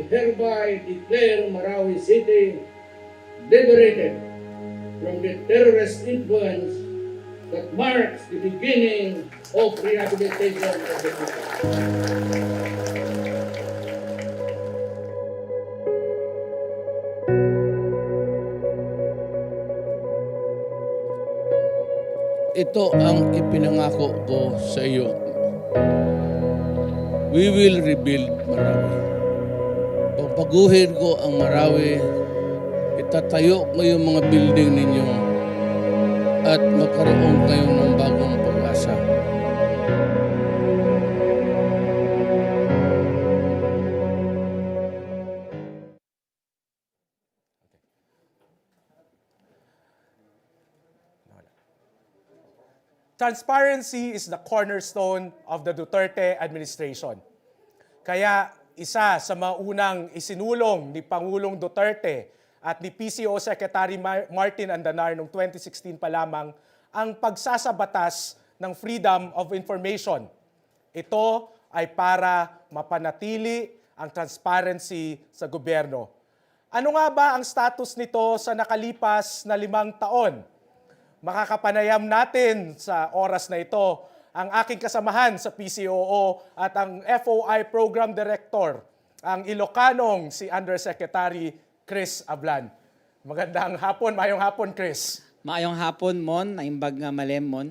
hereby declare Marawi City liberated from the terrorist influence that marks the beginning of rehabilitation of the people. Ito ang ipinangako ko sa iyo. We will rebuild Marawi. Papaguhin ko ang Marawi, itatayo ko yung mga building ninyo at magkaroon kayo ng bagong pag-asa. Transparency is the cornerstone of the Duterte administration. Kaya isa sa maunang isinulong ni Pangulong Duterte at ni PCOO Secretary Martin Andanar noong 2016 pa lamang ang pagsasabatas ng Freedom of Information. Ito ay para mapanatili ang transparency sa gobyerno. Ano nga ba ang status nito sa nakalipas na 5 taon? Makakapanayam natin sa oras na ito ang aking kasamahan sa PCOO at ang FOI Program Director, ang Ilocanong si Undersecretary Chris Ablan. Magandang hapon, mayong hapon Chris. Maayong hapon, Mon, naimbag nga malem, Mon.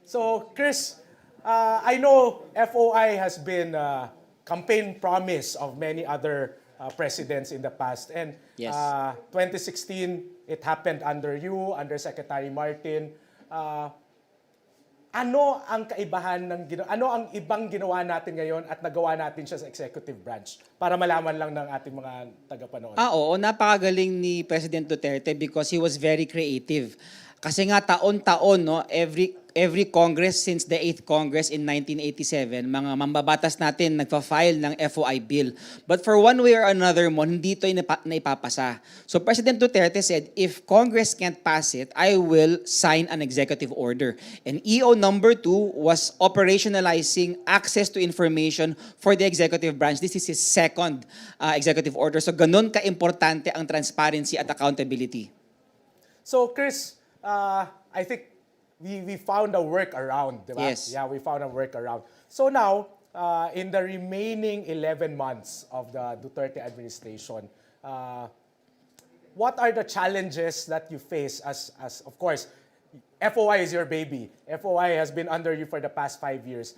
So Chris, I know FOI has been a campaign promise of many other presidents in the past. And Yes. 2016, it happened under you, under Secretary Martin. Ano ang kaibahan ano ang ibang ginawa natin ngayon at nagawa natin siya sa executive branch? Para malaman lang ng ating mga tagapanood. Oo, napakagaling ni President Duterte because he was very creative. Kasi nga taon-taon, no, every Congress since the 8th Congress in 1987, mga mambabatas natin nagpa-file ng FOI bill. But for one way or another, hindi ito naipapasa. So President Duterte said, if Congress can't pass it, I will sign an executive order. And EO number 2 was operationalizing access to information for the executive branch. This is his second executive order. So ganun ka-importante ang transparency at accountability. So Chris, I think we found a workaround, diba? Yes. Yeah, we found a workaround. So now, in the remaining 11 months of the Duterte administration, what are the challenges that you face as of course, FOI is your baby. FOI has been under you for the past 5 years.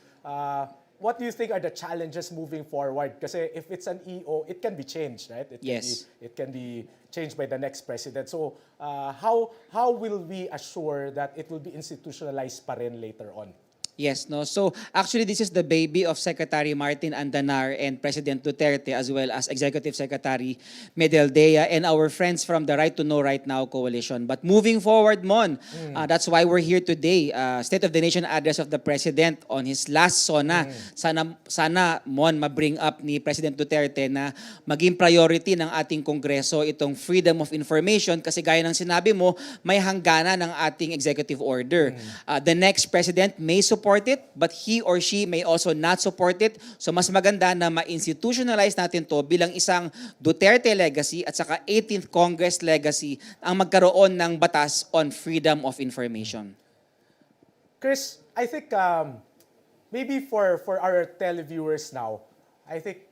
What do you think are the challenges moving forward? Kasi if it's an EO, it can be changed, right? It can be changed by the next president. So how will we assure that it will be institutionalized pa rin later on? Yes, no. So actually this is the baby of Secretary Martin Andanar and President Duterte as well as Executive Secretary Medaldea and our friends from the Right to Know Right Now coalition. But moving forward, Mon, that's why we're here today. State of the Nation address of the President on his last SONA. Sana Mon, ma-bring up ni President Duterte na maging priority ng ating Kongreso itong freedom of information kasi gaya ng sinabi mo, may hangganan ng ating executive order. The next president may support it, but he or she may also not support it. So mas maganda na ma-institutionalize natin to bilang isang Duterte legacy at saka 18th Congress legacy ang magkaroon ng batas on freedom of information. Chris, I think maybe for our televiewers now, I think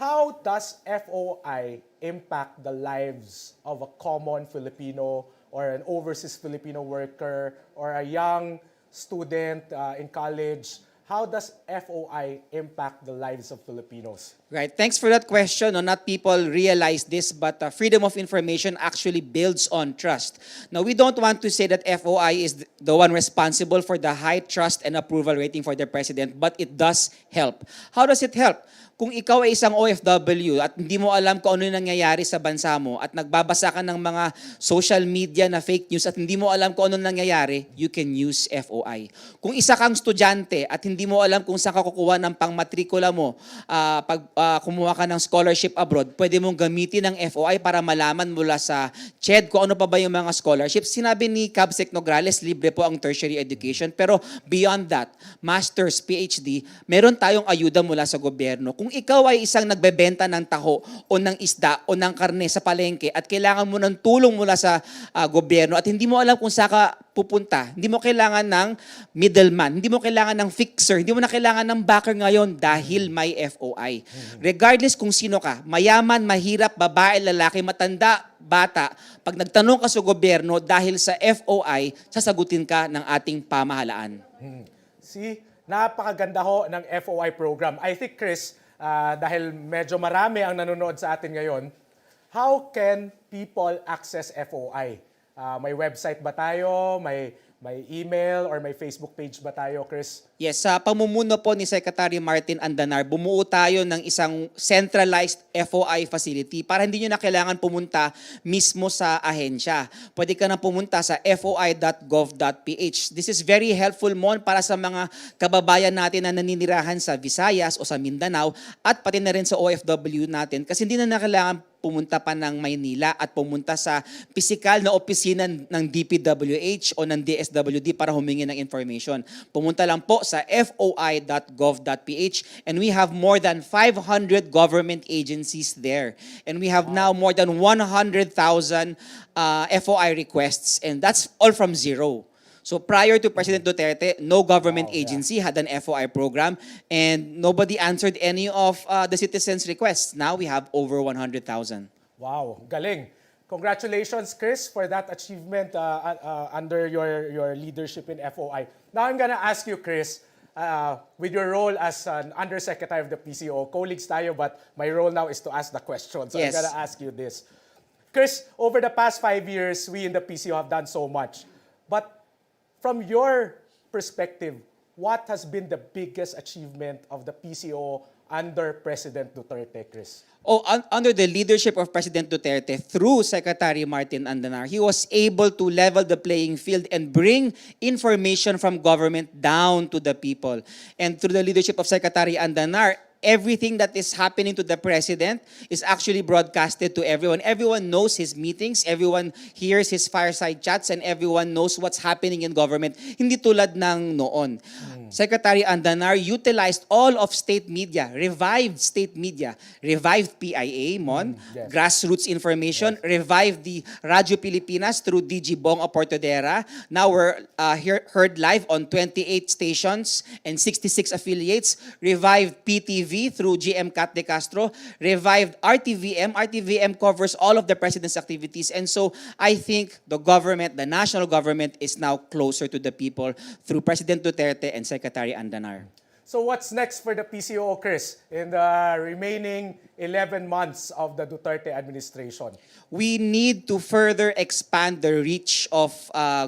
how does FOI impact the lives of a common Filipino or an overseas Filipino worker or a young student in college? How does FOI impact the lives of Filipinos? Right. Thanks for that question. No, not people realize this, but freedom of information actually builds on trust. Now, we don't want to say that FOI is the one responsible for the high trust and approval rating for the president, but it does help. How does it help? Kung ikaw ay isang OFW at hindi mo alam kung ano yung nangyayari sa bansa mo at nagbabasa ka ng mga social media na fake news at hindi mo alam kung ano nangyayari, you can use FOI. Kung isa kang estudyante at hindi mo alam kung saan ka kukuha ng pangmatrikula mo kumuha ka ng scholarship abroad, pwede mong gamitin ang FOI para malaman mula sa CHED kung ano pa ba yung mga scholarships. Sinabi ni Cabsec Nograles, libre po ang tertiary education. Pero beyond that, master's, PhD, meron tayong ayuda mula sa gobyerno. Kung ikaw ay isang nagbebenta ng taho o ng isda o ng karne sa palengke at kailangan mo ng tulong mula sa gobyerno at hindi mo alam kung saan ka pupunta, hindi mo kailangan ng middleman, hindi mo kailangan ng fixer, hindi mo na kailangan ng backer ngayon dahil may FOI. Regardless kung sino ka, mayaman, mahirap, babae, lalaki, matanda, bata, pag nagtanong ka sa gobyerno dahil sa FOI, sasagutin ka ng ating pamahalaan. See, napakaganda ho ng FOI program. I think, Chris, dahil medyo marami ang nanonood sa atin ngayon, how can people access FOI? May website ba tayo? May email or may Facebook page ba tayo, Chris? Yes, sa pamumuno po ni Secretary Martin Andanar, bumuo tayo ng isang centralized FOI facility para hindi nyo na kailangan pumunta mismo sa ahensya. Pwede ka na pumunta sa foi.gov.ph. This is very helpful mo para sa mga kababayan natin na naninirahan sa Visayas o sa Mindanao at pati na rin sa OFW natin kasi hindi na kailangan pumunta pa ng Maynila at pumunta sa pisikal na opisina ng DPWH o ng DSWD para humingi ng information. Pumunta lang po sa foi.gov.ph and we have more than 500 government agencies there. And we have now more than 100,000 FOI requests and that's all from zero. So prior to President Duterte, no government agency had an FOI program and nobody answered any of the citizens' requests. Now we have over 100,000. Wow, galing. Congratulations, Chris, for that achievement under your leadership in FOI. Now I'm gonna ask you, Chris, with your role as an Undersecretary of the PCOO, colleagues tayo, but my role now is to ask the questions. So Yes. I'm gonna ask you this. Chris, over the past 5 years, we in the PCOO have done so much. But from your perspective, what has been the biggest achievement of the PCOO under President Duterte, Chris? Under the leadership of President Duterte, through Secretary Martin Andanar, he was able to level the playing field and bring information from government down to the people. And through the leadership of Secretary Andanar, everything that is happening to the President is actually broadcasted to everyone. Everyone knows his meetings, everyone hears his fireside chats, and everyone knows what's happening in government. Hindi tulad ng noon. Secretary Andanar utilized all of state media, revived state media, revived PIA, Yes. grassroots information, revived the Radyo Pilipinas through DG Bong Aportodera. Now we're heard live on 28 stations and 66 affiliates, revived PTV through GM Cat de Castro, revived RTVM. RTVM covers all of the President's activities. And so I think the government, the national government, is now closer to the people through President Duterte and Secretary Andanar. So what's next for the PCOO, Chris, in the remaining 11 months of the Duterte administration? We need to further expand the reach of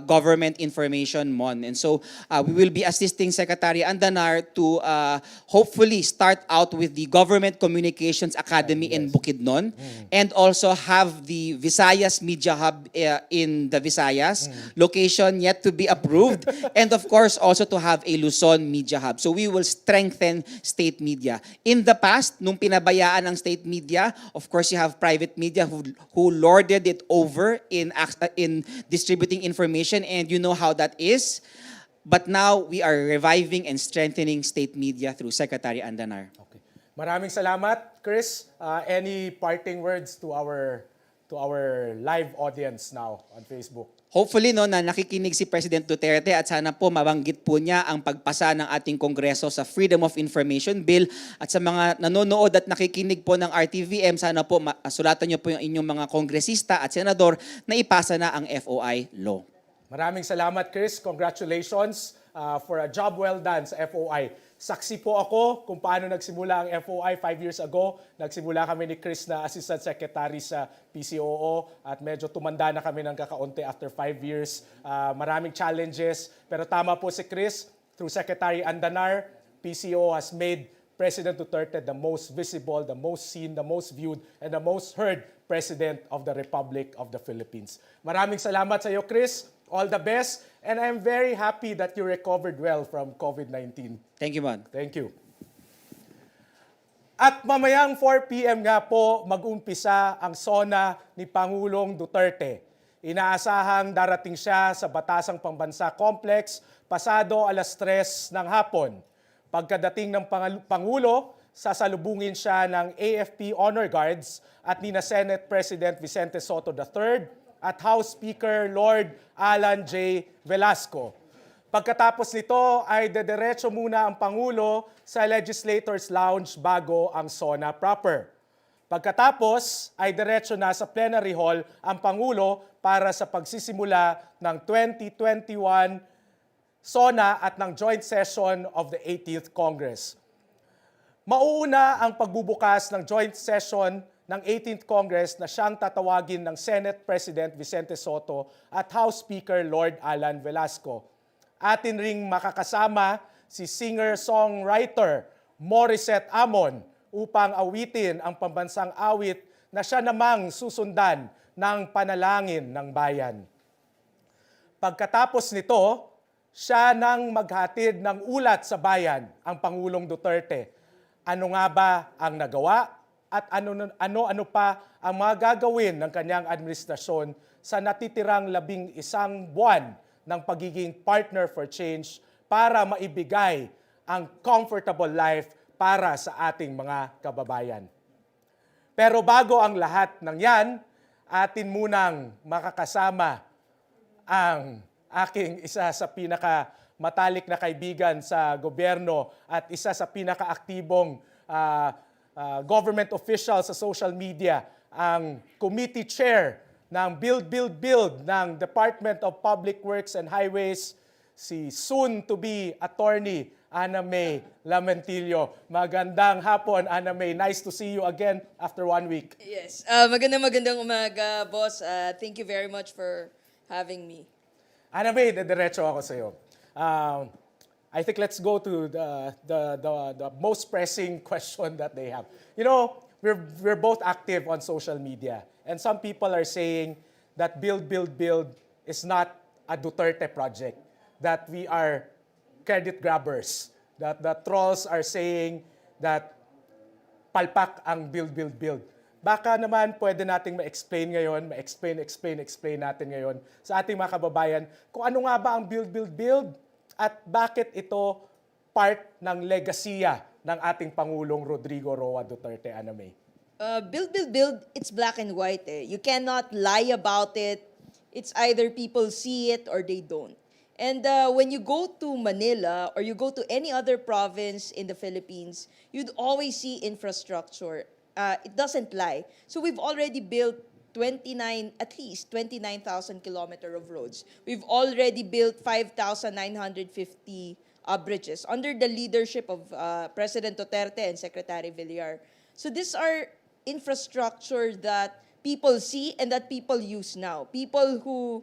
government information, Mon. And so we will be assisting Secretary Andanar to hopefully start out with the Government Communications Academy in Bukidnon and also have the Visayas Media Hub in the Visayas, location yet to be approved, and of course also to have a Luzon Media Hub. So we will strengthen state media. In the past, nung pinabayaan ng state media, of course you have private media who lorded it over in distributing information, and you know how that is. But now we are reviving and strengthening state media through Secretary Andanar. Okay. Maraming salamat, Chris. Any parting words to our live audience now on Facebook? Hopefully na nakikinig si President Duterte at sana po mabanggit po niya ang pagpasa ng ating Kongreso sa Freedom of Information Bill at sa mga nanonood at nakikinig po ng RTVM, sana po sulatan niyo po yung inyong mga kongresista at senador na ipasa na ang FOI law. Maraming salamat, Chris. Congratulations for a job well done sa FOI. Saksi po ako kung paano nagsimula ang FOI 5 years ago. Nagsimula kami ni Chris na Assistant Secretary sa PCOO at medyo tumanda na kami ng kakaunti after 5 years. Maraming challenges. Pero tama po si Chris, through Secretary Andanar, PCOO has made President Duterte the most visible, the most seen, the most viewed, and the most heard President of the Republic of the Philippines. Maraming salamat sa iyo, Chris. All the best. And I'm very happy that you recovered well from COVID-19. Thank you, Mon. Thank you. At mamayang 4 p.m. nga po mag-umpisa ang SONA ni Pangulong Duterte. Inaasahang darating siya sa Batasang Pambansa Complex pasado alas 3 ng hapon. Pagkadating ng Pangulo, sasalubungin siya ng AFP Honor Guards at nina Senate President Vicente Soto III at House Speaker Lord Alan J. Velasco. Pagkatapos nito ay dediretso muna ang Pangulo sa Legislators Lounge bago ang SONA proper. Pagkatapos ay diretso na sa plenary hall ang Pangulo para sa pagsisimula ng 2021 SONA at ng joint session of the 80th Congress. Mauuna ang pagbubukas ng joint session ng 18th Congress na siyang tatawagin ng Senate President Vicente Soto at House Speaker Lord Alan Velasco. Atin ring makakasama si singer-songwriter Morissette Amon upang awitin ang pambansang awit na siya namang susundan ng panalangin ng bayan. Pagkatapos nito, siya nang maghatid ng ulat sa bayan ang Pangulong Duterte. Ano nga ba ang nagawa at ano pa ang mga gagawin ng kanyang administrasyon sa natitirang 11 buwan ng pagiging partner for change para maibigay ang comfortable life para sa ating mga kababayan. Pero bago ang lahat ng yan, atin munang makakasama ang aking isa sa pinakamatalik na kaibigan sa gobyerno at isa sa pinakaaktibong government official sa social media, ang committee chair ng Build ng Department of Public Works and Highways, si soon-to-be attorney Ana May Lamentillo. Magandang hapon, Ana May. Nice to see you again after 1 week. Yes. Magandang umaga, boss. Thank you very much for having me. Ana May, diretso ako sa iyo. I think let's go to the most pressing question that they have. You know, we're both active on social media. And some people are saying that Build is not a Duterte project, that we are credit grabbers, that the trolls are saying that palpak ang Build. Baka naman pwede nating ma-explain ngayon, explain natin ngayon sa ating mga kababayan kung ano nga ba ang Build at bakit ito part ng legasiya ng ating Pangulong Rodrigo Roa Duterte. Ana May. Build, it's black and white. You cannot lie about it. It's either people see it or they don't. And when you go to Manila or you go to any other province in the Philippines, you'd always see infrastructure. It doesn't lie. So we've already built at least 29,000 kilometers of roads. We've already built 5,950 bridges under the leadership of President Duterte and Secretary Villar. So these are infrastructure that people see and that people use now. People who,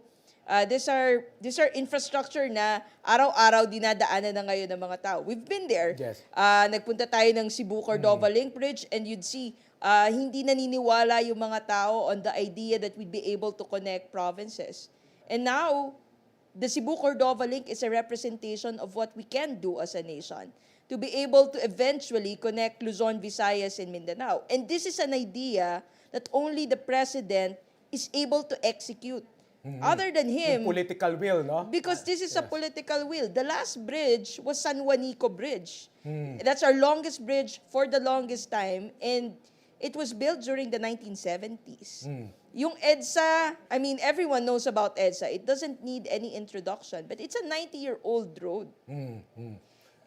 these are infrastructure na araw-araw dinadaanan na ngayon ng mga tao. We've been there. Yes. Nagpunta tayo ng Cebu-Cordova Link Bridge and you'd see hindi naniniwala yung mga tao on the idea that we'd be able to connect provinces. And now, the Cebu-Cordova Link is a representation of what we can do as a nation to be able to eventually connect Luzon, Visayas, and Mindanao. And this is an idea that only the President is able to execute. Other than him, Yung political will, no? because this is a political will. The last bridge was San Juanico Bridge. That's our longest bridge for the longest time, and it was built during the 1970s. Yung EDSA, I mean, everyone knows about EDSA. It doesn't need any introduction, but it's a 90-year-old road.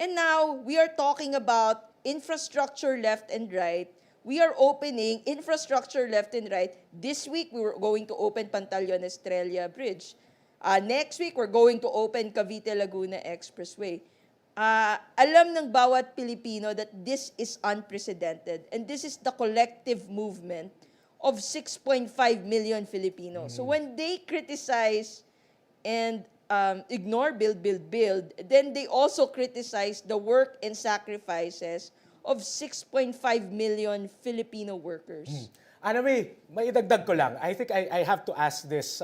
And now, we are talking about infrastructure left and right. We are opening infrastructure left and right. This week, we were going to open Pantaleon Estrella Bridge. Next week, we're going to open Cavite-Laguna Expressway. Alam ng bawat Pilipino that this is unprecedented. And this is the collective movement of 6.5 million Filipinos. So when they criticize and ignore build, then they also criticize the work and sacrifices of 6.5 million Filipino workers. Ana May, may idagdag ko lang. I think I have to ask this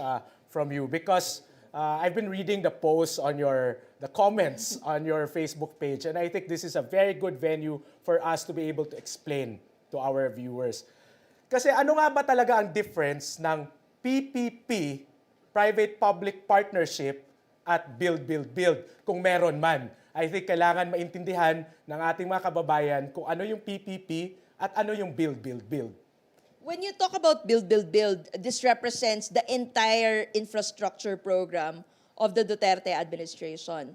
from you because I've been reading the posts on the comments on your Facebook page, and I think this is a very good venue for us to be able to explain to our viewers. Kasi ano nga ba talaga ang difference ng PPP, Private-Public Partnership, at Build, Build, Build, kung meron man? I think kailangan maintindihan ng ating mga kababayan kung ano yung PPP at ano yung Build, Build, Build. When you talk about build, build, build, this represents the entire infrastructure program of the Duterte administration.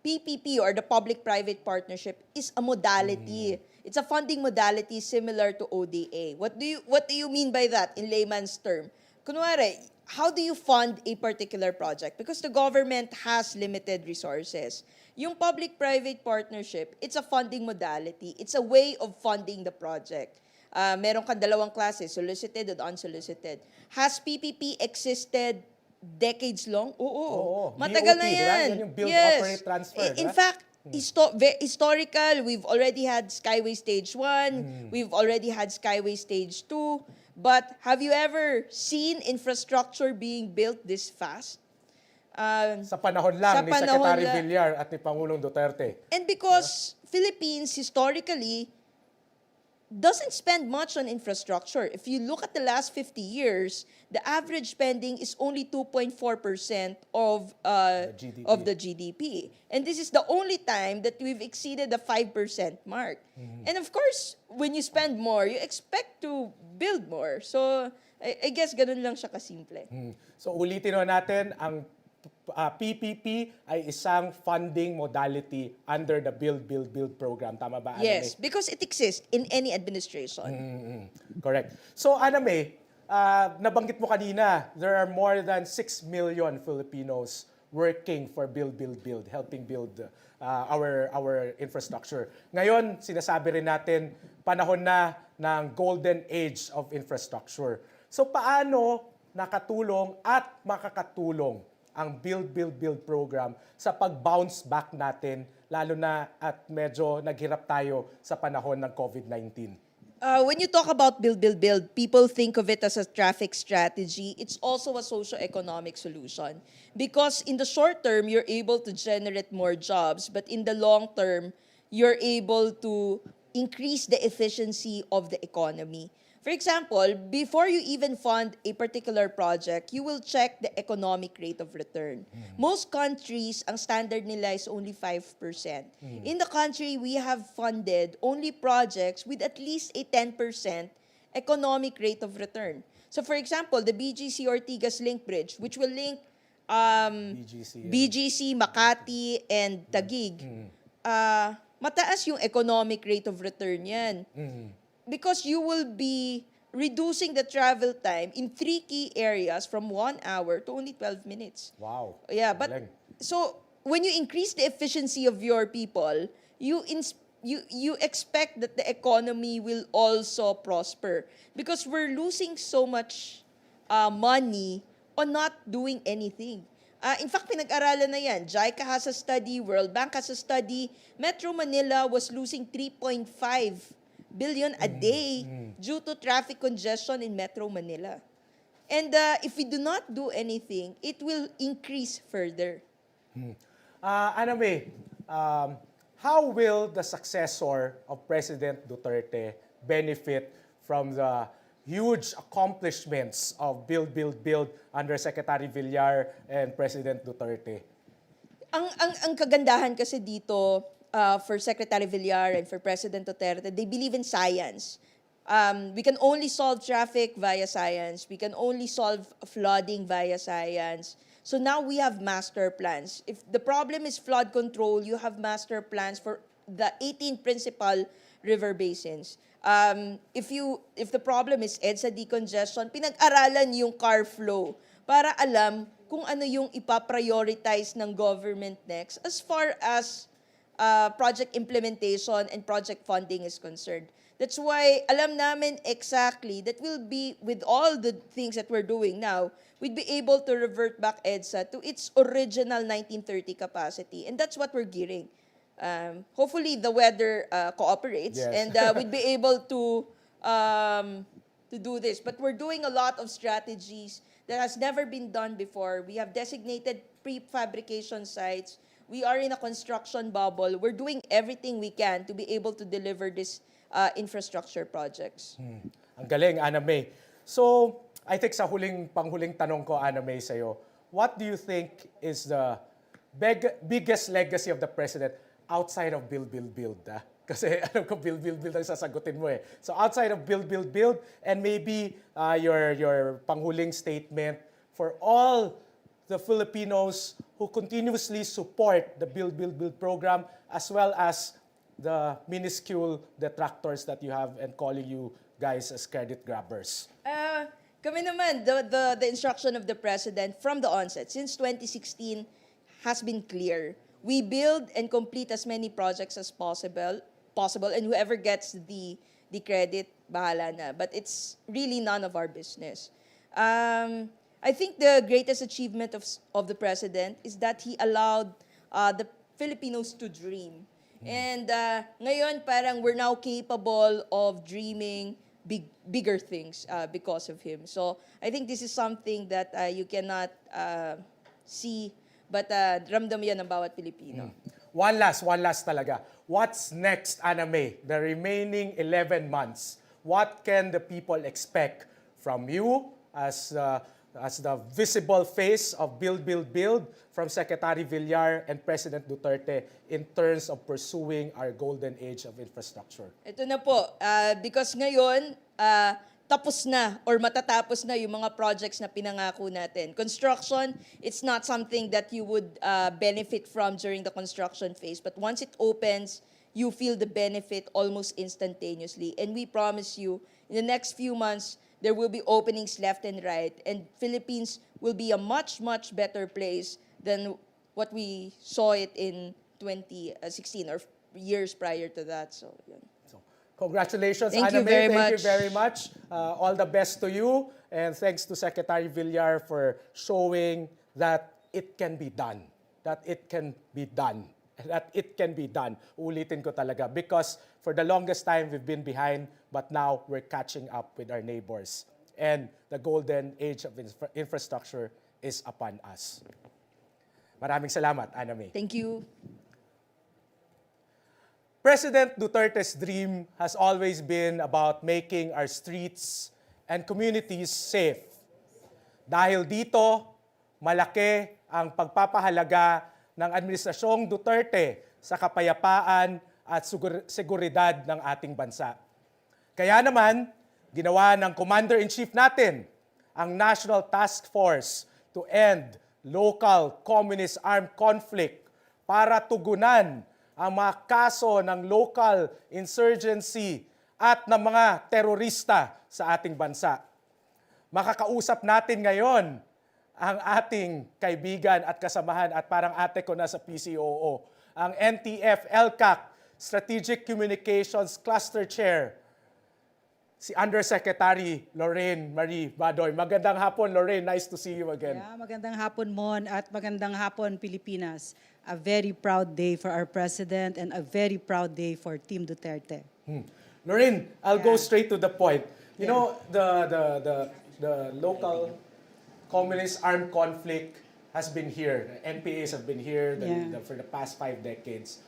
PPP, or the public-private partnership, is a modality. It's a funding modality similar to ODA. What do you mean by that in layman's term? Kunwari, how do you fund a particular project? Because the government has limited resources. Yung public-private partnership, it's a funding modality. It's a way of funding the project. Meron kang dalawang klase, solicited and unsolicited. Has PPP existed decades long? Oo. Matagal BOT, na yan. Diba? Yan yung build, operate, transfer. In Diba? fact, historical, we've already had Skyway Stage 1, we've already had Skyway Stage 2, but have you ever seen infrastructure being built this fast? Sa panahon lang Sa ni panahon Secretary lang. Villar at ni Pangulong Duterte. And because Philippines historically doesn't spend much on infrastructure. If you look at the last 50 years, the average spending is only 2.4% of GDP. of the GDP. And this is the only time that we've exceeded the 5% mark. And of course, when you spend more, you expect to build more. So, I guess ganun lang siya kasimple. So ulitin natin, ang PPP ay isang funding modality under the Build, Build, Build program. Tama ba, Anna Yes, May? because it exists in any administration. Correct. So, Anna May, nabanggit mo kanina, there are more than 6 million Filipinos working for Build, Build, Build, helping build our infrastructure. Ngayon, sinasabi rin natin, panahon na ng golden age of infrastructure. So, paano nakatulong at makakatulong ang Build, Build, Build program sa pag-bounce back natin, lalo na at medyo naghirap tayo sa panahon ng COVID-19? When you talk about build, build, build, people think of it as a traffic strategy. It's also a socio-economic solution. Because in the short term, you're able to generate more jobs, but in the long term, you're able to increase the efficiency of the economy. For example, before you even fund a particular project, you will check the economic rate of return. Most countries, ang standard nila is only 5%. In the country, we have funded only projects with at least a 10% economic rate of return. So for example, the BGC Ortigas Link Bridge, which will link BGC, Makati, and Taguig, mataas yung economic rate of return yan. Because you will be reducing the travel time in 3 key areas from 1 hour to only 12 minutes. Wow. Yeah, but Galing. so when you increase the efficiency of your people, you expect that the economy will also prosper because we're losing so much money on not doing anything. In fact, pinag-aralan na yan. JICA has a study, World Bank has a study. Metro Manila was losing 3.5 billion a day due to traffic congestion in Metro Manila. And if we do not do anything, it will increase further. Anna May, how will the successor of President Duterte benefit from the huge accomplishments of Build, Build, Build under Secretary Villar and President Duterte? Ang kagandahan kasi dito, for Secretary Villar and for President Duterte, they believe in science. We can only solve traffic via science. We can only solve flooding via science. So now we have master plans. If the problem is flood control, you have master plans for the 18 principal river basins. If the problem is EDSA decongestion, pinag-aralan yung car flow para alam kung ano yung ipaprioritize ng government next as far as project implementation and project funding is concerned. That's why alam namin exactly that we'll be, with all the things that we're doing now, we'd be able to revert back EDSA to its original 1930 capacity. And that's what we're gearing. Hopefully the weather cooperates, Yes. and we'd be able to do this. But we're doing a lot of strategies that has never been done before. We have designated prefabrication sites. We are in a construction bubble. We're doing everything we can to be able to deliver this infrastructure projects. Ang galing, Ana May. So, I think sa panghuling tanong ko, Ana May, sa'yo, what do you think is the biggest legacy of the President outside of build, build, build? Kasi alam ko build, build, build ang sasagutin mo eh. So outside of build, build, build, and maybe your panghuling statement for all the Filipinos who continuously support the Build, Build, Build program, as well as the minuscule detractors that you have and calling you guys as credit grabbers. Kami naman, the instruction of the President from the onset, since 2016, has been clear. We build and complete as many projects as possible, and whoever gets the credit, bahala na. But it's really none of our business. I think the greatest achievement of the President is that he allowed the Filipinos to dream. And ngayon, parang we're now capable of dreaming bigger things because of him. So I think this is something that you cannot see, but ramdam yan ng bawat Pilipino. One last talaga. What's next, Ana May? The remaining 11 months. What can the people expect from you as the visible face of Build, Build, Build from Secretary Villar and President Duterte in terms of pursuing our golden age of infrastructure? Ito na po, because ngayon, tapos na or matatapos na yung mga projects na pinangako natin. Construction, it's not something that you would benefit from during the construction phase. But once it opens, you feel the benefit almost instantaneously. And we promise you, in the next few months, there will be openings left and right. And Philippines will be a much, much better place than what we saw it in 2016 or years prior to that. So, yun. Congratulations, Thank Ana you May. very Thank much. you very much. All the best to you. And thanks to Secretary Villar for showing that it can be done. That it can be done. That it can be done. Ulitin ko talaga. Because for the longest time, we've been behind, but now we're catching up with our neighbors. And the golden age of infrastructure is upon us. Maraming salamat, Ana May. Thank you. President Duterte's dream has always been about making our streets and communities safe. Dahil dito, malaki ang pagpapahalaga ng Administrasyong Duterte sa kapayapaan at seguridad ng ating bansa. Kaya naman, ginawa ng Commander-in-Chief natin ang National Task Force to End Local Communist Armed Conflict para tugunan ang mga kaso ng local insurgency at ng mga terorista sa ating bansa. Makakausap natin ngayon ang ating kaibigan at kasamahan at parang ate ko na sa PCOO, ang NTF-LCAC Strategic Communications Cluster Chair, si Undersecretary Lorraine Marie Badoy. Magandang hapon, Lorraine. Nice to see you again. Yeah, magandang hapon, Mon, at magandang hapon, Pilipinas. A very proud day for our President and a very proud day for Team Duterte. Lorraine, I'll go straight to the point. You know, the local communist armed conflict has been here. NPAs have been here for the past 5 decades.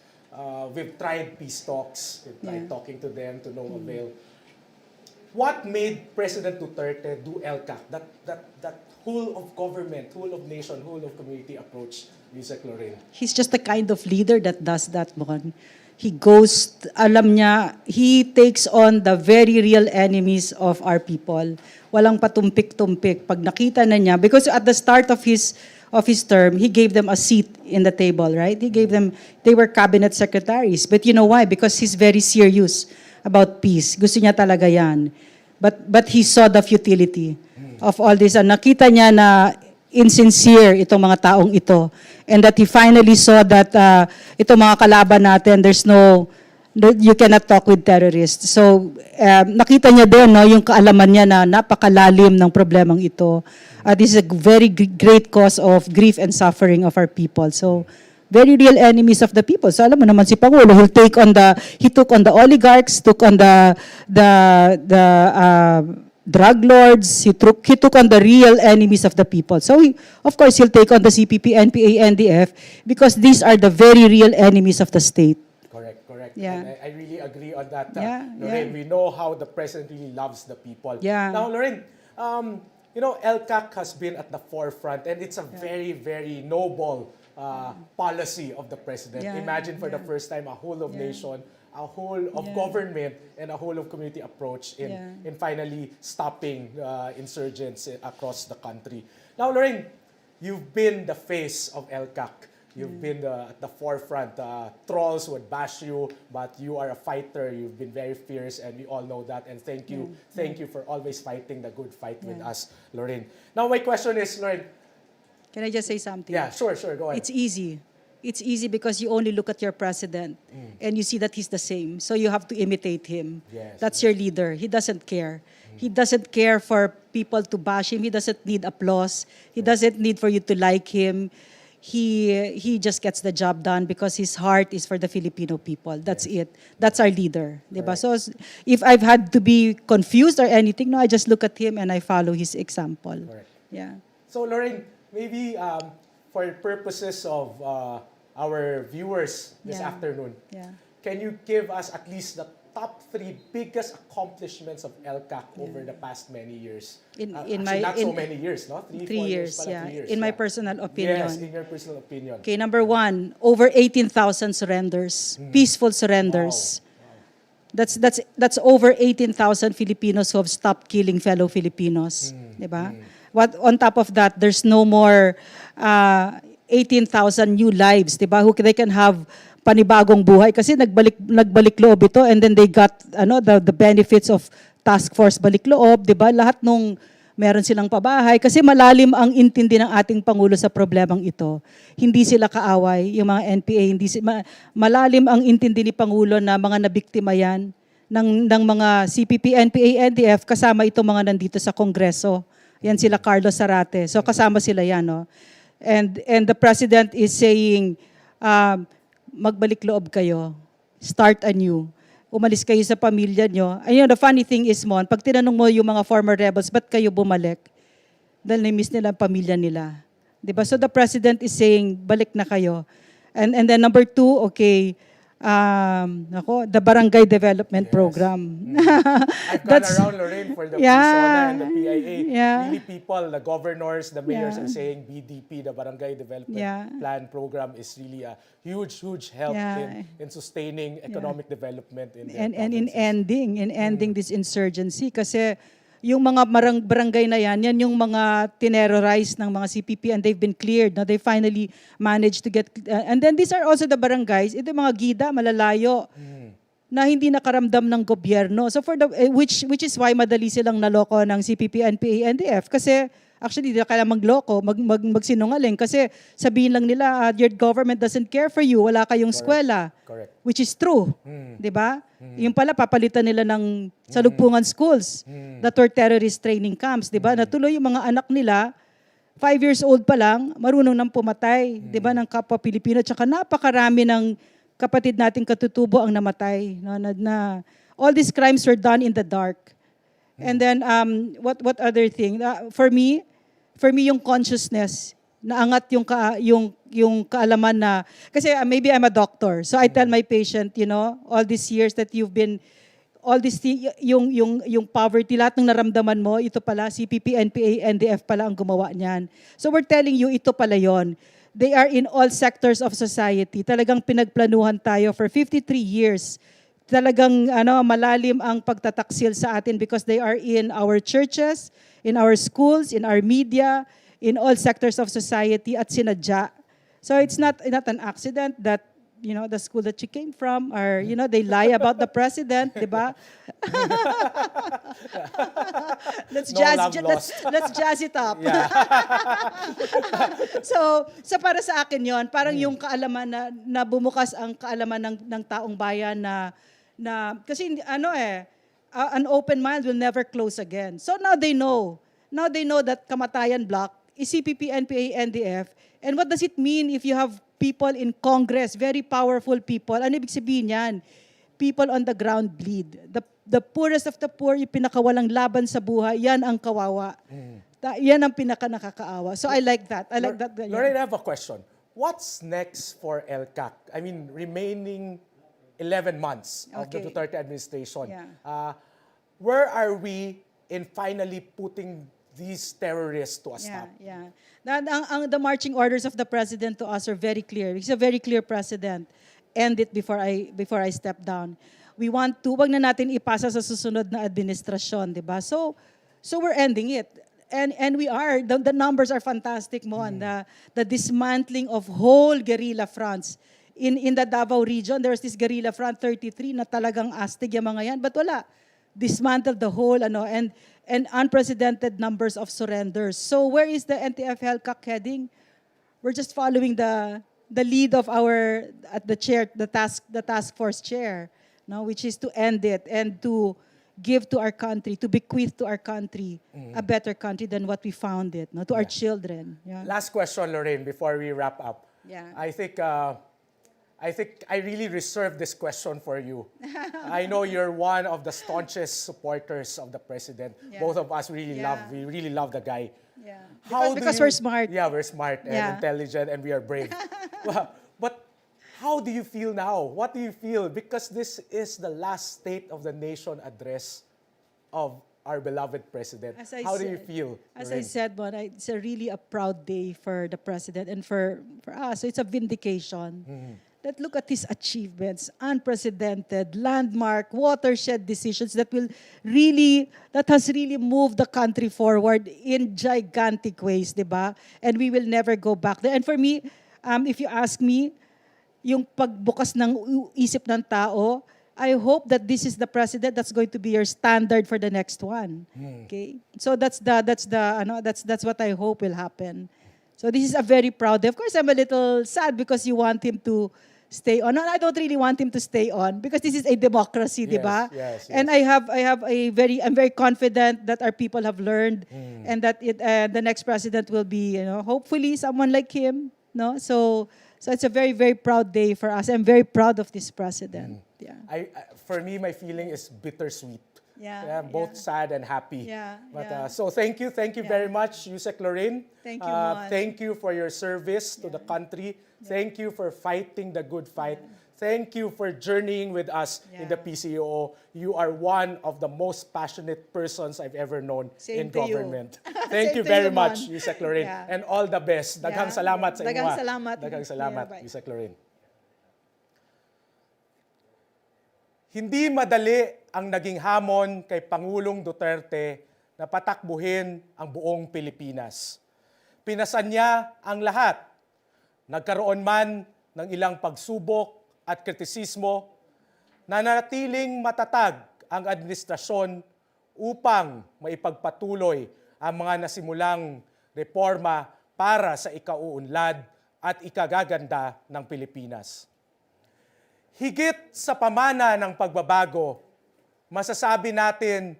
We've tried peace talks. We've tried talking to them to no avail. What made President Duterte do LCAC, that whole of government, whole of nation, whole of community approach, Lisa Lorraine? He's just the kind of leader that does that, Mon. He goes, alam niya, he takes on the very real enemies of our people. Walang patumpik-tumpik. Pag nakita na niya, because at the start of his term, he gave them a seat in the table, right? He gave them, they were cabinet secretaries. But you know why? Because he's very serious about peace. Gusto niya talaga yan. But he saw the futility of all this. And nakita niya na insincere itong mga taong ito. And that he finally saw that itong mga kalaban natin, you cannot talk with terrorists. So, nakita niya din yung kaalaman niya na napakalalim ng problemang ito. This is a very great cause of grief and suffering of our people. So, very real enemies of the people. So, alam mo naman si Pangulo, he took on the oligarchs, took on the drug lords. He took on the real enemies of the people. So, of course, he'll take on the CPP, NPA, NDF because these are the very real enemies of the state. Correct. Yeah. And I really agree on that. Yeah, Lorraine, yeah. we know how the president really loves the people. Yeah. Now, Lorraine, LCAC has been at the forefront and it's a very, very noble policy of the president. Yeah, Imagine for the yeah. first time a whole of Yeah. nation, a whole of Yeah. government, and a whole of community approach in, Yeah. in finally stopping insurgents across the country. Now, Lorraine, you've been the face of LCAC. You've been at the forefront. Trolls would bash you, but you are a fighter. You've been very fierce, and we all know that. And thank you for always fighting the good fight with us, Lorraine. Now, my question is, Lorraine. Can I just say something? Yeah, sure, go ahead. It's easy. It's easy because you only look at your president and you see that he's the same. So you have to imitate him. Yes, That's your leader. He doesn't care. He doesn't care for people to bash him. He doesn't need applause. He doesn't need for you to like him. He just gets the job done because his heart is for the Filipino people. That's it. That's our leader. Diba? So if I've had to be confused or anything, no, I just look at him and I follow his example. Correct. Yeah. So, Lorraine, maybe for purposes of our viewers this Yeah. afternoon, Yeah. can you give us at least the top 3 biggest accomplishments of LCAC over the past many years? In Actually, my- not so in- many years, no? 3 3 years, pala, yeah. 3 years, In my yeah. personal opinion. Yes, in your personal opinion. Okay, number 1, over 18,000 surrenders, peaceful surrenders. That's over 18,000 Filipinos who have stopped killing fellow Filipinos, diba? What on top of that, there's no more 18,000 new lives, diba? Who they can have panibagong buhay kasi nagbalik loob ito and then they got the benefits of task force balik loob, 'di ba? Lahat nung meron silang pabahay kasi malalim ang intindi ng ating pangulo sa problemang ito. Hindi sila kaaway, yung mga NPA, malalim ang intindi ni pangulo na mga nabiktima yan ng mga CPP, NPA, NDF kasama itong mga nandito sa Kongreso. Yan sila Carlos Zarate. So kasama sila yan, no? And the president is saying magbalik loob kayo. Start anew. Umalis kayo sa pamilya nyo. Ayun, the funny thing is, Mon, pag tinanong mo yung mga former rebels, ba't kayo bumalik? Dahil na-miss nila ang pamilya nila. Diba? So the president is saying, balik na kayo. And then number 2, okay, the Barangay Development Program. I've gone around, Lorraine, for the pre-SONA and the PIA. Yeah. Really people, the governors, the mayors Yeah. are saying BDP, the Barangay Development Yeah. Plan program is really a huge help Yeah. in sustaining economic development in the And in provinces. ending this insurgency kasi yung mga barangay na yan yung mga tinerrorize ng mga CPP and they've been cleared. No? They finally managed to get... and then these are also the barangays, ito yung mga gida, malalayo, na hindi nakaramdam ng gobyerno. So which is why madali silang naloko ng CPP, NPA, NDF kasi actually hindi na kailangan magloko, magsinungaling kasi sabihin lang nila, your government doesn't care for you, wala kayong eskwela. Correct. Which is true. 'Di ba? Yung pala papalitan nila ng salugpungan schools that were terrorist training camps, 'di ba? Natuloy yung mga anak nila 5 years old pa lang marunong nang pumatay, 'di ba, ng kapwa Pilipino, tsaka napakarami ng kapatid nating katutubo ang namatay, no? Na all these crimes were done in the dark. And then what other thing? For me yung consciousness, naangat yung kaalaman na kasi maybe I'm a doctor. So I tell my patient, all these years that you've been yung poverty, lahat ng naramdaman mo, ito pala CPP, NPA, NDF pala ang gumawa niyan. So we're telling you, ito pala yon. They are in all sectors of society. Talagang pinagplanuhan tayo for 53 years. Talagang malalim ang pagtataksil sa atin because they are in our churches, in our schools, in our media, in all sectors of society at sinadya. So it's not an accident that the school that you came from or they lie about the president, 'di ba? Let's jazz it up. Yeah. So para sa akin 'yon, parang yung kaalaman na bumukas ang kaalaman ng taong bayan na kasi an open mind will never close again. So now they know. Now they know that Kamatayan Block is CPP, NPA, NDF. And what does it mean if you have people in Congress, very powerful people? Ano ibig sabihin yan? People on the ground bleed. the poorest of the poor, yung pinakawalang laban sa buhay, yan ang kawawa. Yan ang pinaka nakakaawa. So I like that. I like that. Lorraine, I have a question. What's next for LCAC? I mean, remaining 11 months of the Okay. Duterte administration. Yeah. Where are we in finally putting these terrorists to a stop? Yeah. The marching orders of the president to us are very clear. He's a very clear president. End it before I step down. We want to, wag na natin ipasa sa susunod na administrasyon, di ba? So we're ending it. And we are. The numbers are fantastic, Mon. The dismantling of whole guerrilla fronts. In the Davao region, there's this guerrilla front 33 na talagang astig yung mga yan. But wala. Dismantled the whole, and unprecedented numbers of surrenders. So where is the NTF-HELCAC heading? We're just following the lead of our, at the chair, the task force chair, no, which is to end it and to give to our country, to bequeath to our country a better country than what we found it, no, to our children. Yeah. Last question, Lorraine, before we wrap up. Yeah. I think I really reserved this question for you. I know you're one of the staunchest supporters of the president. Yeah. Both of us we Yeah. really love the guy. Yeah. How Because do we're smart. Yeah, we're smart and Yeah. intelligent and we are brave. But how do you feel now? What do you feel? Because this is the last State of the Nation address of our beloved president. As I How do you said- feel? As Lorraine? I said, Bon, it's a really a proud day for the president and for us. So it's a vindication. That look at his achievements, unprecedented, landmark, watershed decisions that has really moved the country forward in gigantic ways, di ba? And we will never go back there. And for me, if you ask me, yung pagbukas ng isip ng tao, I hope that this is the president that's going to be your standard for the next one. Okay? So that's what I hope will happen. So this is a very proud day. Of course, I'm a little sad because you want him to stay on. No, I don't really want him to stay on because this is a democracy, di ba? Yes. And I'm very confident that our people have learned and that the next president will be, hopefully someone like him, no? So it's a very, very proud day for us. I'm very proud of this president. Yeah. For me, my feeling is bittersweet. Yeah, Both sad and happy. Yeah, But yeah. so thank you very much, Yusek Lorraine. Thank you, Mon. Thank you for your service to the country. Thank you for fighting the good fight. Thank you for journeying with us in the PCOO. You are one of the most passionate persons I've ever known Same in to you. government. Thank Same you to very you, much, Mon. Yusek Lorraine, Yeah. and all the best. Daghang Yeah. salamat sa inyo. Daghang salamat. Daghang salamat, Yeah, bye. Yusek Lorraine. Hindi madali ang naging hamon kay Pangulong Duterte na patakbuhin ang buong Pilipinas. Pinasan niya ang lahat. Nagkaroon man ng ilang pagsubok at kritisismo, nanatiling matatag ang administrasyon upang maipagpatuloy ang mga nasimulang reforma para sa ikauunlad at ikagaganda ng Pilipinas. Higit sa pamana ng pagbabago, masasabi natin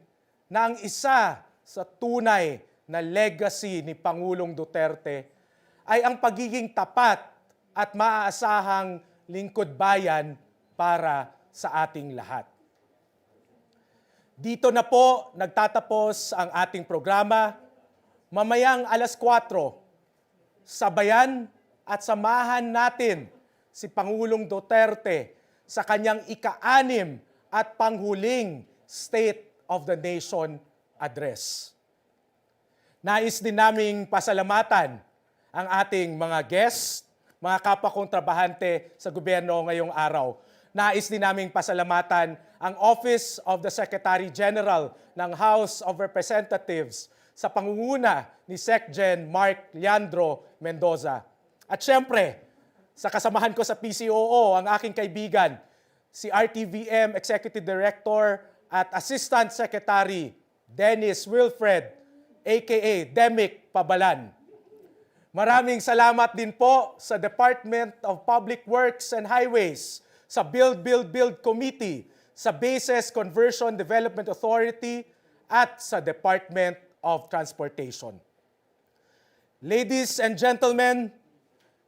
na ang isa sa tunay na legacy ni Pangulong Duterte ay ang pagiging tapat at maaasahang lingkod bayan para sa ating lahat. Dito na po nagtatapos ang ating programa. Mamayang 4:00, sabayan at samahan natin si Pangulong Duterte sa kanyang ika-6 at panghuling State of the Nation address. Nais din naming pasalamatan ang ating mga guests, mga kapwa-kontrabahante sa gobyerno ngayong araw. Nais din naming pasalamatan ang Office of the Secretary General ng House of Representatives sa pangunguna ni SecGen Mark Leandro Mendoza. At syempre, sa kasamahan ko sa PCOO, ang aking kaibigan, si RTVM Executive Director at Assistant Secretary Dennis Wilfred, aka Demic Pabalan. Maraming salamat din po sa Department of Public Works and Highways, sa Build Committee, sa Bases Conversion Development Authority, at sa Department of Transportation. Ladies and gentlemen,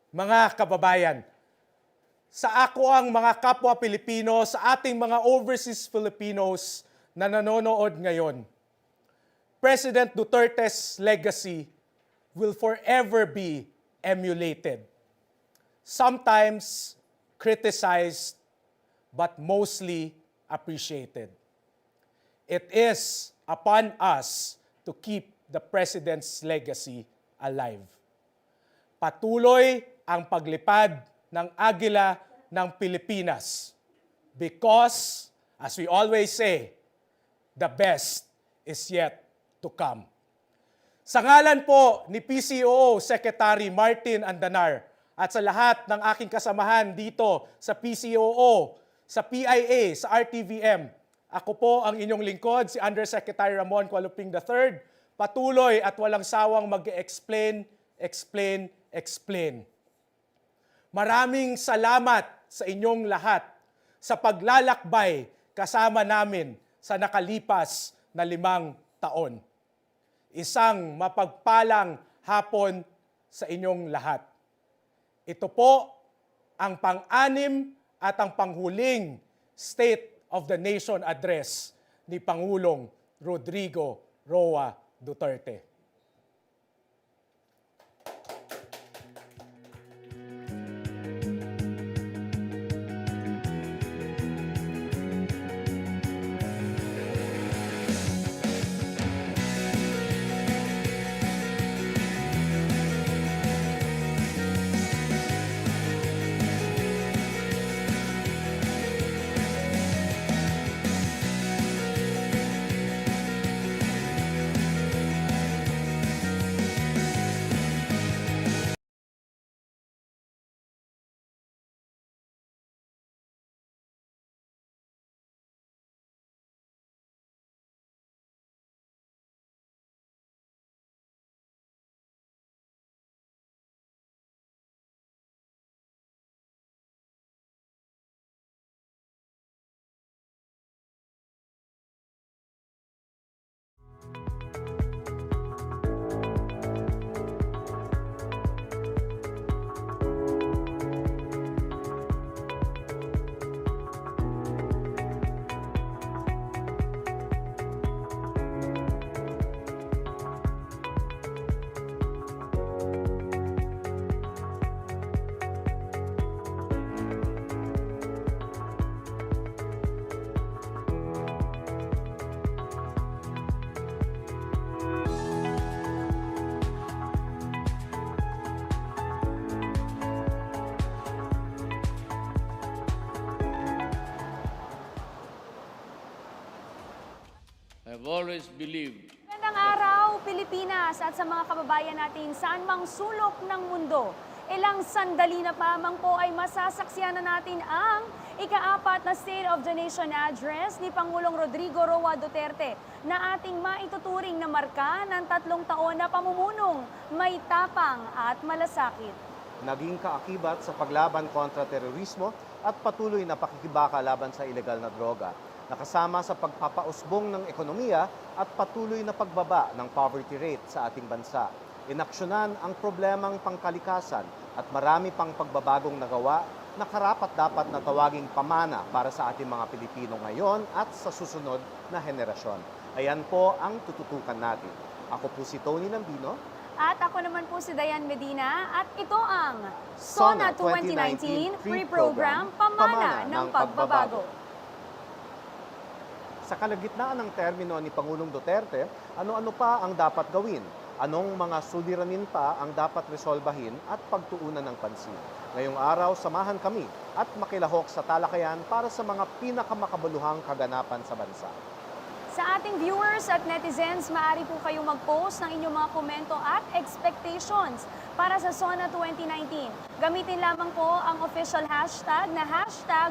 mga kababayan, sa ako ang mga kapwa Pilipino, sa ating mga overseas Filipinos na nanonood ngayon, President Duterte's legacy will forever be emulated. Sometimes criticized, but mostly appreciated. It is upon us to keep the President's legacy alive. Patuloy ang paglipad ng agila ng Pilipinas because, as we always say, the best is yet to come. Sa ngalan po ni PCOO Secretary Martin Andanar at sa lahat ng aking kasamahan dito sa PCOO, sa PIA, sa RTVM, ako po ang inyong lingkod, si Undersecretary Ramon Cualoping III, patuloy at walang sawang mag-explain, explain. Maraming salamat sa inyong lahat sa paglalakbay kasama namin sa nakalipas na 5 taon. Isang mapagpalang hapon sa inyong lahat. Ito po ang pang-anim at ang panghuling State of the Nation Address ni Pangulong Rodrigo Roa Duterte. I've always believed Magandang araw, Pilipinas at sa mga kababayan natin saan mang sulok ng mundo. Ilang sandali na lamang po ay masasaksiyan na natin ang ika-4 na State of the Nation Address ni Pangulong Rodrigo Roa Duterte na ating maituturing na marka ng 3 taon na pamumunong may tapang at malasakit. Naging kaakibat sa paglaban kontra terorismo at patuloy na pakikibaka laban sa ilegal na droga. Nakasama sa pagpapausbong ng ekonomiya at patuloy na pagbaba ng poverty rate sa ating bansa. Inaksyonan ang problemang pangkalikasan at marami pang pagbabagong nagawa na karapat-dapat na tawaging pamana para sa ating mga Pilipino ngayon at sa susunod na henerasyon. Ayan po ang tututukan natin. Ako po si Tony Nambino. At ako naman po si Diane Medina at ito ang SONA 2019 Free Program Pamana ng Pagbabago. Sa kalagitnaan ng termino ni Pangulong Duterte, ano-ano pa ang dapat gawin? Anong mga suliranin pa ang dapat resolbahin at pagtuunan ng pansin? Ngayong araw, samahan kami at makilahok sa talakayan para sa mga pinakamakabuluhang kaganapan sa bansa. Sa ating viewers at netizens, maaari po kayong mag-post ng inyong mga komento at expectations para sa SONA 2019. Gamitin lamang po ang official hashtag na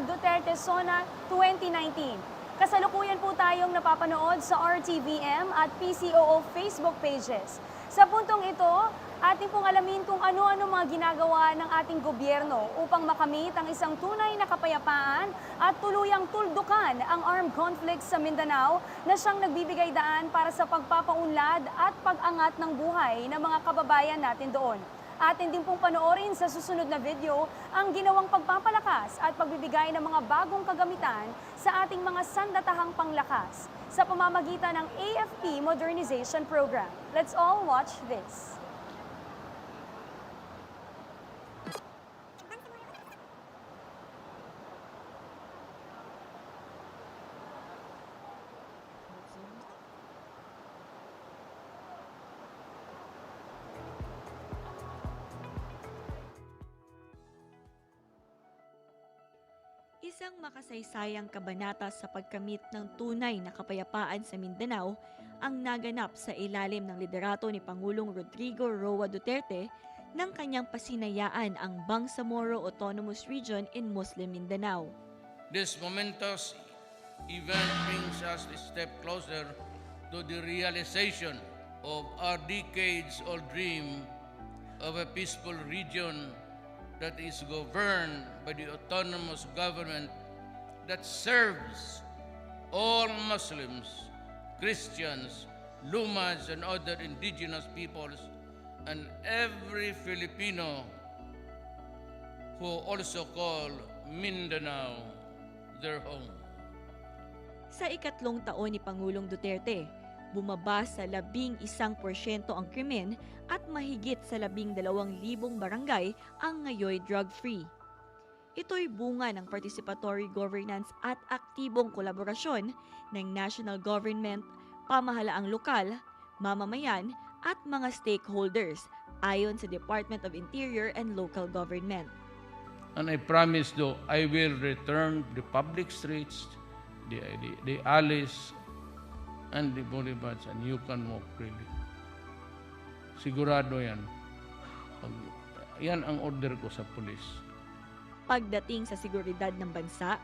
#DuterteSONA 2019. Kasalukuyan po tayong napapanood sa RTVM at PCOO Facebook pages. Sa puntong ito, ating pong alamin kung ano-ano mga ginagawa ng ating gobyerno upang makamit ang isang tunay na kapayapaan at tuluyang tuldukan ang armed conflict sa Mindanao na siyang nagbibigay daan para sa pagpapaunlad at pag-angat ng buhay ng mga kababayan natin doon. Atin din pong panoorin sa susunod na video ang ginawang pagpapalakas at pagbibigay ng mga bagong kagamitan sa ating mga sandatahang panglakas. sa pamamagitan ng AFP Modernization Program. Let's all watch this. Isang makasaysayang kabanata sa pagkamit ng tunay na kapayapaan sa Mindanao ang naganap sa ilalim ng liderato ni Pangulong Rodrigo Duterte nang kanyang pasinayaan ang Bangsamoro Autonomous Region in Muslim Mindanao. This momentous event brings us a step closer to the realization of our decades-old dream of a peaceful region that is governed by the autonomous government that serves all Muslims, Christians, Lumas, and other indigenous peoples, and every Filipino who also call Mindanao their home. Sa ikatlong taon ni Pangulong Duterte, bumaba sa 11% ang krimen at mahigit sa 12,000 barangay ang ngayoy drug-free. Ito'y bunga ng participatory governance at aktibong kolaborasyon ng national government, pamahalaang lokal, mamamayan at mga stakeholders ayon sa Department of Interior and Local Government. And I promise though, I will return the public streets, the alleys, and the boulevards, and you can walk freely. Sigurado yan. Yan ang order ko sa pulis. Pagdating sa seguridad ng bansa,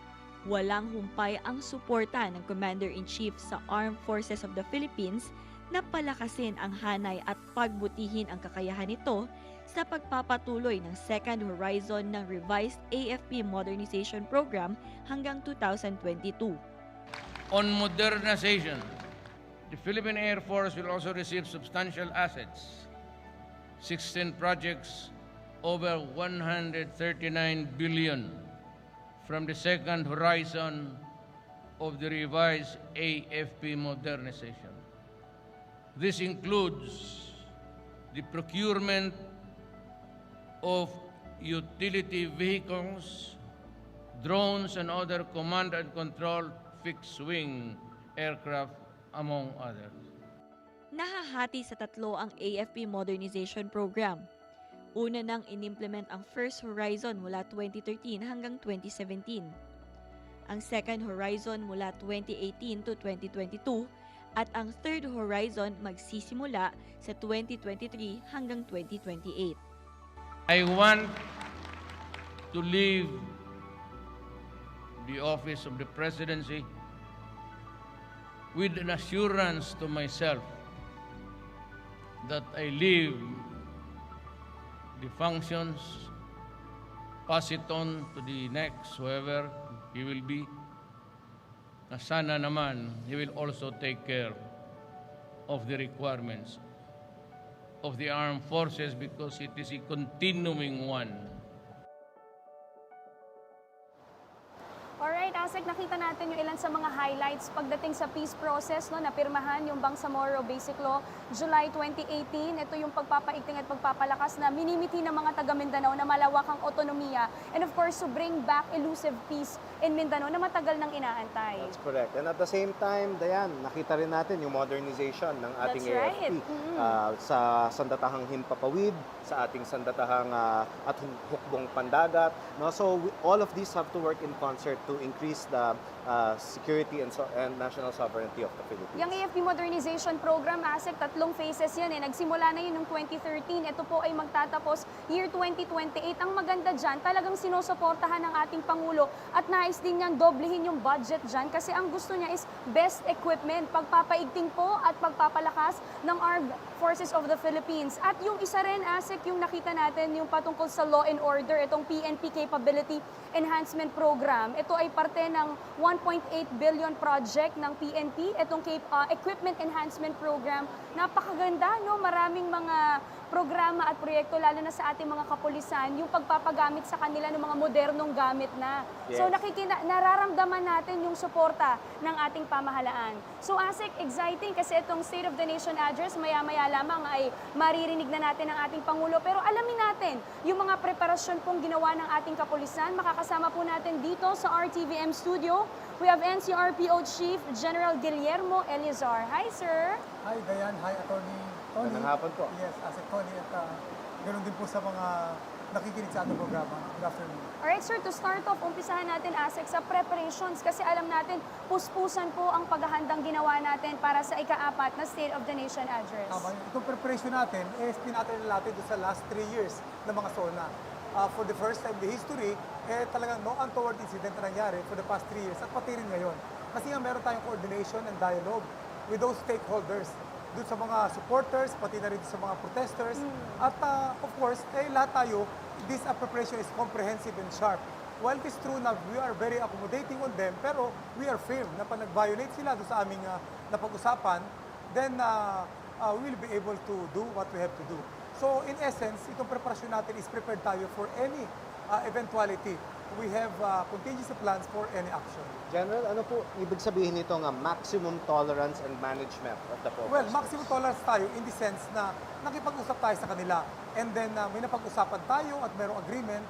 walang humpay ang suporta ng Commander-in-Chief sa Armed Forces of the Philippines na palakasin ang hanay at pagbutihin ang kakayahan nito sa pagpapatuloy ng second horizon ng revised AFP Modernization Program hanggang 2022. On modernization, the Philippine Air Force will also receive substantial assets. 16 projects over 139 billion from the second horizon of the revised AFP modernization. This includes the procurement of utility vehicles, drones, and other command and control fixed-wing aircraft, among others. Nahahati sa tatlo ang AFP Modernization Program. Una nang inimplement ang first horizon mula 2013 hanggang 2017. Ang second horizon mula 2018 to 2022 at ang third horizon magsisimula sa 2023 hanggang 2028. I want to leave the office of the presidency with an assurance to myself that I leave the functions, pass it on to the next, whoever he will be, na sana naman he will also take care of the requirements of the armed forces because it is a continuing one. Alright, Asek, nakita natin yung ilan sa mga highlights pagdating sa peace process, no, napirmahan yung Bangsamoro Basic Law July 2018. Ito yung pagpapaigting at pagpapalakas na minimiti ng mga taga Mindanao na malawakang otonomiya and of course to bring back elusive peace in Mindanao na matagal nang inaantay. That's correct. And at the same time, Dayan, nakita rin natin yung modernization ng ating That's right. AFP sa sandatahang Himpapawid, sa ating sandatahang at hukbong pandagat. No? So all of these have to work in concert to increase the security and national sovereignty of the Philippines. Yung AFP Modernization Program, ASEC, 3 phases yan eh. Nagsimula na yun noong 2013. Ito po ay magtatapos year 2028. Ang maganda dyan, talagang sinusuportahan ng ating Pangulo at nais din niyang doblehin yung budget dyan kasi ang gusto niya is best equipment, pagpapaigting po at pagpapalakas ng Armed Forces of the Philippines. At yung isa rin, ASEC, yung nakita natin, yung patungkol sa law and order, itong PNP Capability Enhancement Program. Ito ay parte ng 1.8 billion project ng PNP, itong Equipment Enhancement Program. Napakaganda, no? Maraming mga programa at proyekto, lalo na sa ating mga kapulisan, yung pagpapagamit sa kanila ng mga modernong gamit na. So nararamdaman natin yung suporta ng ating pamahalaan. So ASEC, exciting kasi itong State of the Nation address, maya-maya lamang ay maririnig na natin ang ating Pangulo. Pero alamin natin yung mga preparasyon pong ginawa ng ating kapulisan. Makakasama po natin dito sa RTVM studio. We have NCRPO Chief General Guillermo Eleazar. Hi, sir. Hi, Dayan. Hi, Attorney Tony. Magandang hapon po. Yes, Asek Tony. At ganoon din po sa mga nakikinig sa ating programa. Good afternoon. Alright, sir, to start off, umpisahan natin, ASEC, sa preparations kasi alam natin, puspusan po ang paghahandang ginawa natin para sa ika-4 na State of the Nation address. Tama yun. Itong preparation natin, pinatay na natin doon sa last 3 years ng mga SONA. For the first time in the history, talagang no untoward incident na nangyari for the past 3 years at pati rin ngayon. Kasi nga meron tayong coordination and dialogue with those stakeholders, doon sa mga supporters, pati na rin sa mga protesters. At of course, lahat tayo, this preparation is comprehensive and sharp. While it is true na we are very accommodating on them, pero we are firm na pag nag-violate sila doon sa aming napag-usapan, then we will be able to do what we have to do. So in essence, itong preparasyon natin is prepared tayo for any eventuality. We have contingency plans for any action. General, ano po ibig sabihin nito nga maximum tolerance and management of the protest? Well, maximum tolerance tayo in the sense na nakipag-usap tayo sa kanila. And then may napag-usapan tayo at mayroong agreement.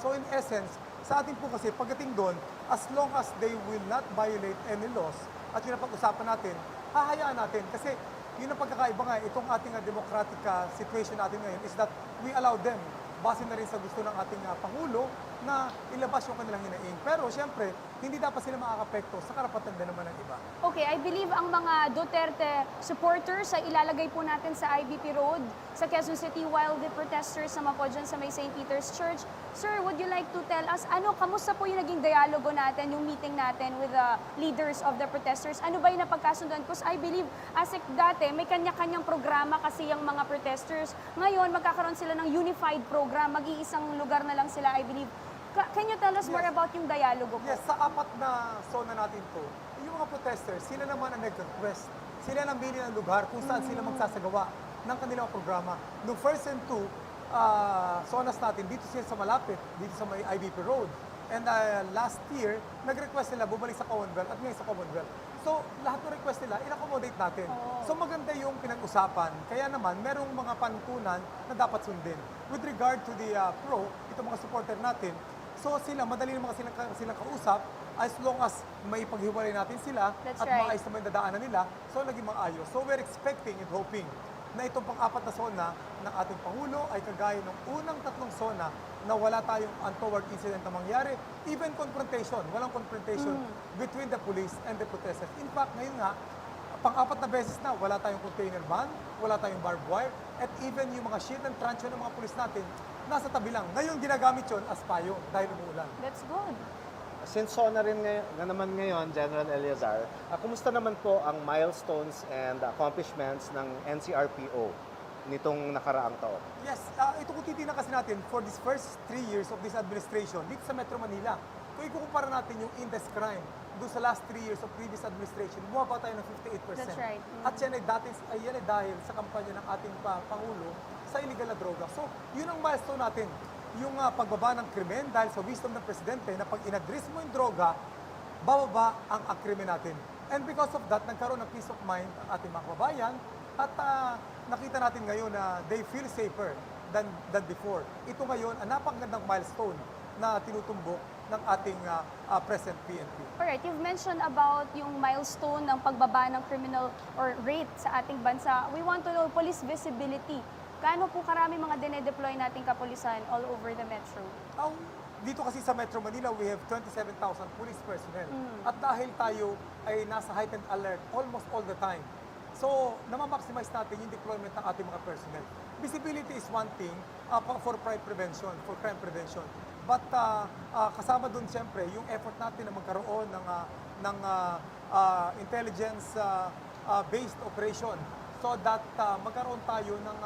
So in essence, sa atin po kasi pagdating doon, as long as they will not violate any laws at yung napag-usapan natin, hahayaan natin. Kasi yun ang pagkakaiba nga, itong ating democratic situation natin ngayon is that we allow them, base na rin sa gusto ng ating Pangulo, na ilabas yung kanilang hinaing. Pero siyempre, hindi dapat sila makakapekto sa karapatan din naman ng iba. Okay, I believe ang mga Duterte supporters ay ilalagay po natin sa IBP Road sa Quezon City while the protesters naman po dyan sa may St. Peter's Church. Sir, would you like to tell us, kamusta po yung naging dialogo natin, yung meeting natin with the leaders of the protesters? Ano ba yung napagkasunduan? Because I believe, ASEC dati, may kanya-kanyang programa kasi yung mga protesters. Ngayon, magkakaroon sila ng unified program. Mag-iisang lugar na lang sila, I believe. Can you tell us more about yung dialogo po? Yes, sa 4 na SONA natin to, yung mga protesters, sila naman ang nag-request. Sila nang bili ng lugar kung saan sila magsasagawa ng kanilang programa. Noong first and 2, SONAs natin, dito sila sa malapit, dito sa may IBP Road. And last year, nag-request nila bumalik sa Commonwealth at ngayon sa Commonwealth. So, lahat ng request nila, in-accommodate natin. So, maganda yung pinag-usapan. Kaya naman, merong mga pantunan na dapat sundin. With regard to the itong mga supporter natin, so sila, madali naman silang kausap as long as may paghiwalay natin sila at maayos naman yung dadaanan nila, so naging maayos. So we're expecting and hoping na itong pang-4 na SONA ng ating Pangulo ay kagaya ng unang 3 SONA na wala tayong untoward incident na mangyari, even confrontation, walang confrontation between the police and the protesters. In fact, ngayon nga, pang-4 na beses na, wala tayong container ban, wala tayong barbed wire, at even yung mga shield and truncheon ng mga pulis natin, nasa tabi lang. Ngayon, ginagamit yun as payo dahil umuulan. That's good. Since SONA rin naman ngayon, General Eleazar, kumusta naman po ang milestones and accomplishments ng NCRPO nitong nakaraang taon? Yes, ito kung titignan kasi natin for these first 3 years of this administration dito sa Metro Manila. Kung ikukumpara natin yung index crime doon sa last 3 years of previous administration, bumaba tayo ng 58%. That's right. At yan ay dahil sa kampanya ng ating Pangulo sa illegal na droga. So, yun ang milestone natin. Yung pagbaba ng krimen dahil sa wisdom ng Presidente na pag in-address mo yung droga, bababa ang krimen natin. And because of that, nagkaroon ng peace of mind ang ating mga kababayan at nakita natin ngayon na they feel safer than before. Ito ngayon ang napakagandang milestone na tinutumbok ng ating present PNP. Alright, you've mentioned about yung milestone ng pagbaba ng criminal or rate sa ating bansa. We want to know police visibility. Gaano po karami mga dinedeploy nating kapulisan all over the metro? Dito kasi sa Metro Manila, we have 27,000 police personnel. At dahil tayo ay nasa heightened alert almost all the time, so namamaximize natin yung deployment ng ating mga personnel. Visibility is one thing for crime prevention. But kasama dun siyempre yung effort natin na magkaroon ng intelligence-based operation so that magkaroon tayo ng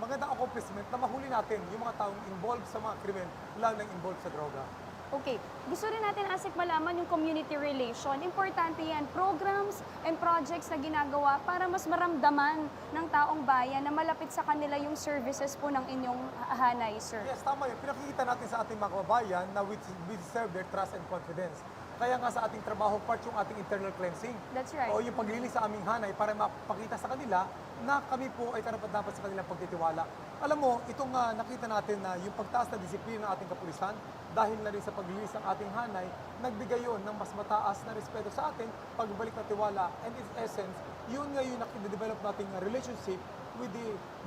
magandang accomplishment na mahuli natin yung mga taong involved sa mga krimen, lalo na involved sa droga. Okay. Gusto rin natin, Asik, malaman yung community relation. Importante yan. Programs and projects na ginagawa para mas maramdaman ng taong bayan na malapit sa kanila yung services po ng inyong hanay, sir. Yes, tama yun. Pinakikita natin sa ating mga kababayan na we deserve their trust and confidence. Kaya nga sa ating trabaho, part yung ating internal cleansing. That's right. O yung paglilis sa aming hanay para mapakita sa kanila na kami po ay karapat-dapat sa kanilang pagtitiwala. Alam mo, itong nakita natin na yung pagtaas na disiplina ng ating kapulisan, dahil na rin sa paglilis ng ating hanay, nagbigay yun ng mas mataas na respeto sa atin, pagbalik na tiwala. And in essence, yun nga yung nakidevelop nating relationship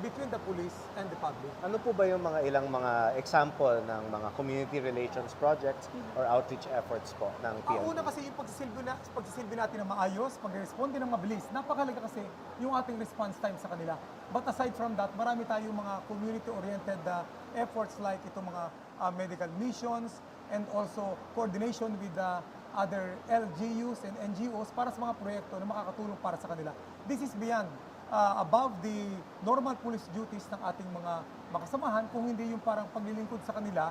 between the police and the public. Ano po ba yung mga ilang mga example ng mga community relations projects or outreach efforts po ng PNP? Una kasi yung pagsisilbi natin ng maayos, pag-responde ng mabilis. Napakalaga kasi yung ating response time sa kanila. But aside from that, marami tayong mga community-oriented efforts like itong mga medical missions and also coordination with other LGUs and NGOs para sa mga proyekto na makakatulong para sa kanila. This is beyond above the normal police duties ng ating mga kasamahan, kung hindi yung parang paglilingkod sa kanila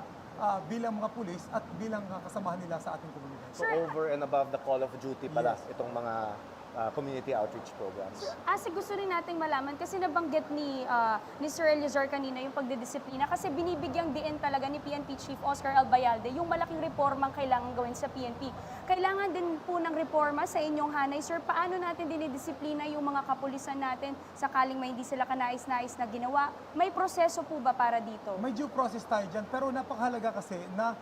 bilang mga pulis at bilang kasamahan nila sa ating komunidad. So over and above the call of duty pala, itong mga community outreach programs. Asik, gusto rin nating malaman kasi nabanggit ni Sir Elizar kanina yung pagdidisiplina kasi binibigyang diin talaga ni PNP Chief Oscar Albayalde yung malaking reformang kailangan gawin sa PNP. Kailangan din po ng reforma sa inyong hanay. Sir, paano natin dinidisiplina yung mga kapulisan natin sakaling may hindi sila kanais-nais na ginawa? May proseso po ba para dito? May due process tayo dyan, pero napakahalaga kasi na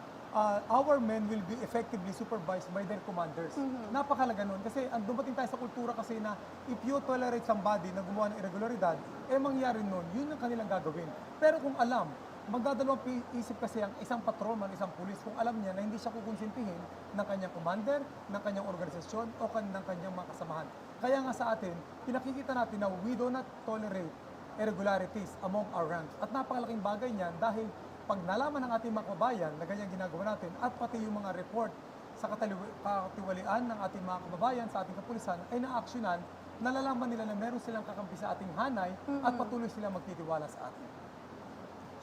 our men will be effectively supervised by their commanders. Napakalaga nun kasi dumating tayo sa kultura kasi na if you tolerate somebody na gumawa ng irregularidad, mangyari nun, yun ang kanilang gagawin. Pero kung alam, magdadalawang isip kasi ang isang patrolman, isang pulis, kung alam niya na hindi siya kukonsintihin ng kanyang commander, ng kanyang organisasyon o ng kanyang mga kasamahan. Kaya nga sa atin, pinakikita natin na we do not tolerate irregularities among our ranks. At napakalaking bagay niyan dahil pag nalaman ng ating mga kababayan na ganyan ginagawa natin at pati yung mga report sa katiwalian ng ating mga kababayan sa ating kapulisan ay na-actionan, nalalaman nila na meron silang kakampi sa ating hanay at patuloy silang magtitiwala sa atin.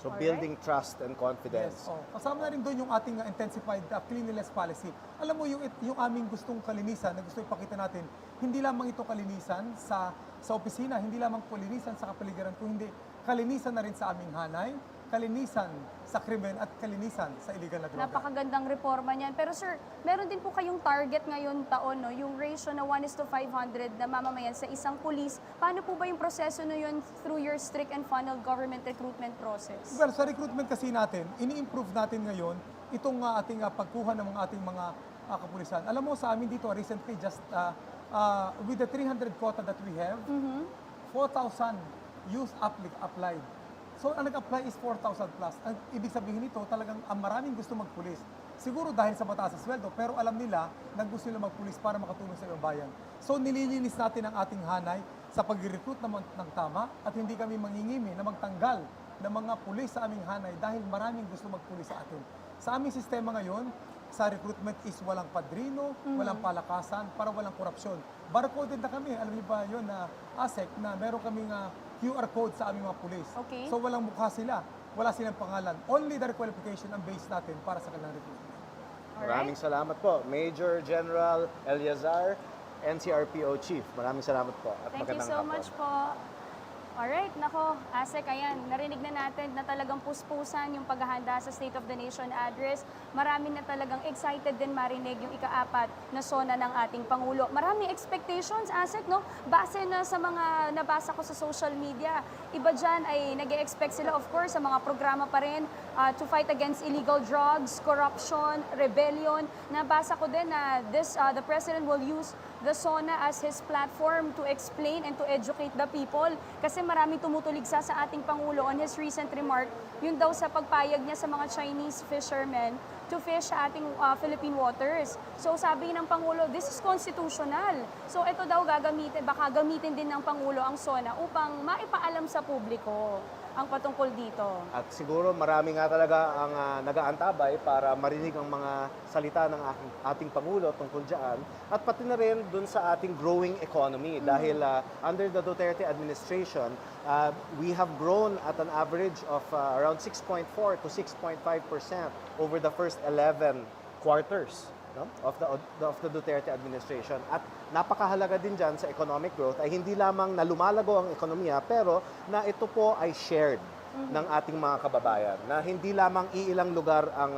So building trust and confidence. Yes. Kasama na rin doon yung ating intensified cleanliness policy. Alam mo, yung aming gustong kalinisan na gusto ipakita natin, hindi lamang ito kalinisan sa opisina, hindi lamang kalinisan sa kapaligiran, kundi kalinisan na rin sa aming hanay, kalinisan sa krimen at kalinisan sa illegal na droga. Napakagandang reforma niyan. Pero sir, meron din po kayong target ngayon taon, no? Yung ratio na 1:500 na mamamayan sa isang pulis. Paano po ba yung proseso na yun through your strict and funnel government recruitment process? Well, sa recruitment kasi natin, ini-improve natin ngayon itong ating pagkuha ng mga ating mga kapulisan. Alam mo, sa amin dito, recently, just with the 300 quota that we have, 4,000 youth applied. So, ang nag-apply is 4,000 plus. Ang ibig sabihin nito, talagang maraming gusto magpulis. Siguro dahil sa mataas sa sweldo, pero alam nila na gusto nila magpulis para makatulong sa ibang bayan. So, nililinis natin ang ating hanay sa pag-recruit ng tama at hindi kami mangingimi na magtanggal ng mga pulis sa aming hanay dahil maraming gusto magpulis sa atin. Sa aming sistema ngayon, sa recruitment is walang padrino, walang palakasan, para walang korupsyon. Barcoded na kami. Alam niyo ba yun na ASEC na meron kaming QR code sa aming mga pulis. Okay. So walang mukha sila, wala silang pangalan. Only their qualification ang base natin para sa kanilang recruitment. Maraming salamat po. Major General Eliazar, NCRPO Chief. Maraming salamat po. At Thank you magandang so hapon. much po. Alright, nako, Asek, ayan, narinig na natin na talagang puspusan yung paghahanda sa State of the Nation address. Marami na talagang excited din marinig yung ika-4 na SONA ng ating Pangulo. Maraming expectations, Asek, no? Base na sa mga nabasa ko sa social media, iba dyan ay nag-expect sila, of course, sa mga programa pa rin to fight against illegal drugs, corruption, rebellion. Nabasa ko din na the President will use the SONA as his platform to explain and to educate the people. Kasi marami tumutuligsa sa ating Pangulo on his recent remark, yun daw sa pagpayag niya sa mga Chinese fishermen to fish sa ating Philippine waters. So sabi ng Pangulo, this is constitutional. So ito daw baka gamitin din ng Pangulo ang SONA upang maipaalam sa publiko ang patungkol dito. At siguro marami nga talaga ang nag-aantabay para marinig ang mga salita ng ating Pangulo tungkol dyan. At pati na rin dun sa ating growing economy. Dahil under the Duterte administration, we have grown at an average of around 6.4 to 6.5% over the first 11 quarters, no, of the Duterte administration. At napakahalaga din dyan sa economic growth ay hindi lamang na lumalago ang ekonomiya, pero na ito po ay shared ng ating mga kababayan. Na hindi lamang iilang lugar ang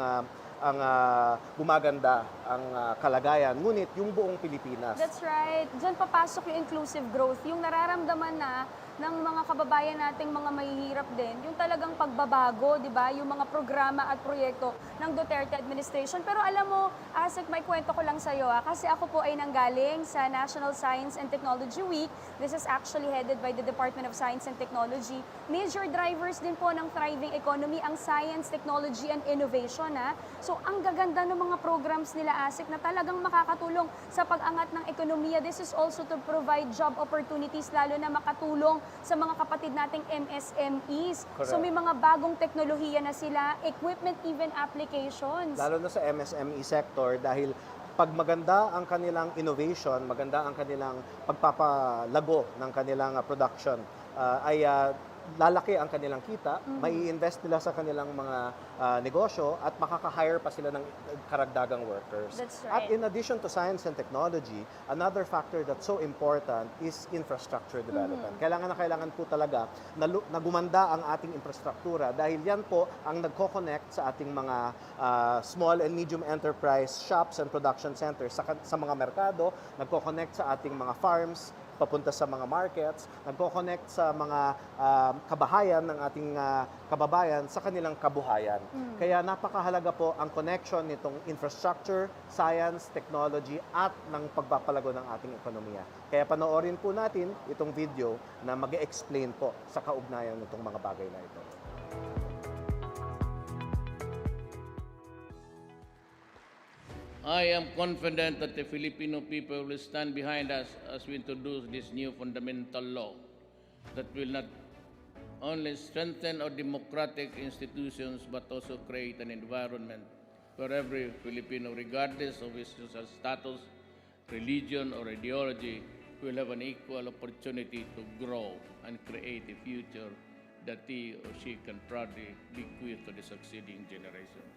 gumaganda ang kalagayan, ngunit yung buong Pilipinas. That's right. Diyan papasok yung inclusive growth. Yung nararamdaman na ng mga kababayan nating mga mahihirap din, yung talagang pagbabago, di ba? Yung mga programa at proyekto ng Duterte administration. Pero alam mo, Asik, may kwento ko lang sa'yo. Kasi ako po ay nanggaling sa National Science and Technology Week. This is actually headed by the Department of Science and Technology. Major drivers din po ng thriving economy ang science, technology, and innovation. So, ang gaganda ng mga programs nila, Asik, na talagang makakatulong sa pag-angat ng ekonomiya. This is also to provide job opportunities, lalo na makatulong sa mga kapatid nating MSMEs. Correct. So may mga bagong teknolohiya na sila, equipment, even applications. Lalo na sa MSME sector dahil pag maganda ang kanilang innovation, maganda ang kanilang pagpapalago ng kanilang production, ay lalaki ang kanilang kita, mai-invest nila sa kanilang mga negosyo at makaka-hire pa sila ng karagdagang workers. That's At right. in addition to science and technology, another factor that's so important is infrastructure development. Kailangan na kailangan po talaga na gumanda ang ating infrastruktura dahil yan po ang nagko-connect sa ating mga small and medium enterprise shops and production centers sa mga merkado, nagko-connect sa ating mga farms, papunta sa mga markets, nagko-connect sa mga kabahayan ng ating kababayan sa kanilang kabuhayan. Kaya napakahalaga po ang connection nitong infrastructure, science, technology at ng pagpapalago ng ating ekonomiya. Kaya panoorin po natin itong video na mag-explain po sa kaugnayan nitong mga bagay na ito. I am confident that the Filipino people will stand behind us as we introduce this new fundamental law that will not only strengthen our democratic institutions but also create an environment where every Filipino, regardless of his social status, religion, or ideology, will have an equal opportunity to grow and create a future that he or she can proudly bequeath to the succeeding generations.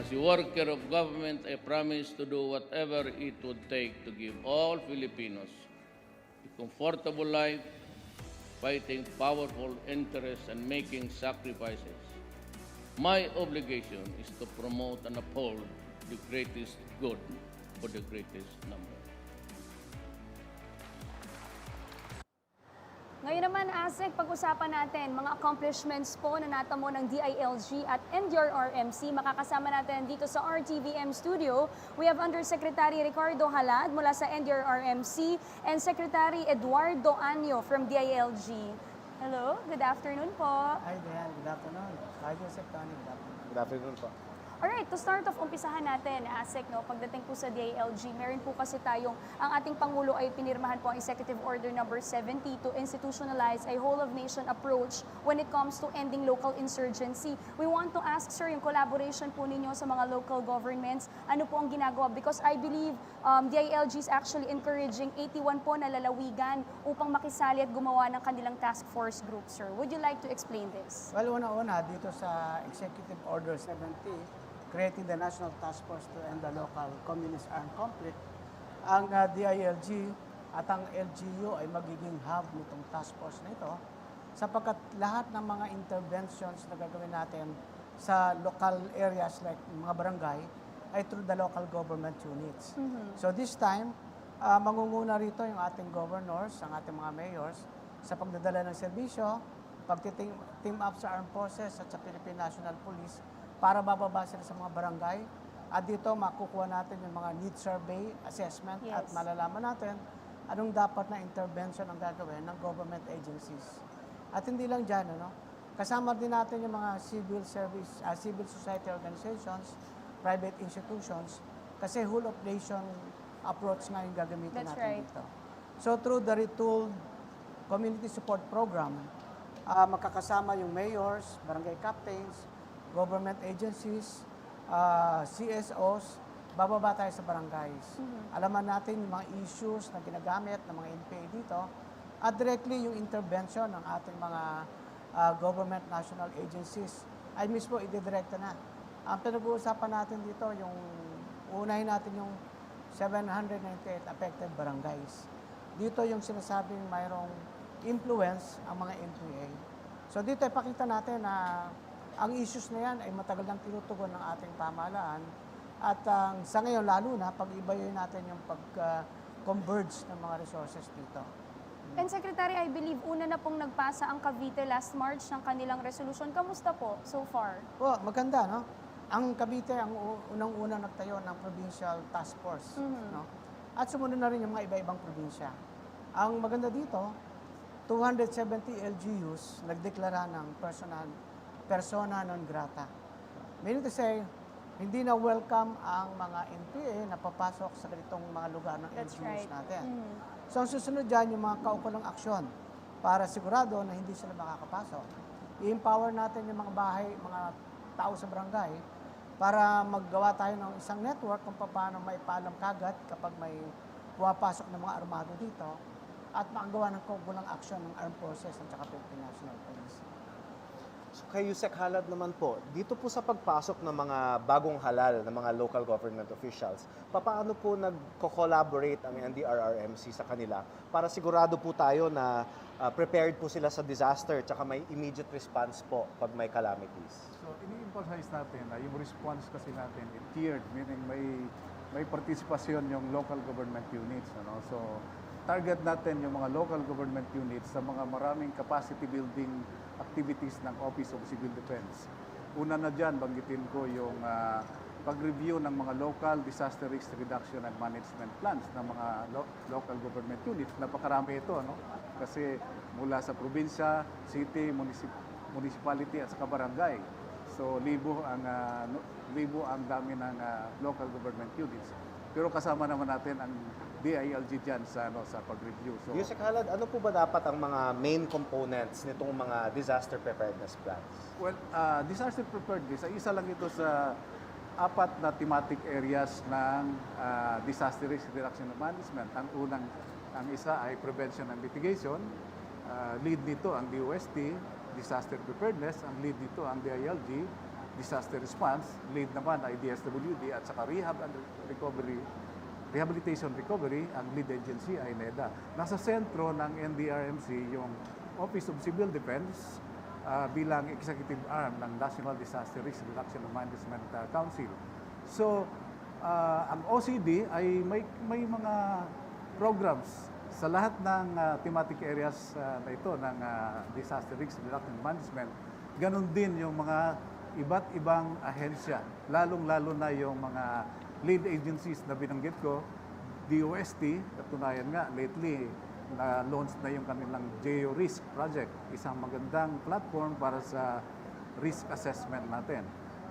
As a worker of government, I promise to do whatever it would take to give all Filipinos a comfortable life, fighting powerful interests and making sacrifices. My obligation is to promote and uphold the greatest good for the greatest number. Ngayon naman, Asek, pag-usapan natin mga accomplishments po na natamo ng DILG at NDRRMC. Makakasama natin dito sa RTVM studio. We have Undersecretary Ricardo Halad mula sa NDRRMC and Secretary Eduardo Anyo from DILG. Hello, good afternoon po. Hi, Dan. Good afternoon. Hi, Joseph Tony. Good afternoon. Good afternoon po. Alright, to start off, umpisahan natin, Asek, no? Pagdating po sa DILG, meron po kasi tayong, ang ating Pangulo ay pinirmahan po ang Executive Order number 70 to institutionalize a whole-of-nation approach when it comes to ending local insurgency. We want to ask, sir, yung collaboration po ninyo sa mga local governments, ano po ang ginagawa? Because I believe DILG is actually encouraging 81 po na lalawigan upang makisali at gumawa ng kanilang task force group, sir. Would you like to explain this? Well, una-una, dito sa Executive Order 70, creating the National Task Force to End the Local Communist Armed Conflict, ang DILG at ang LGU ay magiging hub nitong task force na ito sapagkat lahat ng mga interventions na gagawin natin sa local areas like mga barangay ay through the local government units. So this time, mangunguna rito yung ating governors, ang ating mga mayors sa pagdadala ng serbisyo, pagtitim up sa armed forces at sa Philippine National Police para bababa sila sa mga barangay. At dito makukuha natin yung mga need survey, assessment, at malalaman natin anong dapat na intervention ang gagawin ng government agencies. At hindi lang dyan, kasama din natin yung mga civil society organizations, private institutions, kasi whole of nation approach nga yung gagamitin natin dito. So through the retooled community support program, makakasama yung mayors, barangay captains, government agencies, CSOs, bababa tayo sa barangays. Alaman natin yung mga issues na ginagamit ng mga NPA dito at directly yung intervention ng ating mga government national agencies ay mismo ididirekta na. Ang pinag-uusapan natin dito, yung unahin natin yung 798 affected barangays. Dito yung sinasabing mayroong influence ang mga NPA. So dito ipakita natin na ang issues na yan ay matagal nang tinutugon ng ating pamahalaan at sa ngayon lalo na pag-ibayin natin yung pag-converge ng mga resources dito. And Secretary, I believe una na pong nagpasa ang Cavite last March ng kanilang resolution. Kamusta po so far? Oh, maganda, no? Ang Cavite ang unang-unang nagtayo ng provincial task force, no? At sumunod na rin yung mga iba-ibang probinsya. Ang maganda dito, 270 LGUs nagdeklara ng persona non grata. Meaning to say, hindi na welcome ang mga NPA na papasok sa ganitong mga lugar ng LGUs natin. So ang susunod dyan, yung mga kaukulang aksyon para sigurado na hindi sila makakapasok. I-empower natin yung mga bahay, mga tao sa barangay para maggawa tayo ng isang network kung paano maipaalam kagad kapag may pumapasok ng mga armado dito at makagawa ng kaukulang aksyon ng armed forces at saka Philippine National Police. So kay Yusek Halad naman po, dito po sa pagpasok ng mga bagong halal ng mga local government officials, paano po nagko-collaborate ang NDRRMC sa kanila para sigurado po tayo na prepared po sila sa disaster tsaka may immediate response po pag may calamities? So ini-emphasize natin na yung response kasi natin tiered, meaning may partisipasyon yung local government units. So target natin yung mga local government units sa mga maraming capacity building activities ng Office of Civil Defense. Una na dyan, banggitin ko yung pag-review ng mga local disaster risk reduction and management plans ng mga local government units. Napakarami ito, kasi mula sa probinsya, city, municipality at saka barangay. So libo ang dami ng local government units. Pero kasama naman natin ang DILG dyan sa pag-review. So, Yusek Halad, ano po ba dapat ang mga main components nitong mga disaster preparedness plans? Well, disaster preparedness, isa lang ito sa 4 na thematic areas ng disaster risk reduction and management. Ang isa ay prevention and mitigation. Lead nito ang DOST, disaster preparedness. Ang lead nito ang DILG. disaster response, lead naman ay DSWD at saka rehabilitation recovery, ang lead agency ay NEDA. Nasa sentro ng NDRMC yung Office of Civil Defense bilang executive arm ng National Disaster Risk Reduction and Management Council. So, ang OCD ay may mga programs sa lahat ng thematic areas na ito ng Disaster Risk Reduction and Management. Ganon din yung mga iba't ibang ahensya, lalong-lalo na yung mga lead agencies na binanggit ko, DOST, katunayan nga, lately, na-launch na yung kanilang Geo-Risk Project, isang magandang platform para sa risk assessment natin.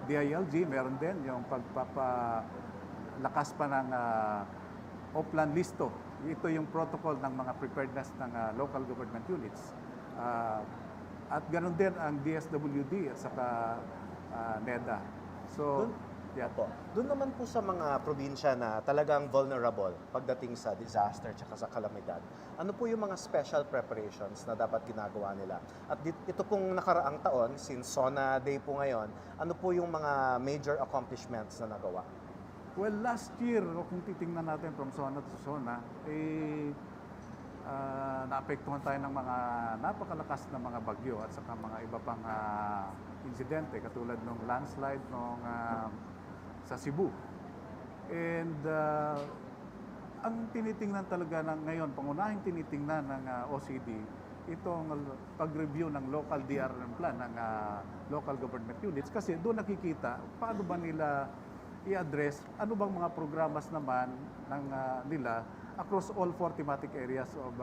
DILG, meron din yung pagpapalakas pa ng Oplan Listo. Ito yung protocol ng mga preparedness ng local government units. At ganoon din ang DSWD at saka NEDA. So, yeah po. Doon naman po sa mga probinsya na talagang vulnerable pagdating sa disaster at sa kalamidad, ano po yung mga special preparations na dapat ginagawa nila? At ito pong nakaraang taon, since SONA Day po ngayon, ano po yung mga major accomplishments na nagawa? Well, last year, kung titingnan natin from SONA to SONA, naapektuhan tayo ng mga napakalakas na mga bagyo at saka mga iba pang insidente katulad ng landslide sa Cebu. And ang tinitingnan talaga ngayon, pangunahing tinitingnan ng OCD, itong pag-review ng local DRM plan ng local government units kasi doon nakikita paano ba nila i-address, ano bang mga programas naman ng nila across all 4 thematic areas of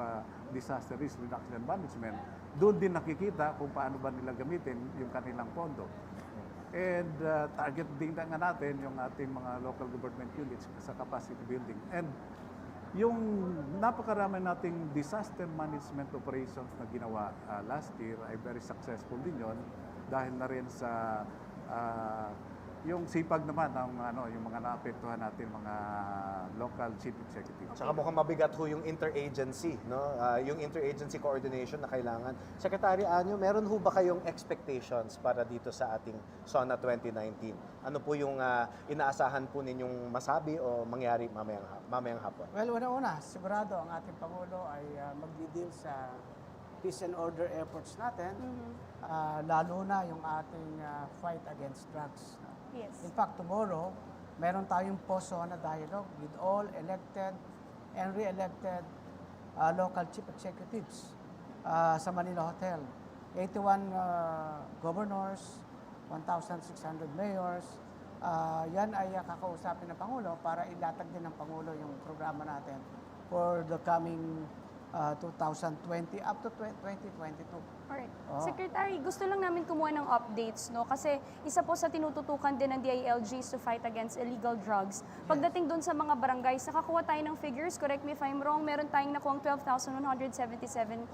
disaster risk reduction and management. Doon din nakikita kung paano ba nila gamitin yung kanilang pondo. And target din nga natin yung ating mga local government units sa capacity building. And yung napakarami nating disaster management operations na ginawa last year ay very successful din yon dahil na rin sa yung sipag naman ng yung mga naapektuhan natin mga local chief executives. Tsaka mukhang mabigat ho yung interagency, no? Yung interagency coordination na kailangan. Secretary Anyo, meron ho ba kayong expectations para dito sa ating SONA 2019? Ano po yung inaasahan po ninyong masabi o mangyari mamayang hapon? Well, una-una, sigurado ang ating Pangulo ay magdi-deal sa peace and order efforts natin, lalo na yung ating fight against drugs. Yes. In fact, tomorrow, meron tayong post-SONA dialogue with all elected and re-elected local chief executives sa Manila Hotel. 81 governors, 1,600 mayors. Yan ay kakausapin ng Pangulo para ilatag din ng Pangulo yung programa natin for the coming 2020 up to 2022. Alright. Secretary, gusto lang namin kumuha ng updates, no? Kasi isa po sa tinututukan din ng DILG is to fight against illegal drugs. Pagdating doon sa mga barangays, nakakuha tayo ng figures, correct me if I'm wrong, meron tayong nakuha 12,177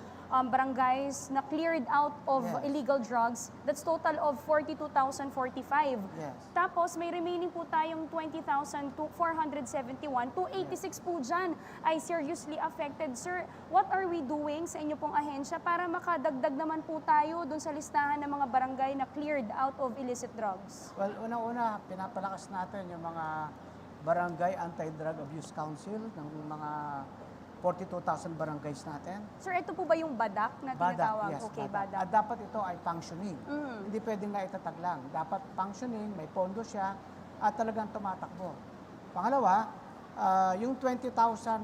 barangays na cleared out of illegal drugs. That's total of 42,045. Yes. Tapos may remaining po tayong 20,471. 286 po dyan ay seriously affected. Sir, what are we doing sa inyo pong ahensya para makadagdag naman po tayo dun sa listahan ng mga barangay na cleared out of illicit drugs? Well, unang-una, pinapalakas natin yung mga Barangay Anti-Drug Abuse Council ng mga 42,000 barangays natin. Sir, ito po ba yung badak na tinatawag? Yes, Okay, badak. badak. At dapat ito ay functioning. Hindi pwedeng na itatag lang. Dapat functioning, may pondo siya, at talagang tumatakbo. Pangalawa, yung 20,000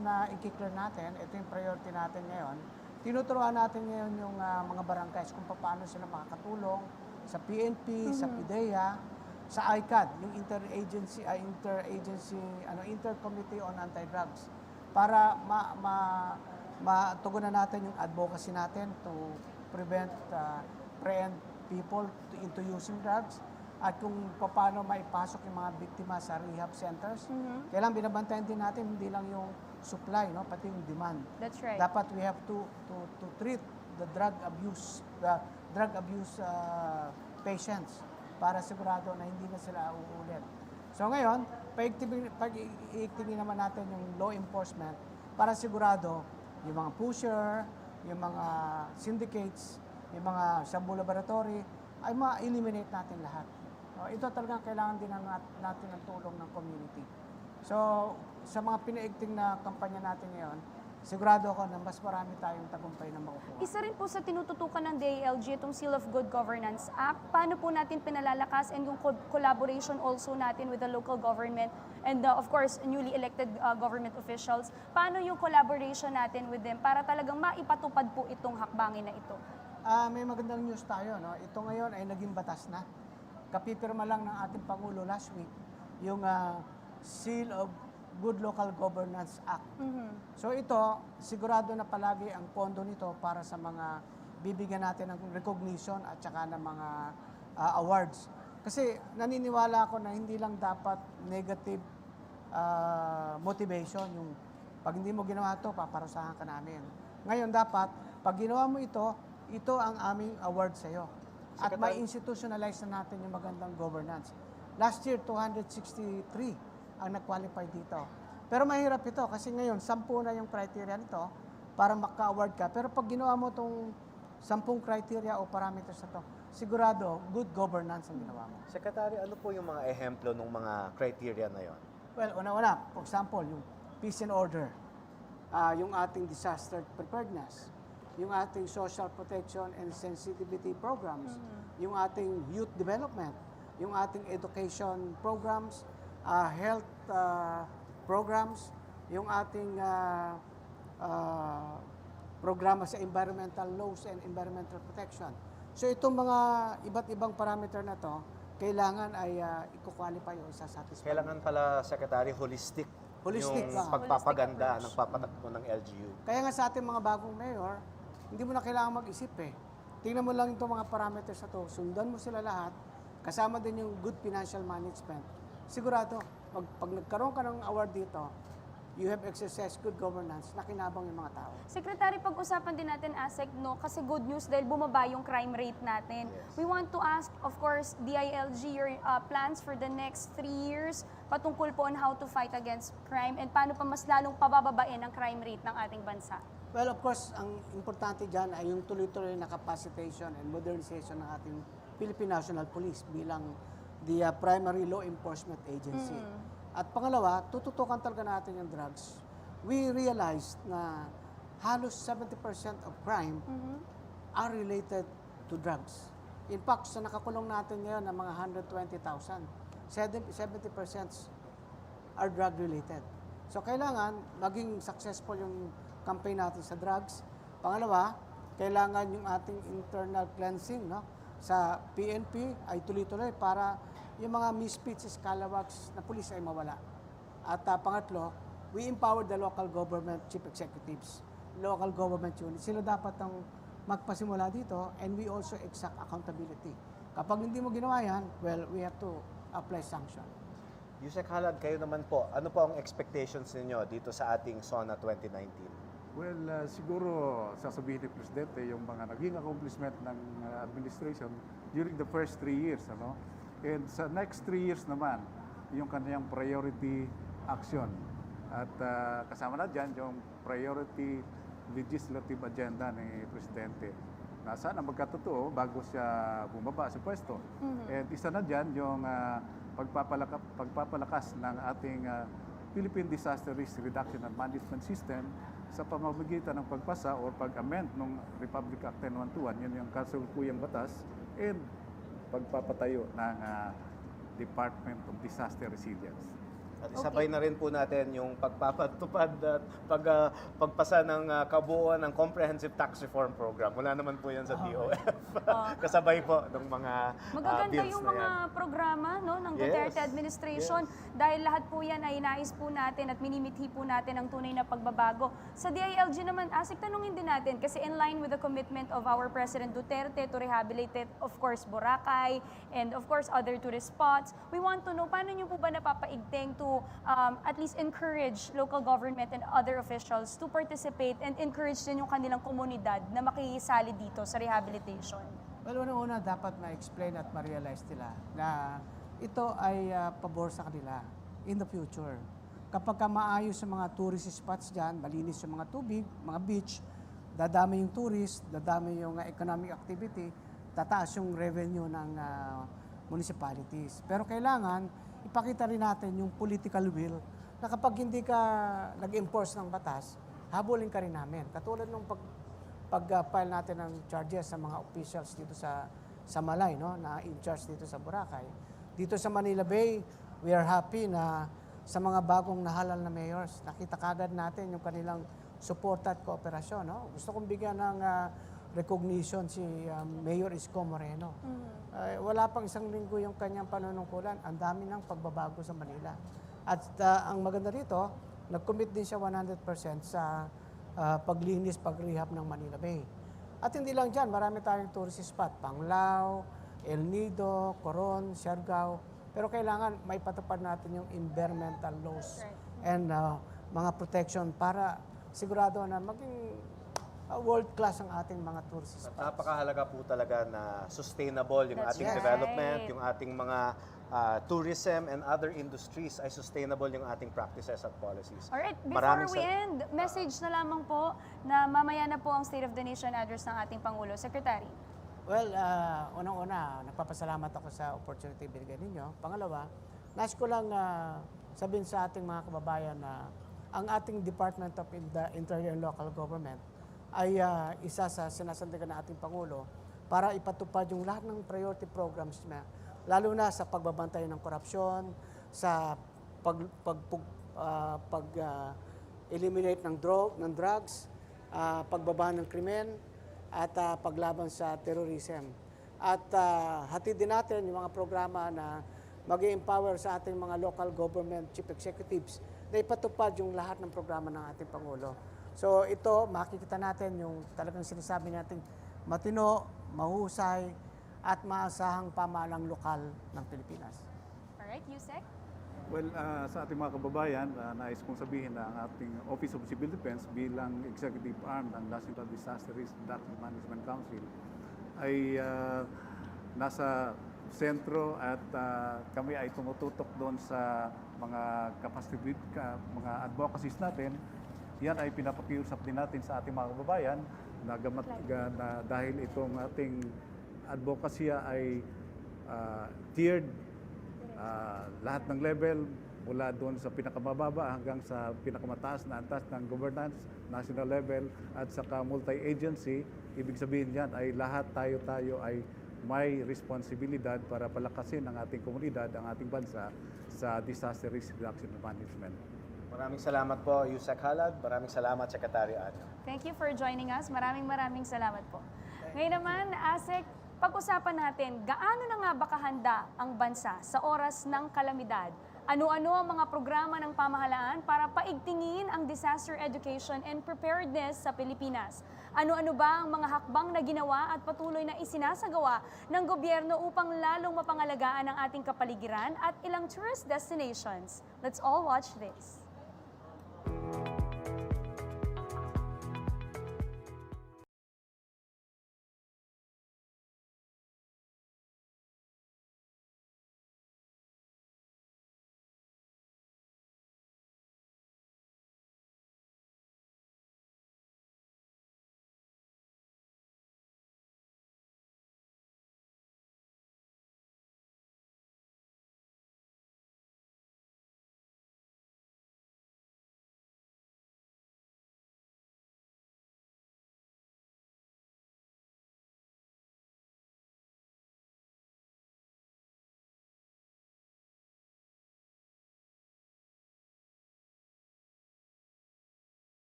na i-clear natin, ito yung priority natin ngayon. Tinuturuan natin ngayon yung mga barangays kung paano sila makakatulong sa PNP, sa PIDEA, sa ICAD, yung Intercommittee on Anti-Drugs, para matugunan natin yung advocacy natin to preempt people into using drugs, at kung paano maipasok yung mga biktima sa rehab centers. Kailangan binabantayan din natin hindi lang yung supply, no, pati yung demand. That's right. Dapat we have to treat the drug abuse patients para sigurado na hindi na sila uulit. So ngayon, pag-iiktingin naman natin yung law enforcement para sigurado yung mga pusher, yung mga syndicates, yung mga shabu laboratory ay ma-eliminate natin lahat. Ito talagang kailangan din natin ng tulong ng community. So, sa mga pinaigting na kampanya natin ngayon, sigurado ako na mas marami tayong tagumpay na makukuha. Isa rin po sa tinututukan ng DILG itong Seal of Good Governance Act. Paano po natin pinalalakas and yung collaboration also natin with the local government and of course newly elected government officials. Paano yung collaboration natin with them para talagang maipatupad po itong hakbangin na ito? May magandang news tayo. No? Ito ngayon ay naging batas na. Kapipirma lang ng ating Pangulo last week yung Seal of Good Local Governance Act. So ito, sigurado na palagi ang pondo nito para sa mga bibigyan natin ng recognition at saka ng mga awards. Kasi naniniwala ako na hindi lang dapat negative motivation. Yung pag hindi mo ginawa ito, paparusahan ka namin. Ngayon dapat, pag ginawa mo ito ang aming award sa iyo. At may institutionalize na natin yung magandang governance. Last year, 263 ang nag-qualify dito. Pero mahirap ito kasi ngayon, 10 na yung criteria nito para maka-award ka. Pero pag ginawa mo itong 10 criteria o parameters na ito, sigurado, good governance ang ginawa mo. Secretary, ano po yung mga ehemplo ng mga criteria na yon? Well, una-una, for example, yung peace and order, yung ating disaster preparedness, yung ating social protection and sensitivity programs, yung ating youth development, yung ating education programs, health programs, yung ating programa sa environmental laws and environmental protection. So itong mga iba't ibang parameter na to, kailangan ay i-qualify o isa-satisfy. Kailangan pala, Secretary, holistic yung pagpapaganda ng papatakbo ng LGU. Kaya nga sa ating mga bagong mayor, hindi mo na kailangan mag-isip eh. Tingnan mo lang itong mga parameters na to, sundan mo sila lahat, kasama din yung good financial management. Sigurado, pag nagkaroon ka ng award dito, you have exercised good governance, nakinabang yung mga tao. Secretary, pag-usapan din natin, ASEC, no? Kasi good news dahil bumaba yung crime rate natin. Yes. We want to ask, of course, DILG, your plans for the next 3 years patungkol po on how to fight against crime and paano pa mas lalong pabababain ang crime rate ng ating bansa. Well, of course, ang importante dyan ay yung tuloy-tuloy na capacitation and modernization ng ating Philippine National Police bilang the primary law enforcement agency. At pangalawa, tututukan talaga natin yung drugs. We realized na halos 70% of crime are related to drugs. In fact, sa nakakulong natin ngayon ng mga 120,000, 70% are drug-related. So kailangan maging successful yung campaign natin sa drugs. Pangalawa, kailangan yung ating internal cleansing sa PNP ay tuloy-tuloy para yung mga misfits, scalawags na pulis ay mawala. At pangatlo, we empower the local government chief executives, local government units. Sila dapat ang magpasimula dito and we also exact accountability. Kapag hindi mo ginawa yan, well, we have to apply sanction. Yusek Halad, kayo naman po, ano po ang expectations ninyo dito sa ating SONA 2019? Well, siguro sasabihin ni Presidente yung mga naging accomplishment ng administration during the first 3 years. And sa next 3 years naman, yung kanyang priority action. At kasama na dyan yung priority legislative agenda ni Presidente. Na sana magkatotoo bago siya bumaba sa pwesto. And isa na dyan yung pagpapalakas ng ating Philippine Disaster Risk Reduction and Management System sa pamamagitan ng pagpasa o pag-amend ng Republic Act 10121, yun yung kasalukuyang batas, and pagpapatayo ng Department of Disaster Resilience. At isabay na rin po natin yung pagpapatupad at pagpasa ng kabuuan ng Comprehensive Tax Reform Program. Wala naman po yan sa DOF. Kasabay po ng mga magaganda bills yung na mga yan. programa ng Duterte administration dahil lahat po yan ay nais po natin at minimithi po natin ang tunay na pagbabago. Sa DILG naman, ASIC, tanungin din natin kasi in line with the commitment of our President Duterte to rehabilitate, of course, Boracay and of course other tourist spots, we want to know paano nyo po ba napapaigting to at least encourage local government and other officials to participate and encourage din yung kanilang komunidad na makisali dito sa rehabilitation? Well, una-una dapat ma-explain at ma-realize nila na ito ay pabor sa kanila in the future. Kapag maayos yung mga tourist spots dyan, malinis yung mga tubig, mga beach, dadami yung tourist, dadami yung economic activity, tataas yung revenue ng municipalities. Pero kailangan ipakita rin natin yung political will na kapag hindi ka nag-enforce ng batas, habulin ka rin namin. Katulad nung pag-file natin ng charges sa mga officials dito sa Malay, no, na in charge dito sa Boracay. Dito sa Manila Bay, we are happy na sa mga bagong nahalal na mayors, nakita kagad natin yung kanilang suporta at kooperasyon. No? Gusto kong bigyan ng recognition si Mayor Isko Moreno. Wala pang isang linggo yung kanyang panunungkulan, ang dami ng pagbabago sa Manila. At ang maganda rito, nag-commit din siya 100% sa paglinis, pag-rehab ng Manila Bay. At hindi lang dyan, marami tayong tourist spot, Panglao, El Nido, Coron, Siargao. Pero kailangan may patupad natin yung environmental laws and mga protection para sigurado na maging world-class ang ating mga tourist spots. Napakahalaga po talaga na sustainable yung ating development, yung ating mga tourism and other industries ay sustainable yung ating practices at policies. Alright, before we end, message na lamang po na mamaya na po ang State of the Nation address ng ating Pangulo. Secretary. Well, unang-una, nagpapasalamat ako sa opportunity binigay ninyo. Pangalawa, nais ko lang sabihin sa ating mga kababayan na ang ating Department of the Interior and Local Government ay isa sa sinasandigan ng ating Pangulo para ipatupad yung lahat ng priority programs niya, lalo na sa pagbabantay ng korupsyon, sa eliminate ng drugs, pagbaba ng krimen, at paglaban sa terrorism. At hatid din natin yung mga programa na mag-empower sa ating mga local government chief executives na ipatupad yung lahat ng programa ng ating Pangulo. So ito, makikita natin yung talagang sinasabi natin matino, mahusay, at maasahang pamahalang lokal ng Pilipinas. Alright, Yusek? Well, sa ating mga kababayan, nais kong sabihin na ang ating Office of Civil Defense bilang executive arm ng National Disaster Risk Reduction Management Council ay nasa sentro at kami ay tumututok doon sa mga capacity, mga advocacies natin. Yan ay pinapakiusap din natin sa ating mga kababayan na dahil itong ating advokasya ay tiered, lahat ng level mula doon sa pinakamababa hanggang sa pinakamataas na antas ng governance, national level at saka multi-agency. Ibig sabihin yan ay lahat tayo ay may responsibilidad para palakasin ang ating komunidad, ang ating bansa sa disaster risk reduction management. Maraming salamat po, Yusek Halad. Maraming salamat, Secretary Anyo. Thank you for joining us. Maraming salamat po. Ngayon naman, Asek, pag-usapan natin, gaano na nga ba kahanda ang bansa sa oras ng kalamidad? Ano-ano ang mga programa ng pamahalaan para paigtingin ang disaster education and preparedness sa Pilipinas? Ano-ano ba ang mga hakbang na ginawa at patuloy na isinasagawa ng gobyerno upang lalong mapangalagaan ang ating kapaligiran at ilang tourist destinations? Let's all watch this.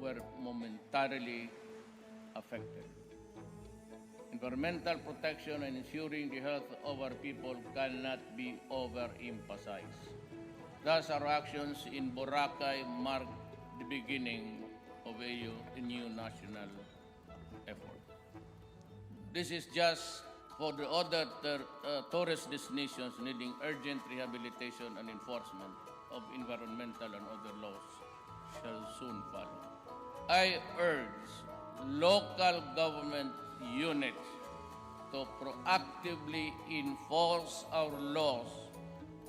Were momentarily affected. Environmental protection and ensuring the health of our people cannot be overemphasized. Thus, our actions in Boracay mark the beginning of a new national effort. This is just for the other tourist destinations needing urgent rehabilitation and enforcement of environmental and other laws shall soon follow. I urge local government units to proactively enforce our laws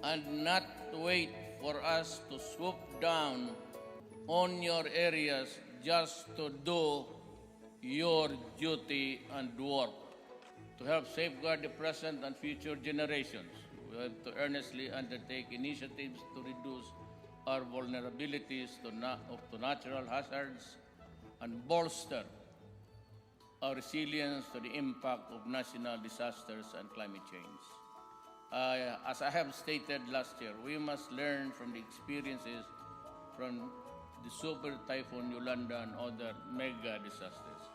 and not wait for us to swoop down on your areas just to do your duty and work. To help safeguard the present and future generations, we have to earnestly undertake initiatives to reduce our vulnerabilities to natural hazards and bolster our resilience to the impact of national disasters and climate change. As I have stated last year, we must learn from the experiences from the Super Typhoon Yolanda and other mega disasters,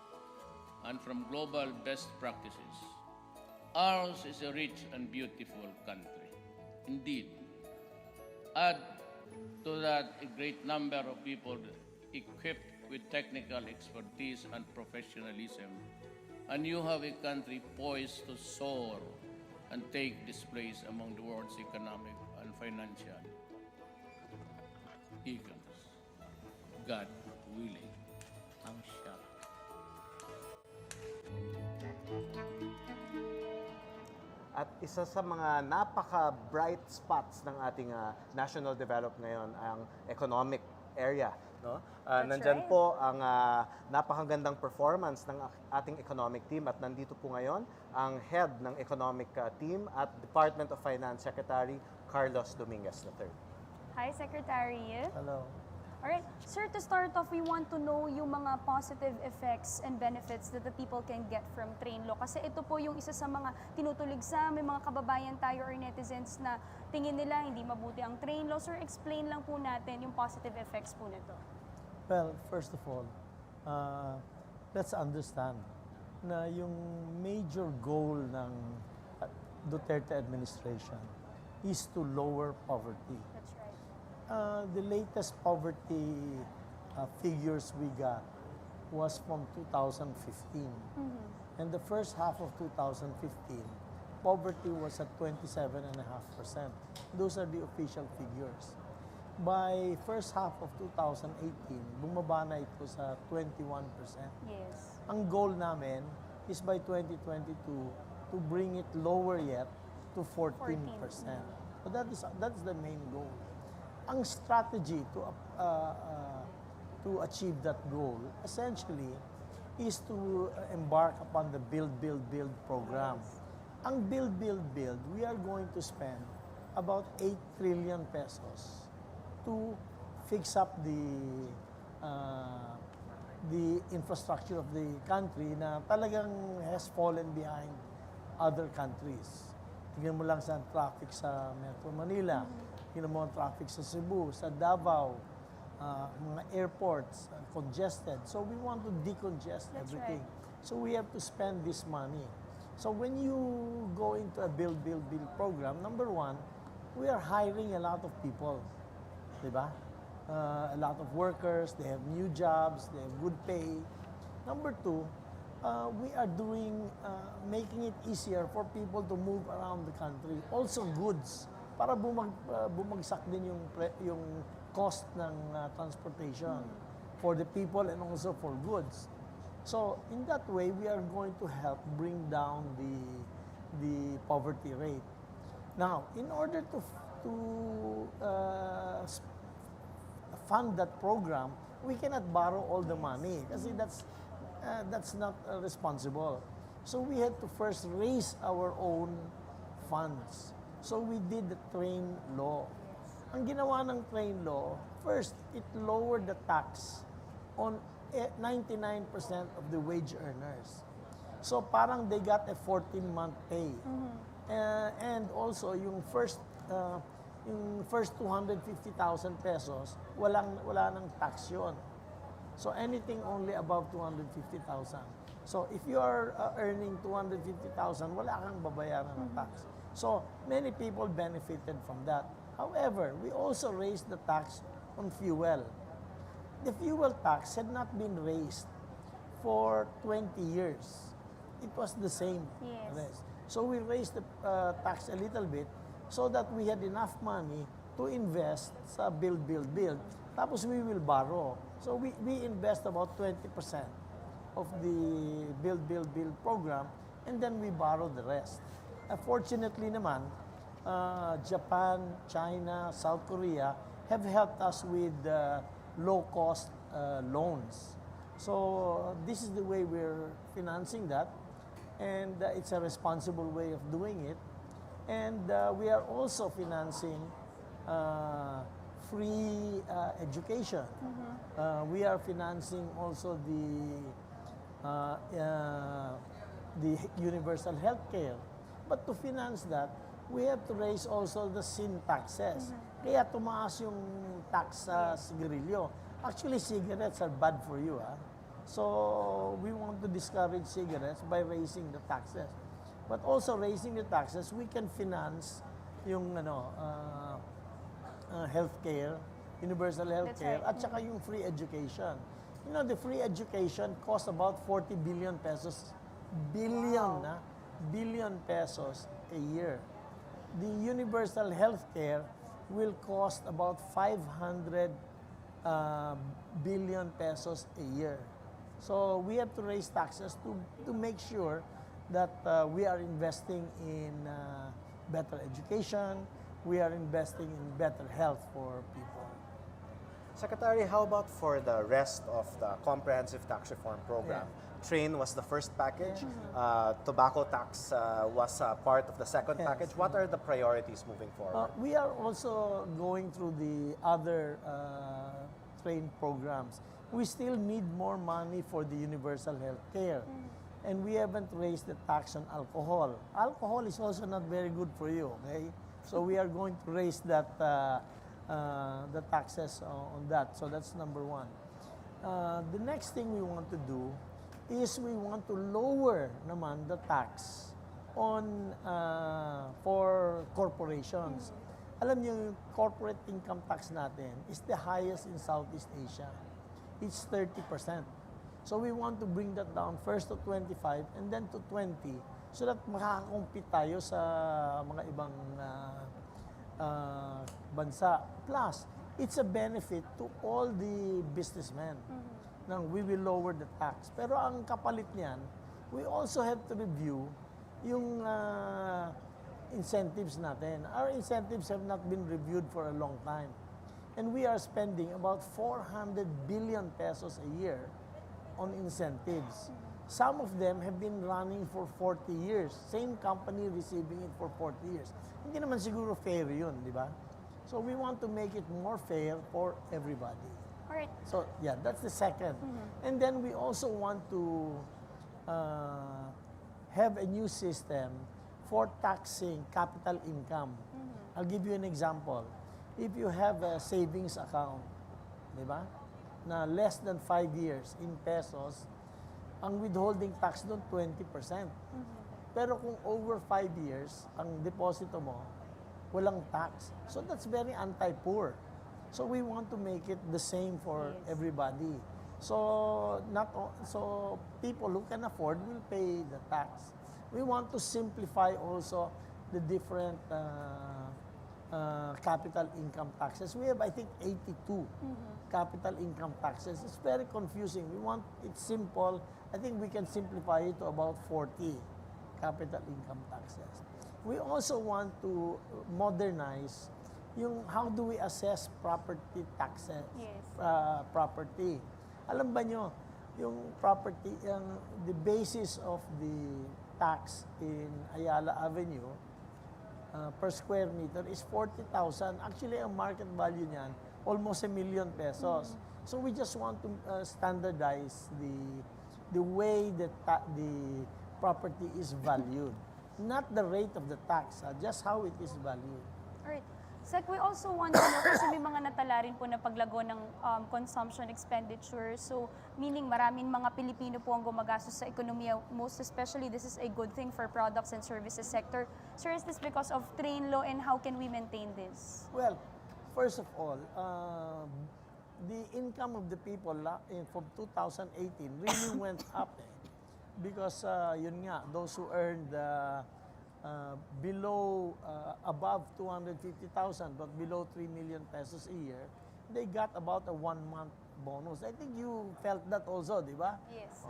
and from global best practices. Ours is a rich and beautiful country. Indeed, add to that a great number of people equipped with technical expertise and professionalism, and you have a country poised to soar and take this place among the world's economic and financial eagles. God willing, ang siya. At isa sa mga napaka-bright spots ng ating national development ngayon ang economic area. No? Nandyan right. po ang napakagandang performance ng ating economic team at nandito po ngayon ang head ng economic team at Department of Finance Secretary Carlos Dominguez III. Hi, Secretary. Hello. Alright, sir, to start off, we want to know yung mga positive effects and benefits that the people can get from train law. Kasi ito po yung isa sa mga tinutulig sa may mga kababayan tayo or netizens na tingin nila hindi mabuti ang train law. Sir, explain lang po natin yung positive effects po nito. Well, first of all, let's understand na yung major goal ng Duterte administration is to lower poverty. That's right. The latest poverty figures we got was from 2015. And the first half of 2015, poverty was at 27.5%. Those are the official figures. By first half of 2018, bumaba na ito sa 21%. Yes. Ang goal namin is by 2022 to bring it lower yet to 14%. So that's the main goal. Ang strategy to achieve that goal essentially is to embark upon the Build, Build, Build program. Ang Build, Build, Build, we are going to spend about 8 trillion pesos to fix up the infrastructure of the country na talagang has fallen behind other countries. Tingnan mo lang sa traffic sa Metro Manila. Tingnan mo ang traffic sa Cebu, sa Davao, mga airports, congested. So we want to decongest everything. Right. So we have to spend this money. So when you go into a Build, Build, Build program, number one, we are hiring a lot of people. Diba? A lot of workers, they have new jobs, they have good pay. Number two, we are making it easier for people to move around the country. Also goods, para bumagsak din yung cost ng transportation for the people and also for goods. So in that way, we are going to help bring down the poverty rate. Now, in order to fund that program, we cannot borrow all the money kasi that's not responsible. So we had to first raise our own funds. So we did the train law. Ang ginawa ng train law, first, it lowered the tax on 99% of the wage earners. So parang they got a 14-month pay. And also, yung first 250,000 pesos, wala nang tax yun. So anything only above 250,000. So if you are earning 250,000, wala kang babayaran ng tax. So many people benefited from that. However, we also raised the tax on fuel. The fuel tax had not been raised for 20 years. It was the same. Yes. So we raised the tax a little bit so that we had enough money to invest sa build. Tapos we will borrow. So we invest about 20% of the Build, Build, Build program, and then we borrow the rest. Fortunately naman, Japan, China, South Korea have helped us with low-cost loans. So this is the way we're financing that, and it's a responsible way of doing it. And we are also financing free education. We are financing also the universal health care. But to finance that, we have to raise also the sin taxes. Kaya tumaas yung tax sa sigarilyo. Actually, cigarettes are bad for you. So we want to discourage cigarettes by raising the taxes. But also raising the taxes, we can finance yung healthcare, universal healthcare, at saka yung free education. You know, the free education costs about 40 billion pesos. Billion pesos a year. The universal healthcare will cost about 500 billion pesos a year. So we have to raise taxes to make sure that we are investing in better education, we are investing in better health for people. Secretary, how about for the rest of the comprehensive tax reform program? Train was the first package. Tobacco tax was part of the second package. What are the priorities moving forward? We are also going through the other train programs. We still need more money for the universal health care. And we haven't raised the tax on alcohol. Alcohol is also not very good for you, okay? So we are going to raise that the taxes on that. So that's number one. The next thing we want to do is we want to lower naman the tax on for corporations. Alam niyo, yung corporate income tax natin is the highest in Southeast Asia. It's 30%. So we want to bring that down first to 25 and then to 20 so that makakakompete tayo sa mga ibang bansa. Plus, it's a benefit to all the businessmen. Now, we will lower the tax. Pero ang kapalit niyan, we also have to review yung incentives natin. Our incentives have not been reviewed for a long time. And we are spending about 400 billion pesos a year on incentives. Some of them have been running for 40 years. Same company receiving it for 40 years. Hindi naman siguro fair yun, di ba? So we want to make it more fair for everybody. Alright. So yeah, that's the second. And then we also want to have a new system for taxing capital income. I'll give you an example. If you have a savings account, di ba, na less than 5 years in pesos, ang withholding tax doon 20%. Pero kung over 5 years, ang deposito mo, walang tax. So that's very anti-poor. So we want to make it the same for everybody. So so people who can afford will pay the tax. We want to simplify also the different capital income taxes. We have, I think, 82 capital income taxes. It's very confusing. We want it simple. I think we can simplify it to about 40 capital income taxes. We also want to modernize yung how do we assess property taxes. Property. Alam ba nyo, yung property, the basis of the tax in Ayala Avenue, per square meter is 40,000. Actually, ang market value niyan, almost 1 million pesos. So we just want to standardize the way that the property is valued. Not the rate of the tax, just how it is valued. Alright. Sec, we also want to know, kasi may mga natala rin po na paglago ng consumption expenditure. So, meaning maraming mga Pilipino po ang gumagastos sa ekonomiya. Most especially, this is a good thing for products and services sector. Sir, is this because of train law and how can we maintain this? Well, first of all, the income of the people from 2018 really went up because yun nga, those who earned below, above 250,000 but below 3 million pesos a year, they got about a 1 month bonus. I think you felt that also, di ba? Yes.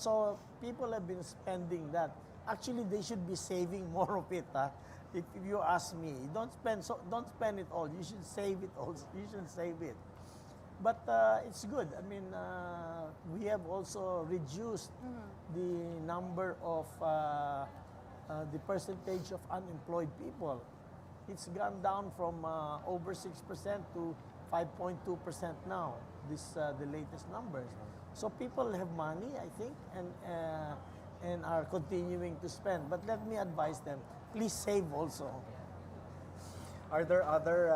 So people have been spending that. Actually, they should be saving more of it. If you ask me, don't spend it all. You should save it also. You should save it. But it's good. I mean, we have also reduced the number of the percentage of unemployed people. It's gone down from over 6% to 5.2% now. The latest numbers. So people have money, I think, and are continuing to spend. But let me advise them: please save also. Are there other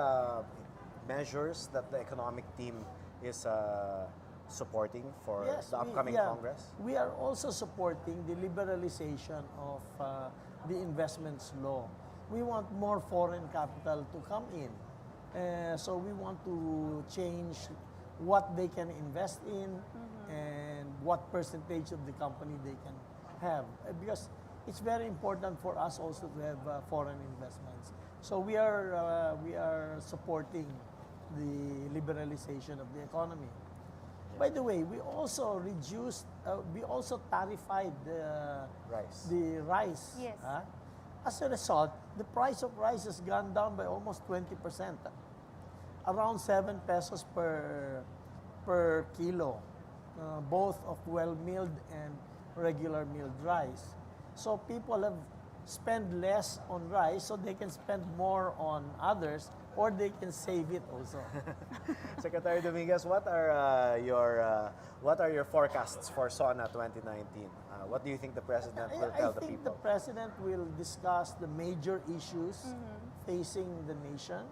measures that the economic team is supporting for the upcoming Congress? We are also supporting the liberalization of the investments law. We want more foreign capital to come in. So we want to change what they can invest in and what percentage of the company they can have. Because it's very important for us also to have foreign investments. So we are supporting the liberalization of the economy. By the way, we also tarified the rice. Yes. As a result, the price of rice has gone down by almost 20%. Around 7 pesos per kilo, both of well-milled and regular milled rice. So people have spent less on rice, so they can spend more on others, or they can save it also. Secretary Dominguez, what are your forecasts for SONA 2019? What do you think the President will tell the I think people? the President will discuss the major issues facing the nation.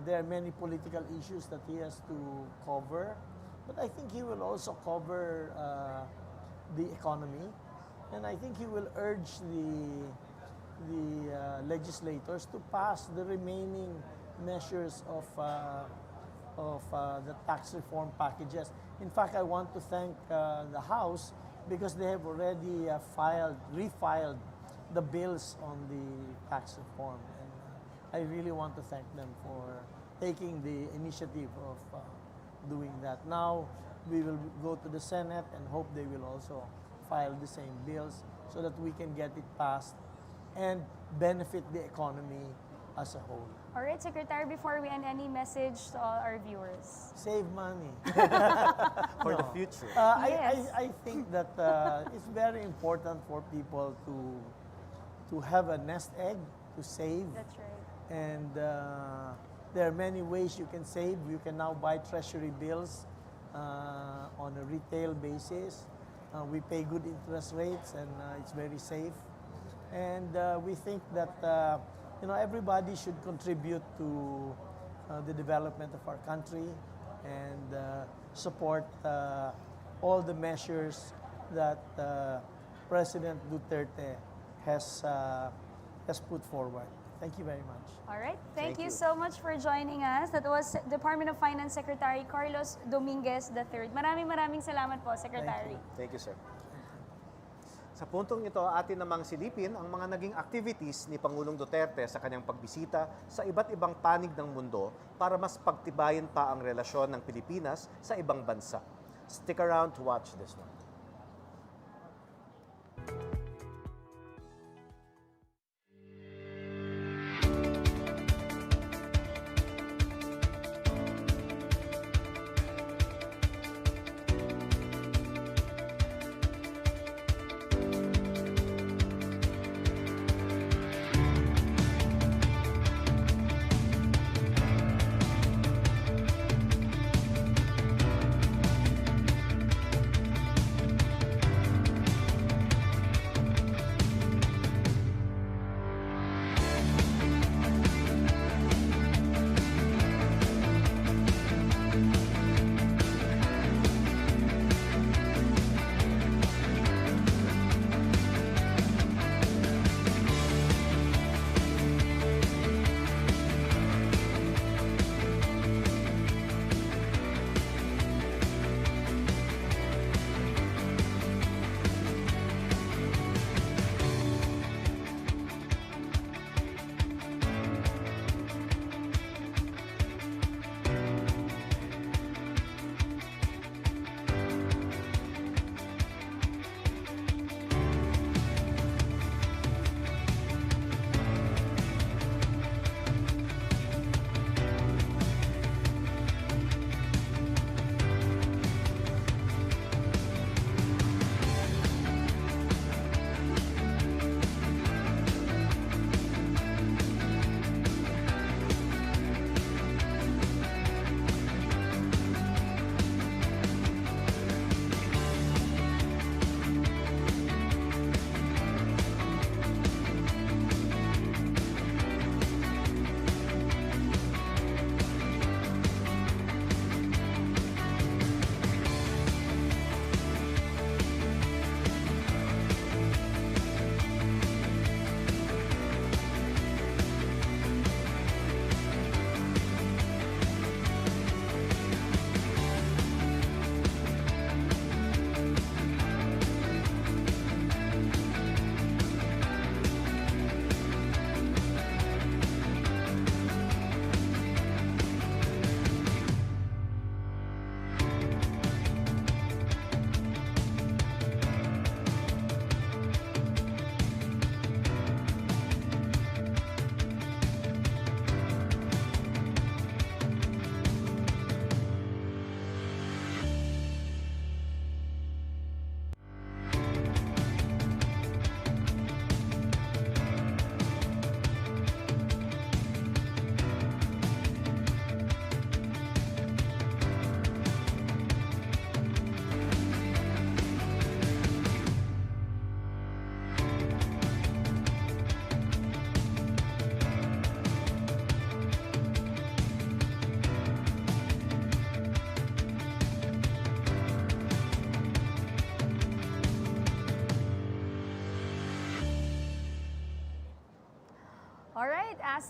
There are many political issues that he has to cover, but I think he will also cover the economy, and I think he will urge the legislators to pass the remaining measures of the tax reform packages. In fact, I want to thank the House because they have already refiled the bills on the tax reform. And I really want to thank them for taking the initiative of doing that. Now, we will go to the Senate and hope they will also file the same bills so that we can get it passed and benefit the economy as a whole. All right, Secretary, before we end, any message to all our viewers? Save money. For the future. I think that it's very important for people to have a nest egg, to save. That's right. And there are many ways you can save. You can now buy treasury bills on a retail basis. We pay good interest rates, and it's very safe. And we think that everybody should contribute to the development of our country and support all the measures that President Duterte has put forward. Thank you very much. All right. Thank you so much for joining us. That was Department of Finance Secretary Carlos Dominguez III. Maraming salamat po, Secretary. Thank you, sir. Sa puntong ito, atin namang silipin ang mga naging activities ni Pangulong Duterte sa kanyang pagbisita sa iba't ibang panig ng mundo para mas pagtibayin pa ang relasyon ng Pilipinas sa ibang bansa. Stick around to watch this one.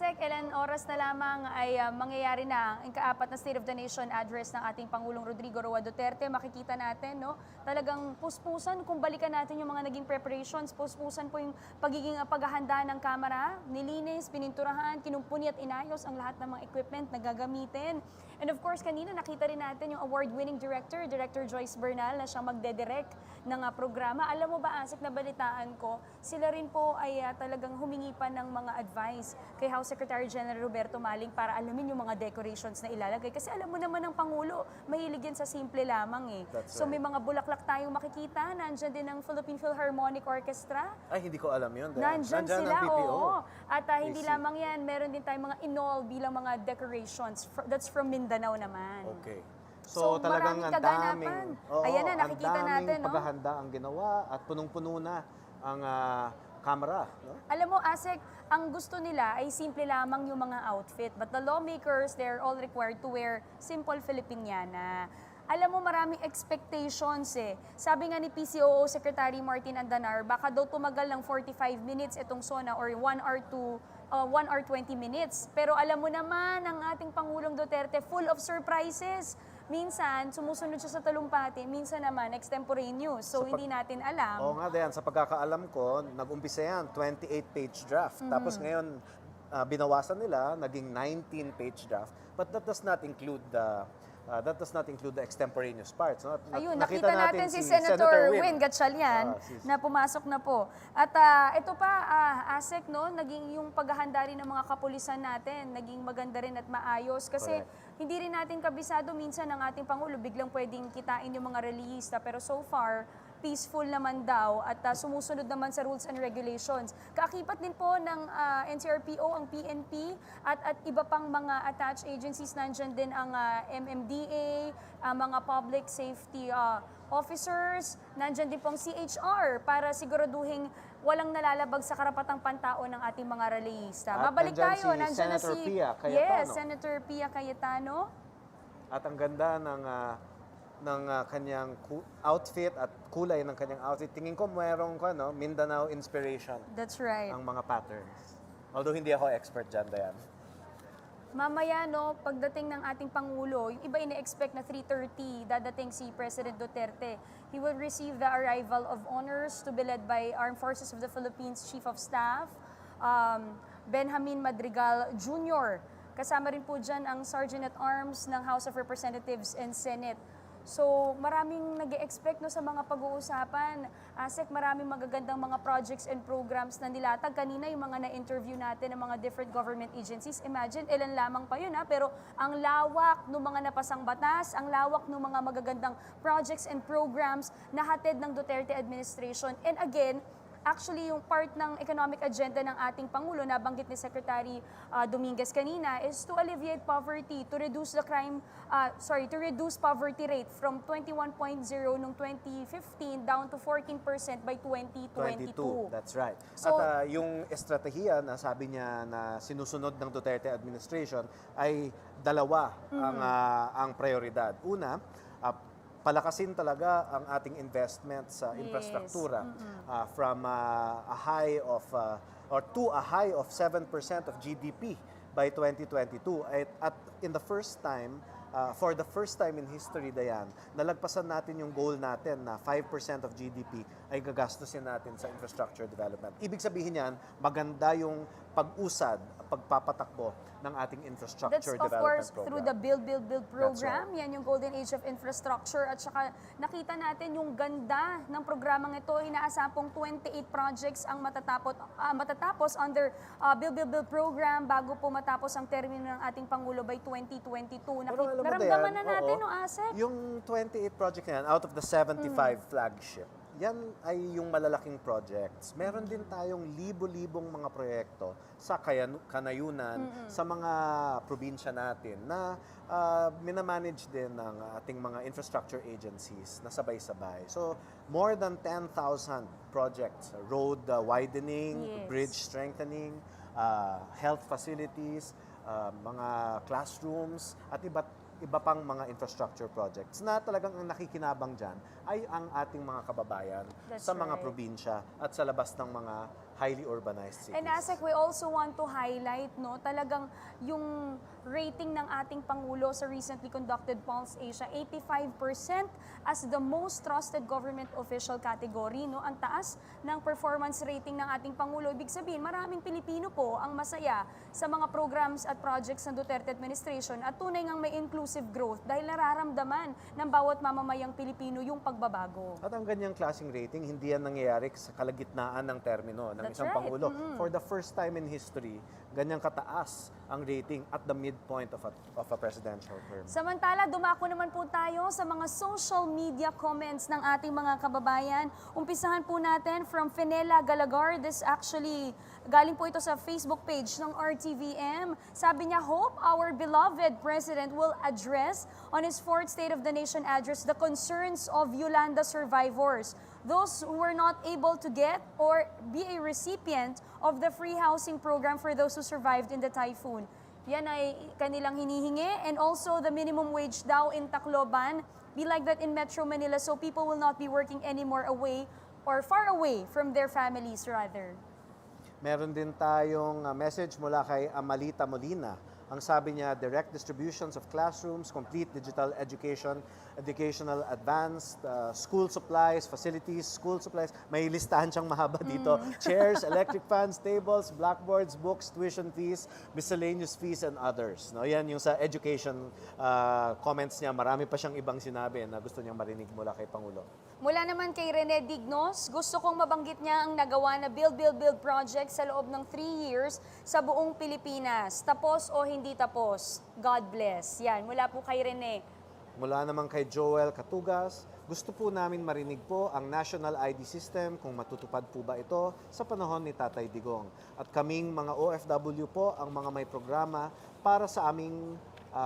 Asek, ilan oras na lamang ay mangyayari na ang ikaapat na State of the Nation address ng ating Pangulong Rodrigo Duterte. Makikita natin, no? Talagang puspusan, kung balikan natin yung mga naging preparations, puspusan po yung pagiging paghahanda ng Kamara, nilinis, pininturahan, kinumpuni at inayos ang lahat ng mga equipment na gagamitin. And of course, kanina nakita rin natin yung award-winning director, Director Joyce Bernal, na siyang magdedirect ng programa. Alam mo ba, Asek, na balitaan ko, sila rin po ay talagang humingi pa ng mga advice kay House Secretary General Roberto Maling para alamin yung mga decorations na ilalagay. Kasi alam mo naman ng Pangulo, mahilig yan sa simple lamang eh. So may mga bulaklak tayong makikita. Nandyan din ang Philippine Philharmonic Orchestra. Ay, hindi ko alam yun. Nandyan sila, ang PPO. oo. At hindi lamang yan, meron din tayong mga inol bilang mga decorations. That's from Mindanao naman. Okay. So, talagang maraming ang kaganapan. daming, Ayan na, nakikita natin, no? paghahanda ang ginawa at punong-puno na ang kamera. No? Alam mo, Asek, ang gusto nila ay simple lamang yung mga outfit. But the lawmakers, they're all required to wear simple Filipiniana. Alam mo, maraming expectations eh. Sabi nga ni PCOO Secretary Martin Andanar, baka daw tumagal ng 45 minutes itong SONA or 1 hour 20 minutes. Pero alam mo naman, ang ating Pangulong Duterte, full of surprises. Minsan, sumusunod siya sa talumpati, minsan naman, extemporaneous. So, hindi natin alam. Oo nga, Dayan. Sa pagkakaalam ko, nag-umpisa yan, 28-page draft. Tapos ngayon, binawasan nila, naging 19-page draft. But that does not include the extemporaneous parts. No? Ayun, nakita natin si Senator Win Gatchalian na pumasok na po. At ito pa, Asek, no, naging yung paghahanda rin ng mga kapulisan natin, naging maganda rin at maayos. Kasi hindi rin natin kabisado minsan ng ating Pangulo, biglang pwedeng kitain yung mga relihista. Pero so far, peaceful naman daw at sumusunod naman sa rules and regulations. Kaakibat din po ng NCRPO, ang PNP at iba pang mga attached agencies. Nandyan din ang MMDA, mga public safety officers. Nandyan din pong CHR para siguraduhin walang nalalabag sa karapatang pantao ng ating mga relihista. At Mabalik tayo. nandyan si Senator Pia Cayetano. Yes, Senator Pia Cayetano. At ang ganda ng kanyang outfit at kulay ng kanyang outfit. Tingin ko mayroong Mindanao inspiration. That's right. Ang mga patterns. Although hindi ako expert dyan, Dayan. Mamaya, no, pagdating ng ating Pangulo, yung iba ine-expect na 3:30, dadating si President Duterte. He will receive the arrival of honors to be led by Armed Forces of the Philippines Chief of Staff, Benjamin Madrigal Jr. Kasama rin po dyan ang Sergeant at Arms ng House of Representatives and Senate. So, maraming nag-e-expect no, sa mga pag-uusapan. Asek, maraming magagandang mga projects and programs na nilatag. Kanina yung mga na-interview natin ng mga different government agencies. Imagine, ilan lamang pa yun ha? Pero ang lawak ng mga napasang batas, ang lawak ng mga magagandang projects and programs na hatid ng Duterte administration. And again, actually, yung part ng economic agenda ng ating Pangulo, nabanggit ni Secretary Dominguez kanina, is to alleviate poverty, to reduce poverty rate from 21.0 noong 2015 down to 14% by 2022. That's right. So, at yung estratehiya na sabi niya na sinusunod ng Duterte administration ay dalawa ang prioridad. Una, palakasin talaga ang ating investment sa infrastruktura from a high of to a high of 7% of GDP by 2022 at in the first time for the first time in history, Dayan, nalagpasan natin yung goal natin na 5% of GDP ay gagastusin natin sa infrastructure development. Ibig sabihin yan, maganda yung pag-usad, pagpapatakbo ng ating infrastructure development program. That's of course through the Build program. Yan yung Golden Age of Infrastructure. At saka nakita natin yung ganda ng programang ito. Inaasahan pong 28 projects ang matatapos under Build program bago po matapos ang termino ng ating Pangulo by 2022. Naramdaman na natin, no, Asek? Yung 28 project na yan, out of the 75 flagship, yan ay yung malalaking projects. Meron din tayong libo-libong mga proyekto sa kanayunan, sa mga probinsya natin na minamanage din ng ating mga infrastructure agencies na sabay-sabay. So, more than 10,000 projects, road widening, bridge strengthening, health facilities, mga classrooms, at iba pang mga infrastructure projects na talagang ang nakikinabang dyan ay ang ating mga kababayan sa mga probinsya at sa labas ng mga highly urbanized cities. And ASEC, we also want to highlight, no, talagang yung rating ng ating Pangulo sa recently conducted Pulse Asia, 85% as the most trusted government official category, no? Ang taas ng performance rating ng ating Pangulo. Ibig sabihin, maraming Pilipino po ang masaya sa mga programs at projects ng Duterte administration at tunay ngang may inclusive growth dahil nararamdaman ng bawat mamamayang Pilipino yung pagbabago. At ang ganyang klaseng rating, hindi yan nangyayari sa kalagitnaan ng termino ng That's isang right. Pangulo. For the first time in history, ganyang kataas ang rating at the midpoint of a presidential term. Samantala, dumako naman po tayo sa mga social media comments ng ating mga kababayan. Umpisahan po natin from Fenella Galagar. This actually, galing po ito sa Facebook page ng RTVM. Sabi niya, hope our beloved President will address on his fourth State of the Nation address the concerns of Yolanda survivors, those who were not able to get or be a recipient of the free housing program for those who survived in the typhoon. Yan ay kanilang hinihingi. And also the minimum wage daw in Tacloban be like that in Metro Manila so people will not be working anymore away or far away from their families rather. Meron din tayong message mula kay Amalita Molina. Ang sabi niya, direct distributions of classrooms, complete digital education, educational advanced, school supplies, facilities, school supplies. May listahan siyang mahaba dito. Chairs, electric fans, tables, blackboards, books, tuition fees, miscellaneous fees, and others. No, yan yung sa education comments niya. Marami pa siyang ibang sinabi na gusto niyang marinig mula kay Pangulo. Mula naman kay Rene Dignos, gusto kong mabanggit niya ang nagawa na Build project sa loob ng 3 years sa buong Pilipinas. Tapos o hindi tapos? God bless. Yan, mula po kay Rene. Mula naman kay Joel Katugas, gusto po namin marinig po ang National ID System kung matutupad po ba ito sa panahon ni Tatay Digong. At kaming mga OFW po ang mga may programa para sa aming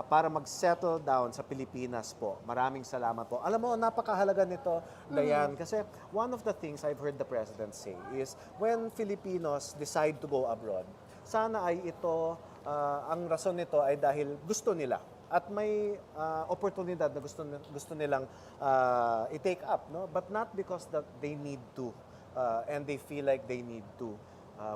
para mag-settle down sa Pilipinas po. Maraming salamat po. Alam mo, napakahalaga nito, Dayan, kasi one of the things I've heard the President say is when Filipinos decide to go abroad, sana ay ito, ang rason nito ay dahil gusto nila at may oportunidad na gusto nilang i-take up, no? But not because that they need to and they feel like they need to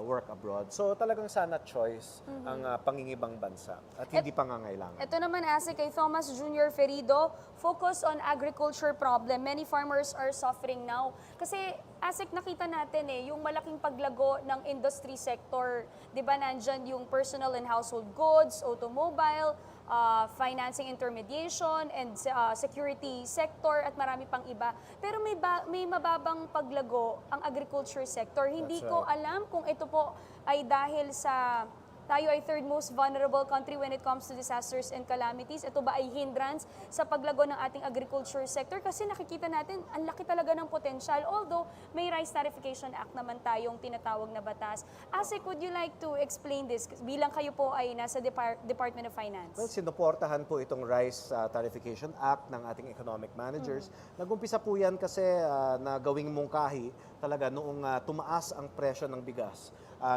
work abroad. So talagang sana choice ang pangingibang bansa at hindi pangangailangan. Ito naman asi kay Thomas Jr. Ferido, focus on agriculture problem. Many farmers are suffering now. Kasi asik nakita natin yung malaking paglago ng industry sector. 'Di ba nandyan yung personal and household goods, automobile, financing intermediation, and security sector at marami pang iba. Pero may mababang paglago ang agriculture sector. Hindi ko alam kung ito po ay dahil sa tayo ay third most vulnerable country when it comes to disasters and calamities. Ito ba ay hindrance sa paglago ng ating agriculture sector? Kasi nakikita natin, ang laki talaga ng potensyal. Although, may Rice Tarification Act naman tayong tinatawag na batas. Asik, would you like to explain this? Bilang kayo po ay nasa Department of Finance. Well, sinuportahan po itong Rice Tarification Act ng ating economic managers. Nag-umpisa po yan kasi na gawing mungkahi talaga noong tumaas ang presyo ng bigas.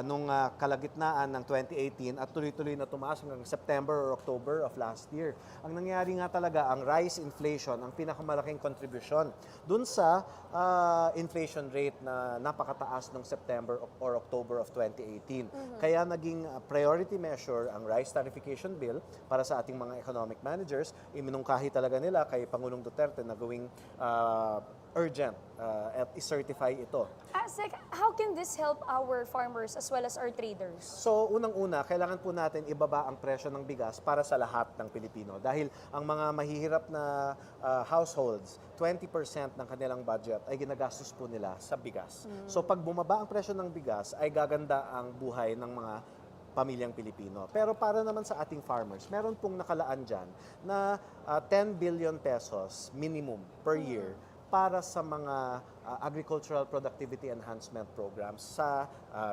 Nung kalagitnaan ng 2018 at tuloy-tuloy na tumaas hanggang September or October of last year. Ang nangyari nga talaga, ang rice inflation, ang pinakamalaking contribution dun sa inflation rate na napakataas ng September or October of 2018. Kaya naging priority measure ang Rice Tarification Bill para sa ating mga economic managers. Iminungkahi talaga nila kay Pangulong Duterte na gawing urgent at i-certify ito. Asik, how can this help our farmers as well as our traders? So, unang-una, kailangan po natin ibaba ang presyo ng bigas para sa lahat ng Pilipino. Dahil ang mga mahihirap na households, 20% ng kanilang budget ay ginagastos po nila sa bigas. So, pag bumaba ang presyo ng bigas, ay gaganda ang buhay ng mga pamilyang Pilipino. Pero para naman sa ating farmers, meron pong nakalaan dyan na 10 billion pesos minimum per year para sa mga agricultural productivity enhancement programs sa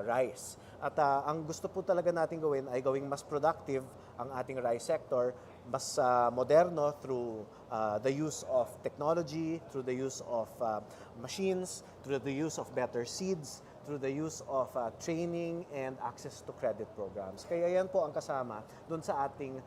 rice. At ang gusto po talaga natin gawin ay gawing mas productive ang ating rice sector, mas moderno through the use of technology, through the use of machines, through the use of better seeds, through the use of training and access to credit programs. Kaya yan po ang kasama doon sa ating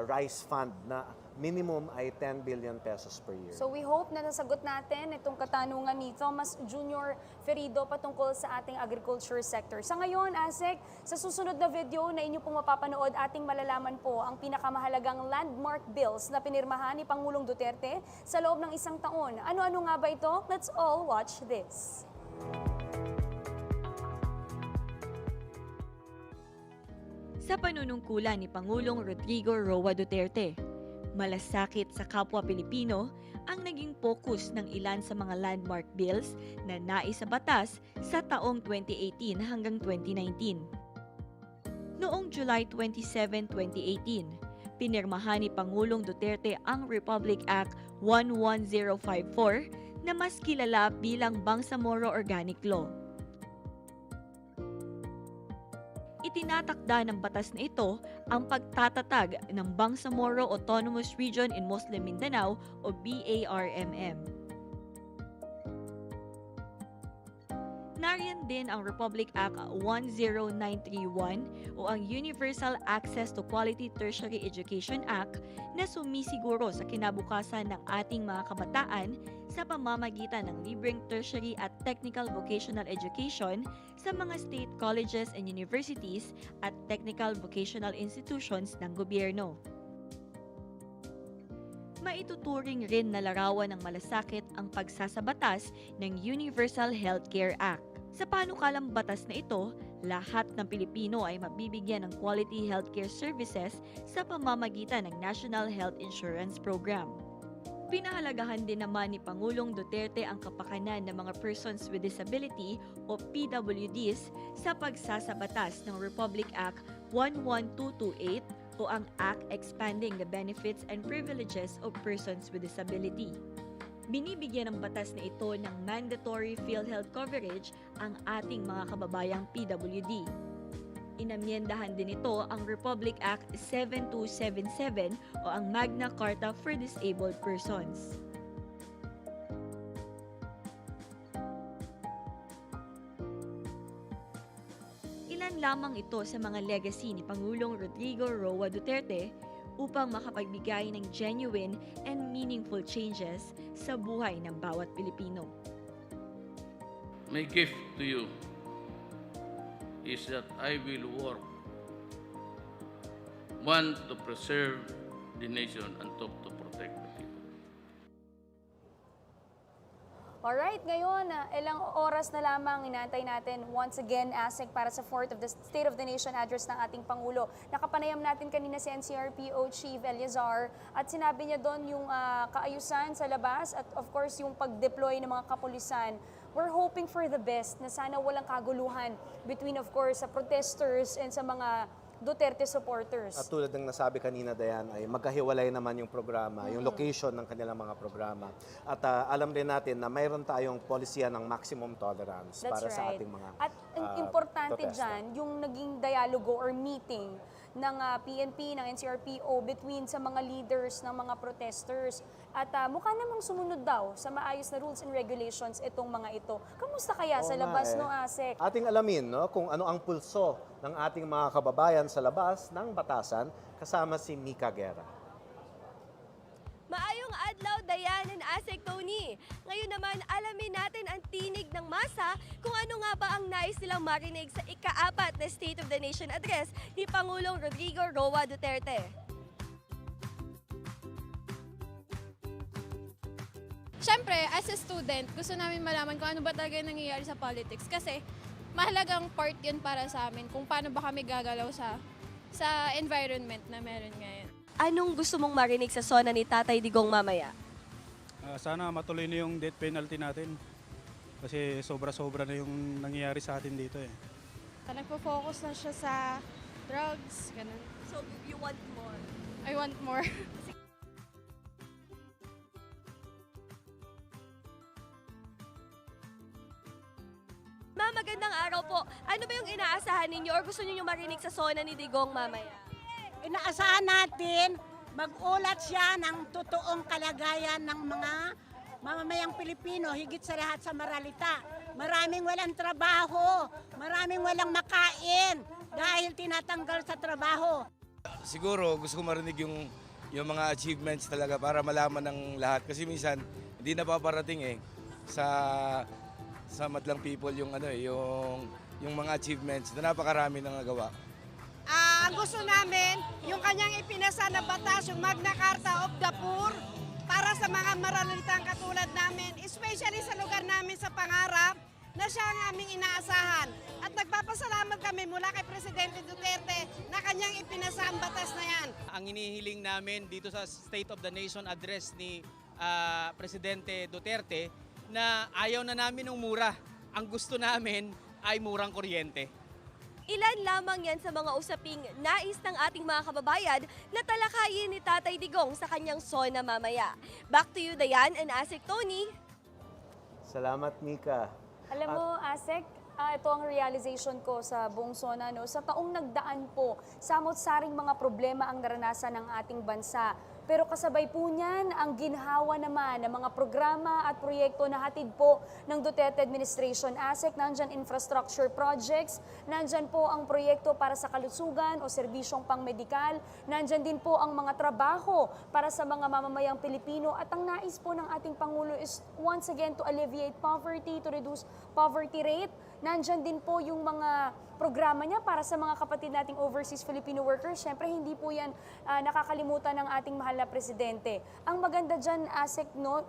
rice fund na minimum ay 10 billion pesos per year. So we hope na nasagot natin itong katanungan ni Thomas Jr. Ferido patungkol sa ating agriculture sector. Sa ngayon, Asek, sa susunod na video na inyo pong mapapanood, ating malalaman po ang pinakamahalagang landmark bills na pinirmahan ni Pangulong Duterte sa loob ng isang taon. Ano-ano nga ba ito? Let's all watch this. Sa panunungkulan ni Pangulong Rodrigo Roa Duterte, malasakit sa kapwa Pilipino ang naging focus ng ilan sa mga landmark bills na naisabatas sa taong 2018 hanggang 2019. Noong July 27, 2018, pinirmahan ni Pangulong Duterte ang Republic Act 11054 na mas kilala bilang Bangsamoro Organic Law. Itinatakda ng batas na ito ang pagtatatag ng Bangsamoro Autonomous Region in Muslim Mindanao o BARMM. Nariyan din ang Republic Act 10931 o ang Universal Access to Quality Tertiary Education Act na sumisiguro sa kinabukasan ng ating mga kabataan sa pamamagitan ng libreng tertiary at technical vocational education sa mga state colleges and universities at technical vocational institutions ng gobyerno. Maituturing rin na larawan ng malasakit ang pagsasabatas ng Universal Healthcare Act. Sa panukalang batas na ito, lahat ng Pilipino ay mabibigyan ng quality healthcare services sa pamamagitan ng National Health Insurance Program. Pinahalagahan din naman ni Pangulong Duterte ang kapakanan ng mga persons with disability o PWDs sa pagsasabatas ng Republic Act 11228 o ang Act Expanding the Benefits and Privileges of Persons with Disability. Binibigyan ng batas na ito ng mandatory PhilHealth coverage ang ating mga kababayang PWD. Inamyendahan din ito ang Republic Act 7277 o ang Magna Carta for Disabled Persons. Ilan lamang ito sa mga legacy ni Pangulong Rodrigo Roa Duterte upang makapagbigay ng genuine and meaningful changes sa buhay ng bawat Pilipino. My gift to you is that I will work, one, to preserve the nation and two, to protect the people. Alright, ngayon, ilang oras na lamang inaantay natin once again, ASEC, para sa 4th of the State of the Nation address ng ating Pangulo. Nakapanayam natin kanina si NCRPO Chief Eliazar at sinabi niya doon yung kaayusan sa labas at of course yung pag-deploy ng mga kapulisan. We're hoping for the best na sana walang kaguluhan between of course sa protesters and sa mga Duterte supporters. At tulad ng nasabi kanina, Dayan, ay magkahiwalay naman yung programa, yung location ng kanilang mga programa. At alam din natin na mayroon tayong polisiya ng maximum tolerance para sa ating mga At importante protesta. dyan, yung naging dialogo or meeting ng PNP, ng NCRPO between sa mga leaders ng mga protesters. At mukha namang sumunod daw sa maayos na rules and regulations itong mga ito. Kamusta kaya sa labas, no, ASEC? Ating alamin kung ano ang pulso ng ating mga kababayan sa labas ng batasan kasama si Mika Guerra. Maayong adlaw, Dayan and Asek Tony. Ngayon naman, alamin natin ang tinig ng masa kung ano nga ba ang nais nilang marinig sa ika-4 na State of the Nation address ni Pangulong Rodrigo Roa Duterte. Siyempre, as a student, gusto namin malaman kung ano ba talaga yung nangyayari sa politics kasi mahalagang part yun para sa amin kung paano ba kami gagalaw sa environment na meron ngayon. Anong gusto mong marinig sa SONA ni Tatay Digong mamaya? Sana matuloy na yung death penalty natin kasi sobra-sobra na yung nangyayari sa atin dito eh. Nagpo-focus na siya sa drugs, ganun. So, you want more? I want more. Ma'am, magandang araw po. Ano ba yung inaasahan ninyo or gusto niyo marinig sa SONA ni Digong mamaya? Inaasahan natin mag-ulat siya ng totoong kalagayan ng mga mamamayang Pilipino, higit sa lahat sa Maralita. Maraming walang trabaho, maraming walang makain dahil tinatanggal sa trabaho. Siguro gusto ko marinig yung yung mga achievements talaga para malaman ng lahat. Kasi minsan, hindi napaparating sa madlang people yung yung mga achievements na napakarami nang nagawa. Ang gusto namin, yung kanyang ipinasa na batas, yung Magna Carta of the Poor, para sa mga maralitang katulad namin, especially sa lugar namin sa Pangarap, na siya ang aming inaasahan. At nagpapasalamat kami mula kay Presidente Duterte na kanyang ipinasa ang batas na yan. Ang hinihiling namin dito sa State of the Nation address ni Presidente Duterte na ayaw na namin ng mura. Ang gusto namin ay murang kuryente. Ilan lamang yan sa mga usaping nais ng ating mga kababayan na talakayin ni Tatay Digong sa kanyang SONA mamaya. Back to you, Dayan and Asik Tony. Salamat, Mika. Alam mo, Asek, ito ang realization ko sa buong SONA. No? Sa taong nagdaan po, samot-saring mga problema ang naranasan ng ating bansa. Pero kasabay po niyan ang ginhawa naman ng mga programa at proyekto na hatid po ng Duterte administration. Asek, nandyan infrastructure projects, nandyan po ang proyekto para sa kalusugan o serbisyong pangmedikal, nandyan din po ang mga trabaho para sa mga mamamayang Pilipino at ang nais po ng ating Pangulo is once again to alleviate poverty, to reduce poverty rate. Nandyan din po yung mga programa niya para sa mga kapatid nating overseas Filipino workers. Siyempre, hindi po yan nakakalimutan ng ating mahal na presidente. Ang maganda dyan, Asek, no,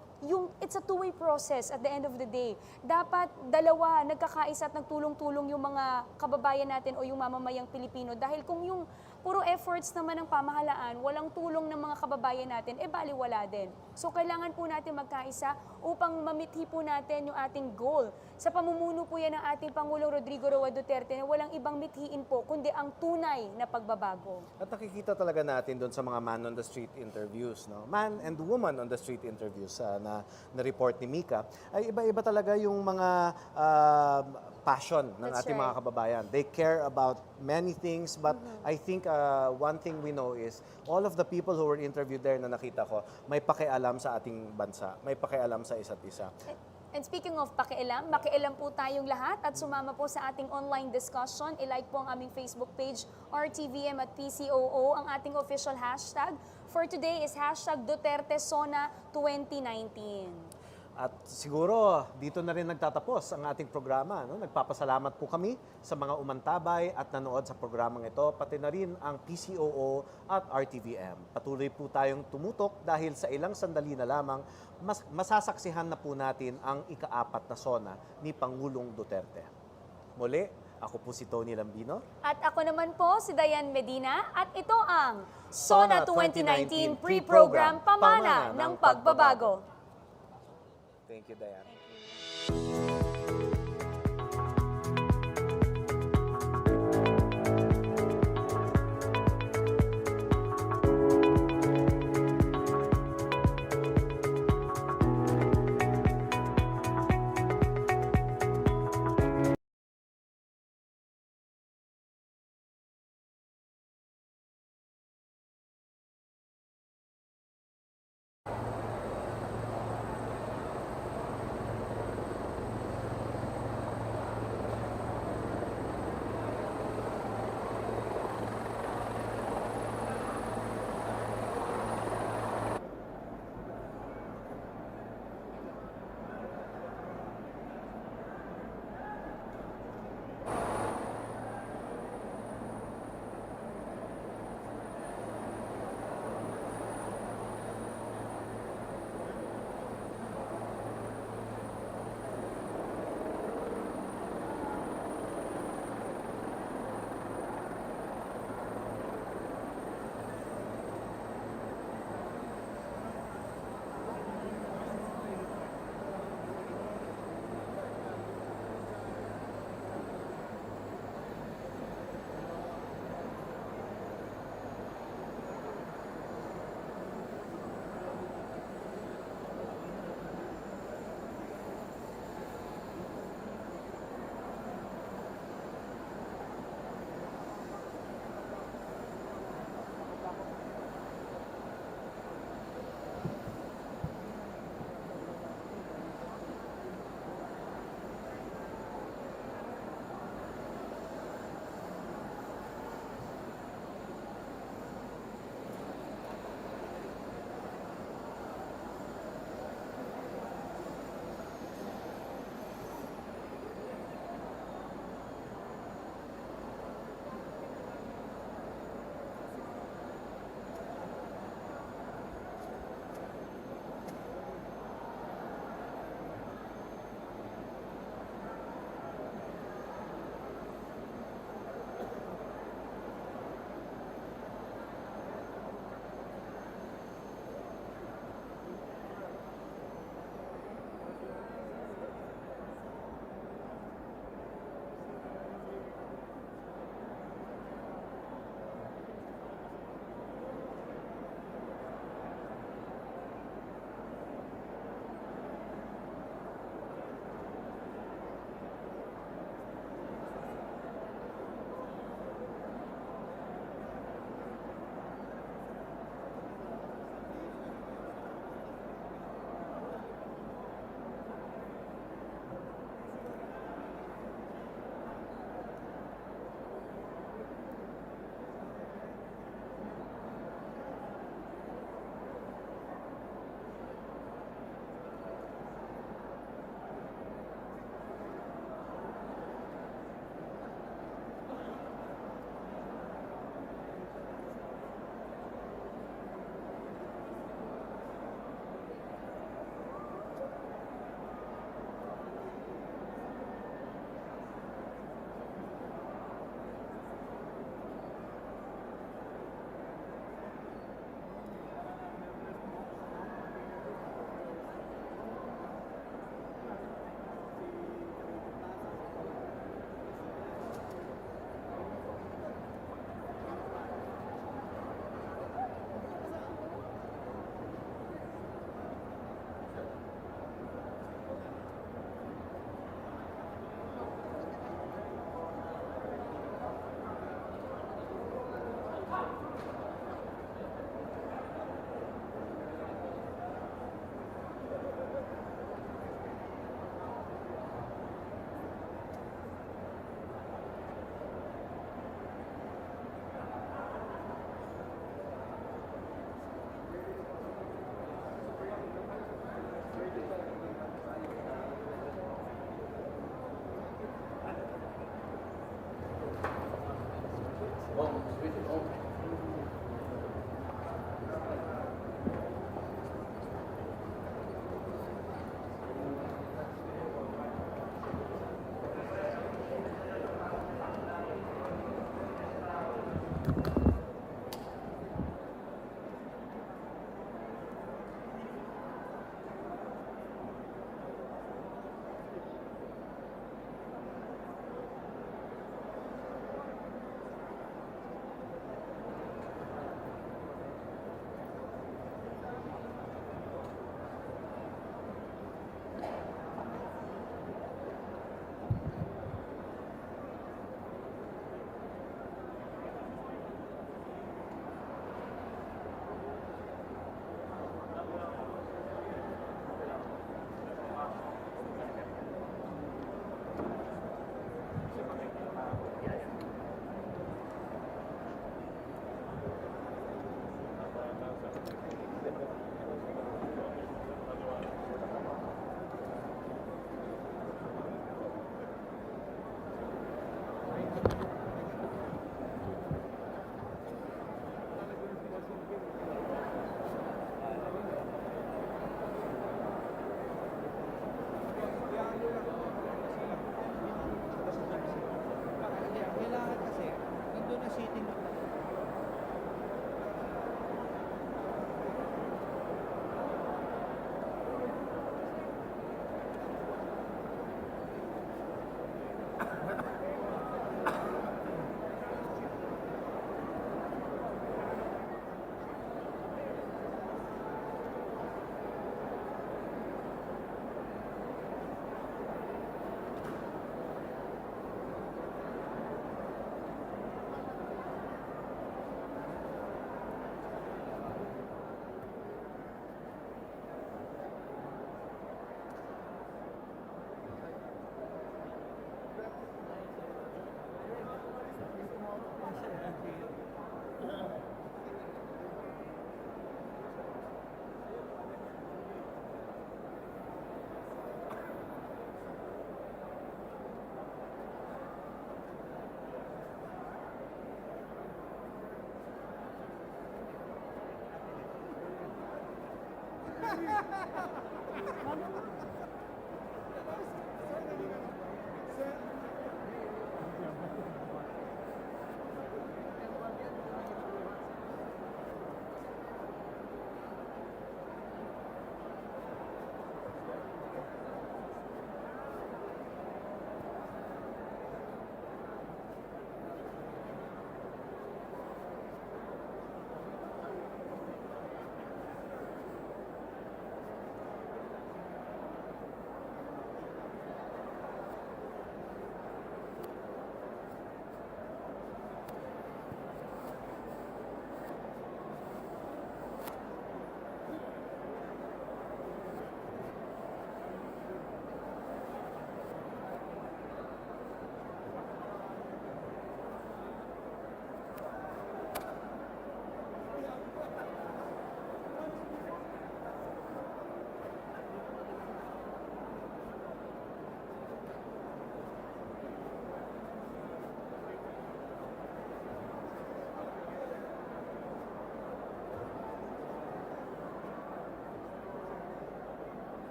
it's a two-way process at the end of the day. Dapat dalawa nagkakaisa at nagtulong-tulong yung mga kababayan natin o yung mamamayang Pilipino. Dahil kung yung puro efforts naman ng pamahalaan, walang tulong ng mga kababayan natin, baliwala din. So kailangan po natin magkaisa upang mamithi po natin yung ating goal. Sa pamumuno po yan ng ating Pangulong Rodrigo Duterte na walang ibang mithiin po, kundi ang tunay na pagbabago. At nakikita talaga natin doon sa mga man on the street interviews, no? Man and woman on the street interviews na report ni Mika, ay iba-iba talaga yung mga passion ng ating mga kababayan. They care about many things, but I think one thing we know is all of the people who were interviewed there na nakita ko, may pakialam sa ating bansa, may pakialam sa isa't isa. And speaking of pakialam, makialam po tayong lahat at sumama po sa ating online discussion. I-like po ang aming Facebook page, RTVM at PCOO. Ang ating official hashtag for today is hashtag Duterte SONA 2019. At siguro, dito na rin nagtatapos ang ating programa. No? Nagpapasalamat po kami sa mga umantabay at nanood sa programang ito, pati na rin ang PCOO at RTVM. Patuloy po tayong tumutok dahil sa ilang sandali na lamang, masasaksihan na po natin ang ika-4 na SONA ni Pangulong Duterte. Muli, ako po si Tony Lambino. At ako naman po si Dayan Medina at ito ang SONA 2019 pre-program Pamana ng Pagbabago. Thank you, Diane.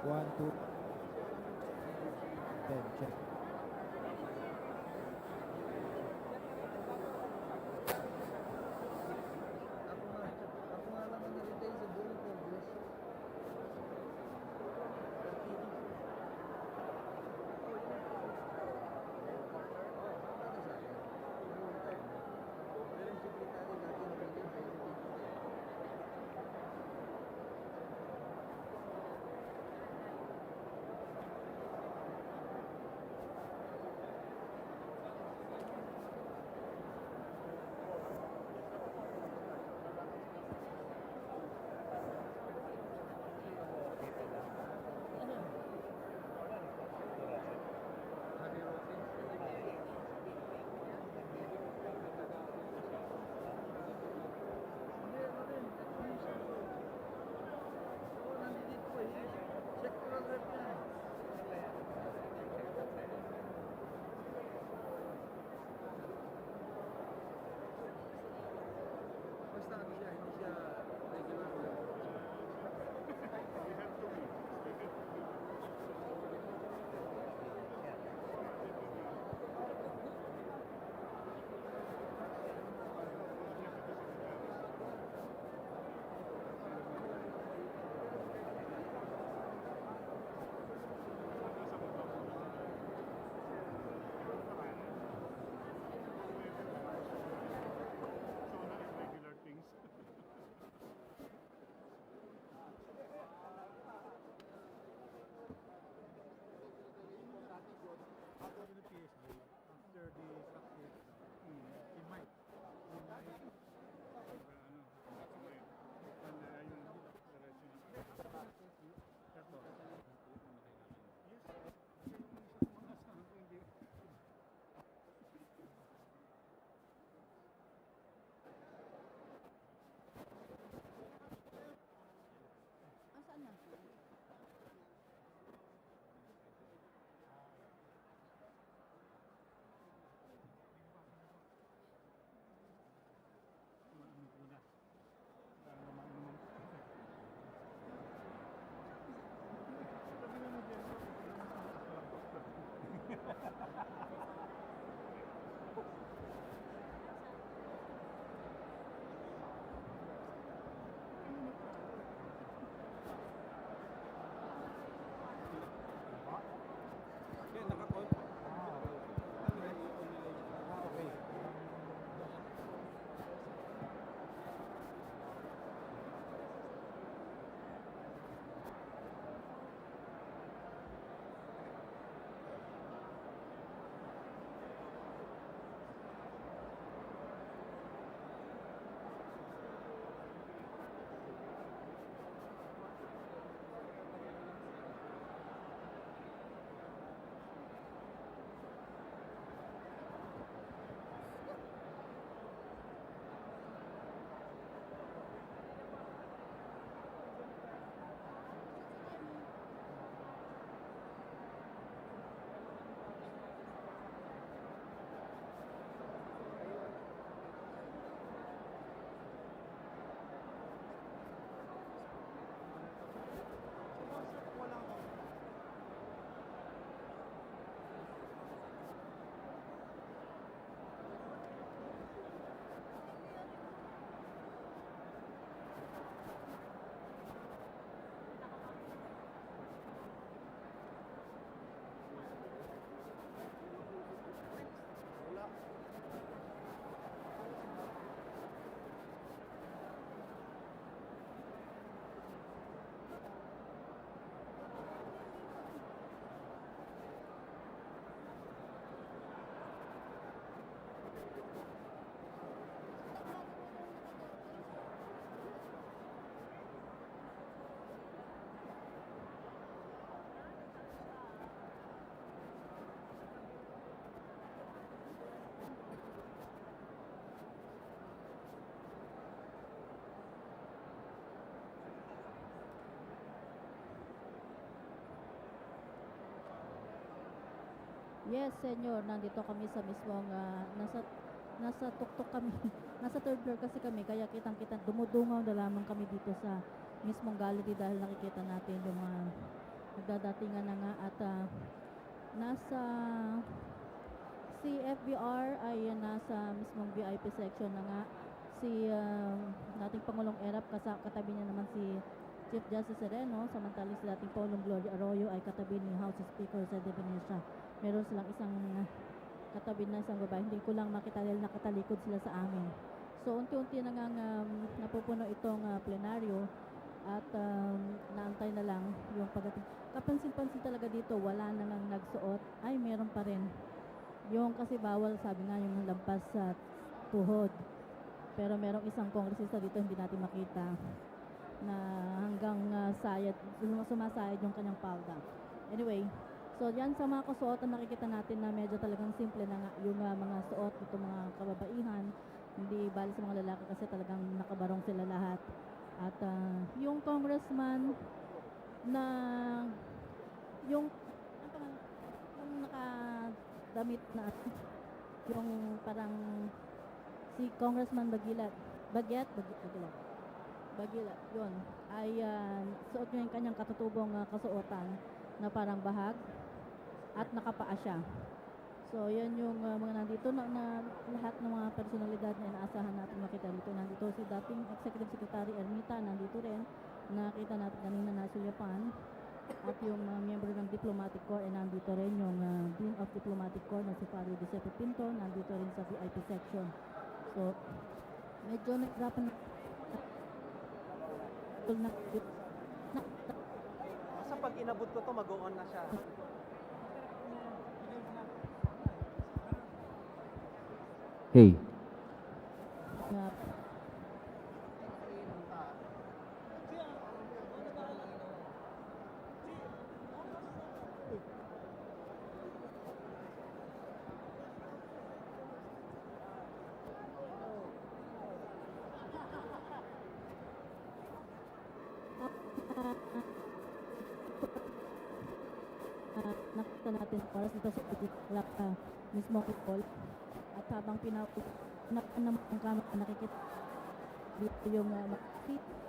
1, 2, 10, check. Yes, senyor. Nandito kami sa mismong, nasa tuktok kami. Nasa third floor kasi kami, kaya kitang-kita, dumudungaw na lamang kami dito sa mismong gallery dahil nakikita natin yung mga nagdadatingan na nga at nasa si FBR ay nasa mismong VIP section na nga. Si dating Pangulong Erap, katabi niya naman si Chief Justice Sereno, samantalang si dating Pangulong Gloria Arroyo ay katabi ni House Speaker sa Venecia. Meron silang isang katabi na isang babae. Hindi ko lang makita dahil nakatalikod sila sa amin. So unti-unti na nga napupuno itong plenaryo at naantay na lang yung pagdating. Kapansin-pansin talaga dito, wala na nang nagsuot. Ay, meron pa rin. Yung kasi bawal, sabi nga, yung lampas sa tuhod. Pero merong isang kongresista dito hindi natin makita na hanggang sumasayad yung kanyang palda. Anyway, so yan sa mga kasuotan nakikita natin na medyo talagang simple na nga yung mga suot nito mga kababaihan. Hindi bali sa mga lalaki kasi talagang nakabarong sila lahat. At yung congressman na yung nakadamit na yung parang si Congressman Bagilat, yun, ay suot niya yung kanyang katutubong kasuotan na parang bahag at nakapaa siya. So, yan yung mga nandito na lahat ng mga personalidad na inaasahan natin makita dito. Nandito si dating Executive Secretary Ermita, nandito rin. Nakita natin kanina na Sulyapan. At yung miyembro ng Diplomatic Corps ay nandito rin. Yung Dean of Diplomatic Corps na si Father Giuseppe Pinto, nandito rin sa VIP section. So, medyo nahirapan Basta pag inabot ko to, mag-on na siya. Hey. Nakita natin para dito sa mismo people. At habang naman ang kamera, nakikita dito yung makikita.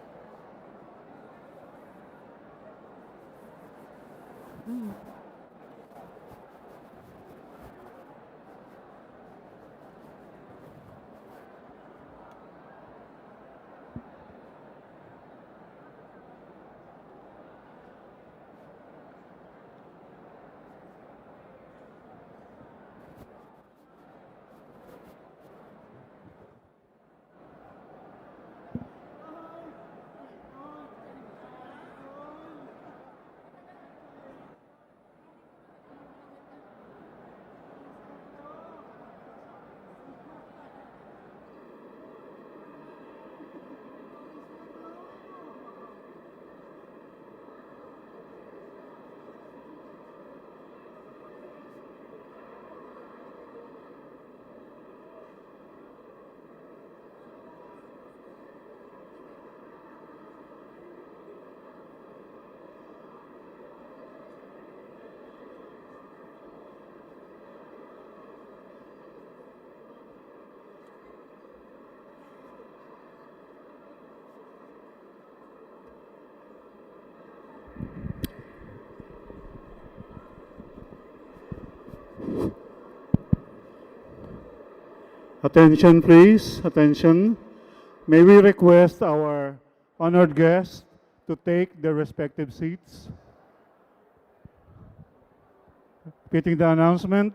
Attention please, attention. May we request our honored guests to take their respective seats. Repeating the announcement,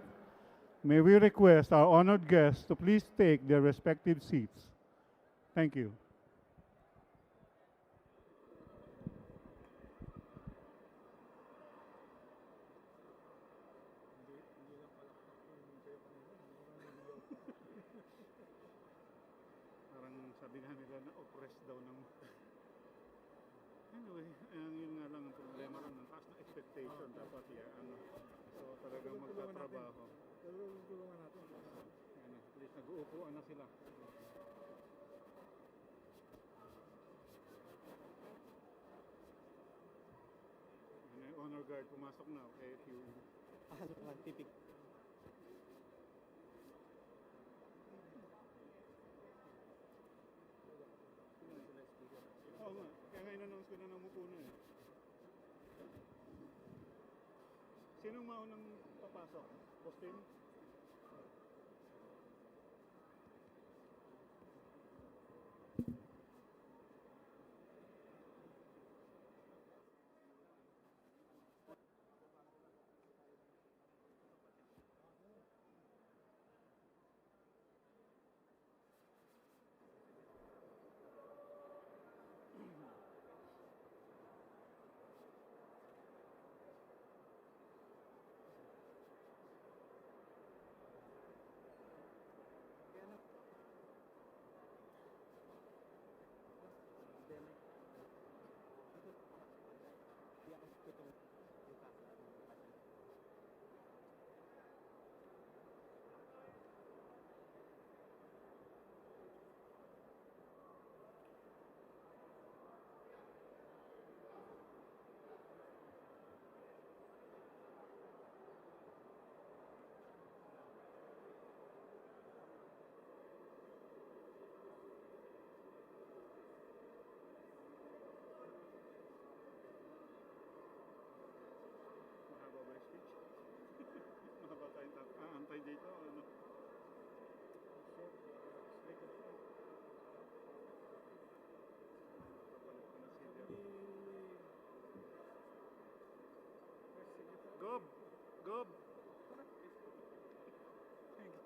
may we request our honored guests to please take their respective seats. Thank you. Sabi nga nila na oppress daw ng... Anyway, yun nga lang ang problema lang. Ang taas na expectation dapat yan. So talagang magtatrabaho. Tulungan natin. At least nag-uupuan na sila. Honor guard, pumasok na. Okay, if you... Pipik. puno eh. Sinong maunang papasok? Postin? Mahaba ba yung speech? Mahaba tayong antay dito. Ano? Gob! Gob!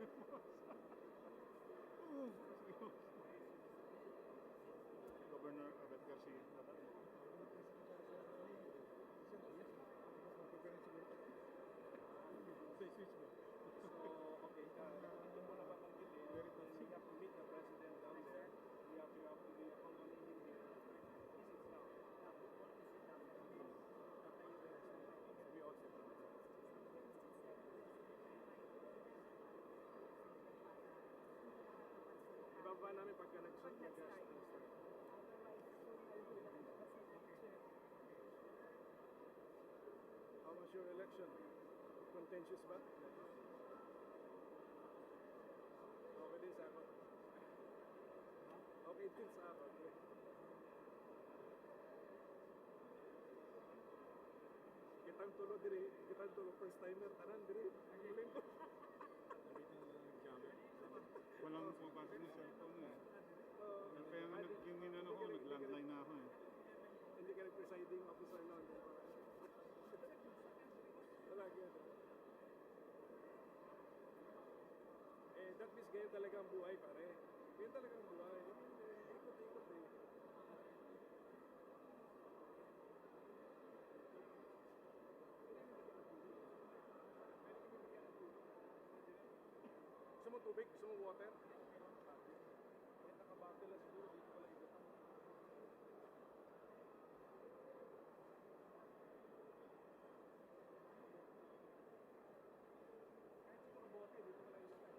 Thank you, boss. Governor Abet Garcia. Switch mo. So, okay. Ito mo na ba pangkitin? We have to meet the president down there. We have to do a convening here. This is now. We also ibaba namin pagka nag-start. How was your election? Contentious ba? Okay din sa ako. Okay din sa ako. Kitang tulo diri, kitang tulo first timer, tanan diri. Ang iling ko. Walang pumapasok ng cellphone eh. Kaya nga yung inano ko, nag-landline na ako eh. Hindi ka nag-presiding officer noon. Talaga yan. That means ganyan talaga ang buhay, pare. Ganyan talaga ang buhay. Ikot-ikot eh. Gusto mo tubig? Gusto mo water? Kahit nakabattle na siguro, dito pala ikot. Kahit siguro bote, dito pala ikot.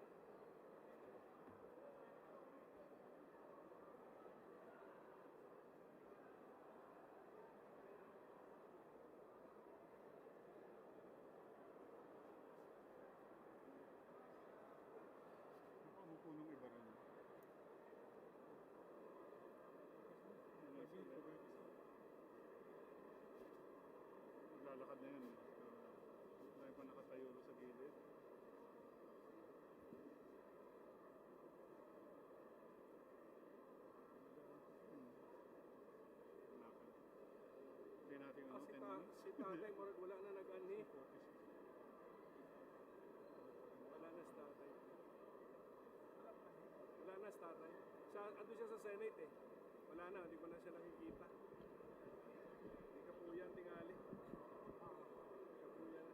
Punong iba rin. Maglalakad na yun. Dahil pa nakatayo sa gilid. Hindi natin si tatay, wala na nag-ani. Wala na si tatay. Wala na si tatay. Ando siya sa Senate eh. Wala na, hindi ko na siya nakikita. Hindi ka po yan, tingali. Hindi ka po yan.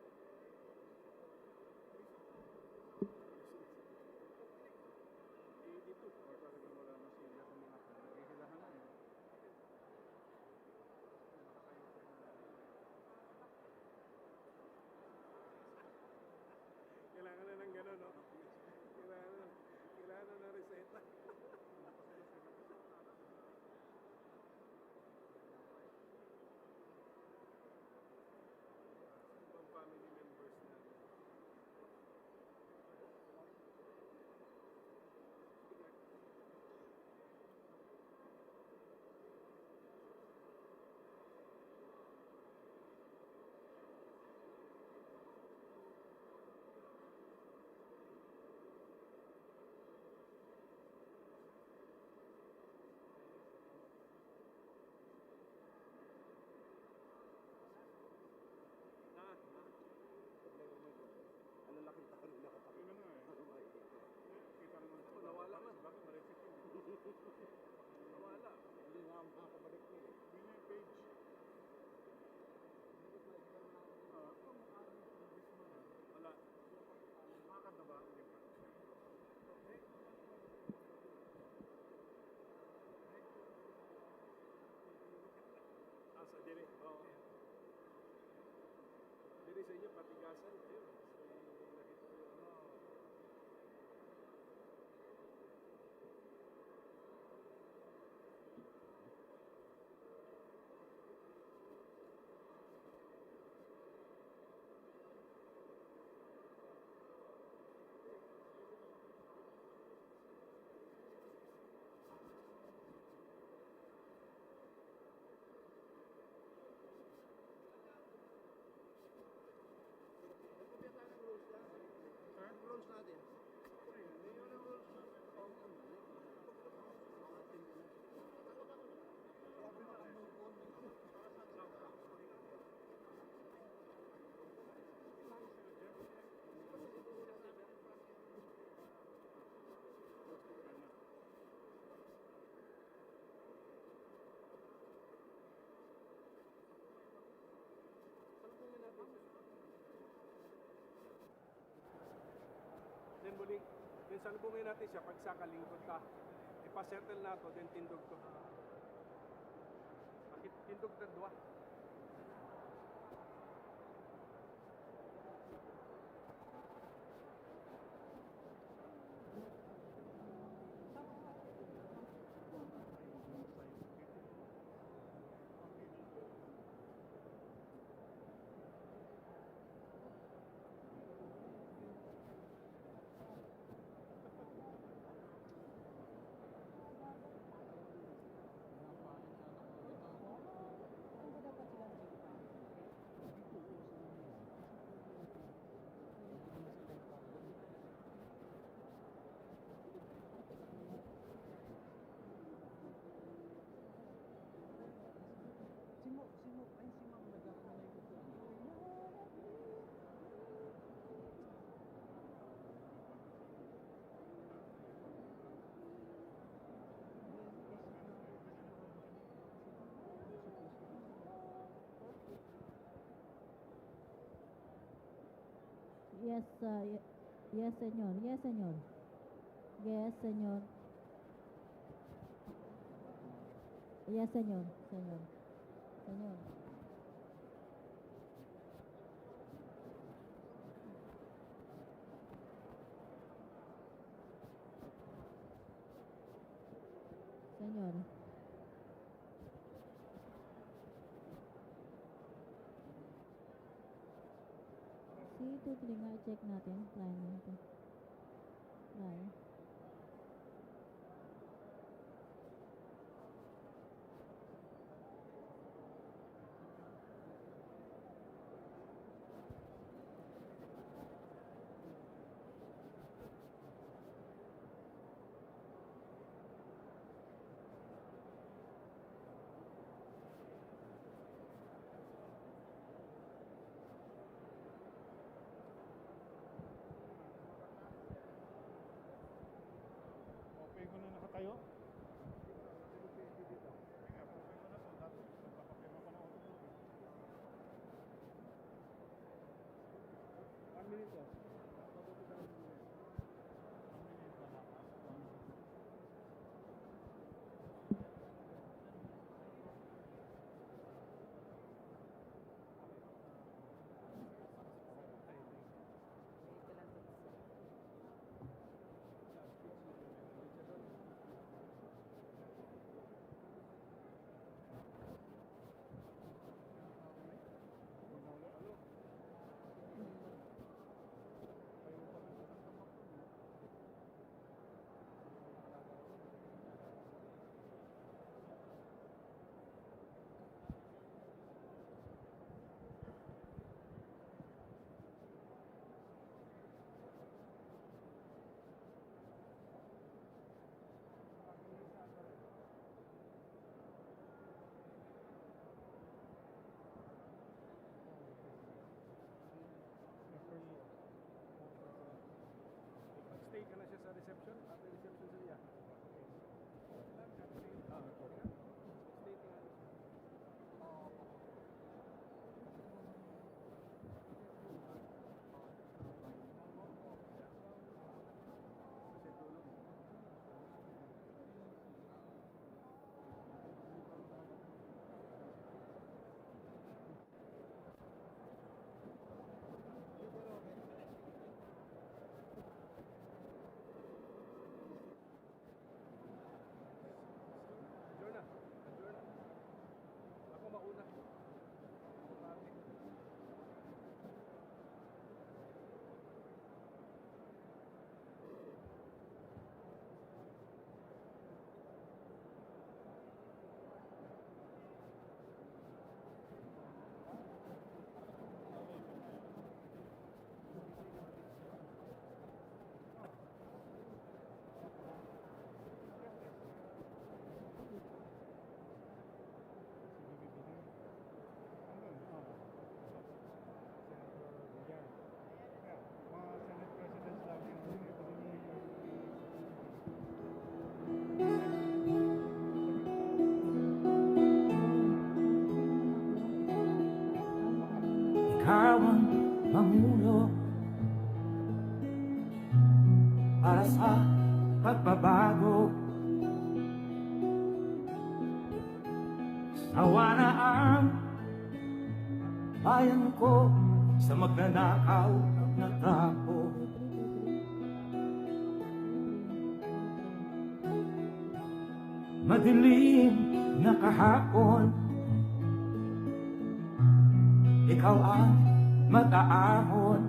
Dito. Or talagang wala na sila kung mga naghihilahan na eh. Kailangan na ng gano'n, no? Kailangan na ng reseta. Wala. Hindi nga makakabalik niya eh. Hindi na yung page. Wala. Makakanda ba? Hindi pa. Sa dire. Oo. Dire sa inyo, patigasan. Ayun. Nakita ko yun. Rules natin. Then muling, then salubungin natin siya pag sakalingkod ka. Ipasettle na to, then tindog to. Bakit tindog na dua? Yes, yes, señor. Yes, señor. Yes, señor. Yes, señor. Señor. Señor. Señor. Si 2-3 nga, check natin. Line natin. Line. Okay ko na nakatayo. Kaya okay ko na to. Dapat magpapapirma ko na auto. 1 minute to. Stay ka na siya sa reception? At reception siya. Okay. para sa pagbabago. Sawa na ang bayan ko sa magnanakaw na trapo. Madilim na kahapon, ikaw ang mataahon.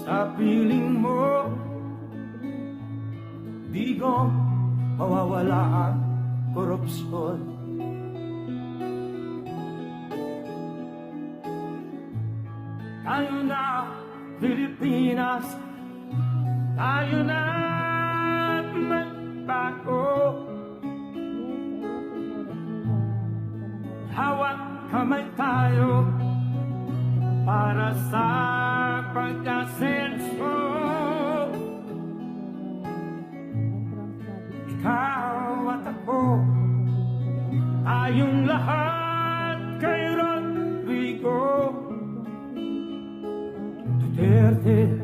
Sa piling mo, di ko mawawala ang korupsyon. Tayo na, Pilipinas, tayo na magbago. Hawak kamay tayo para sa pagkasenso. Ikaw at ako, tayong lahat kay Rodrigo Duterte,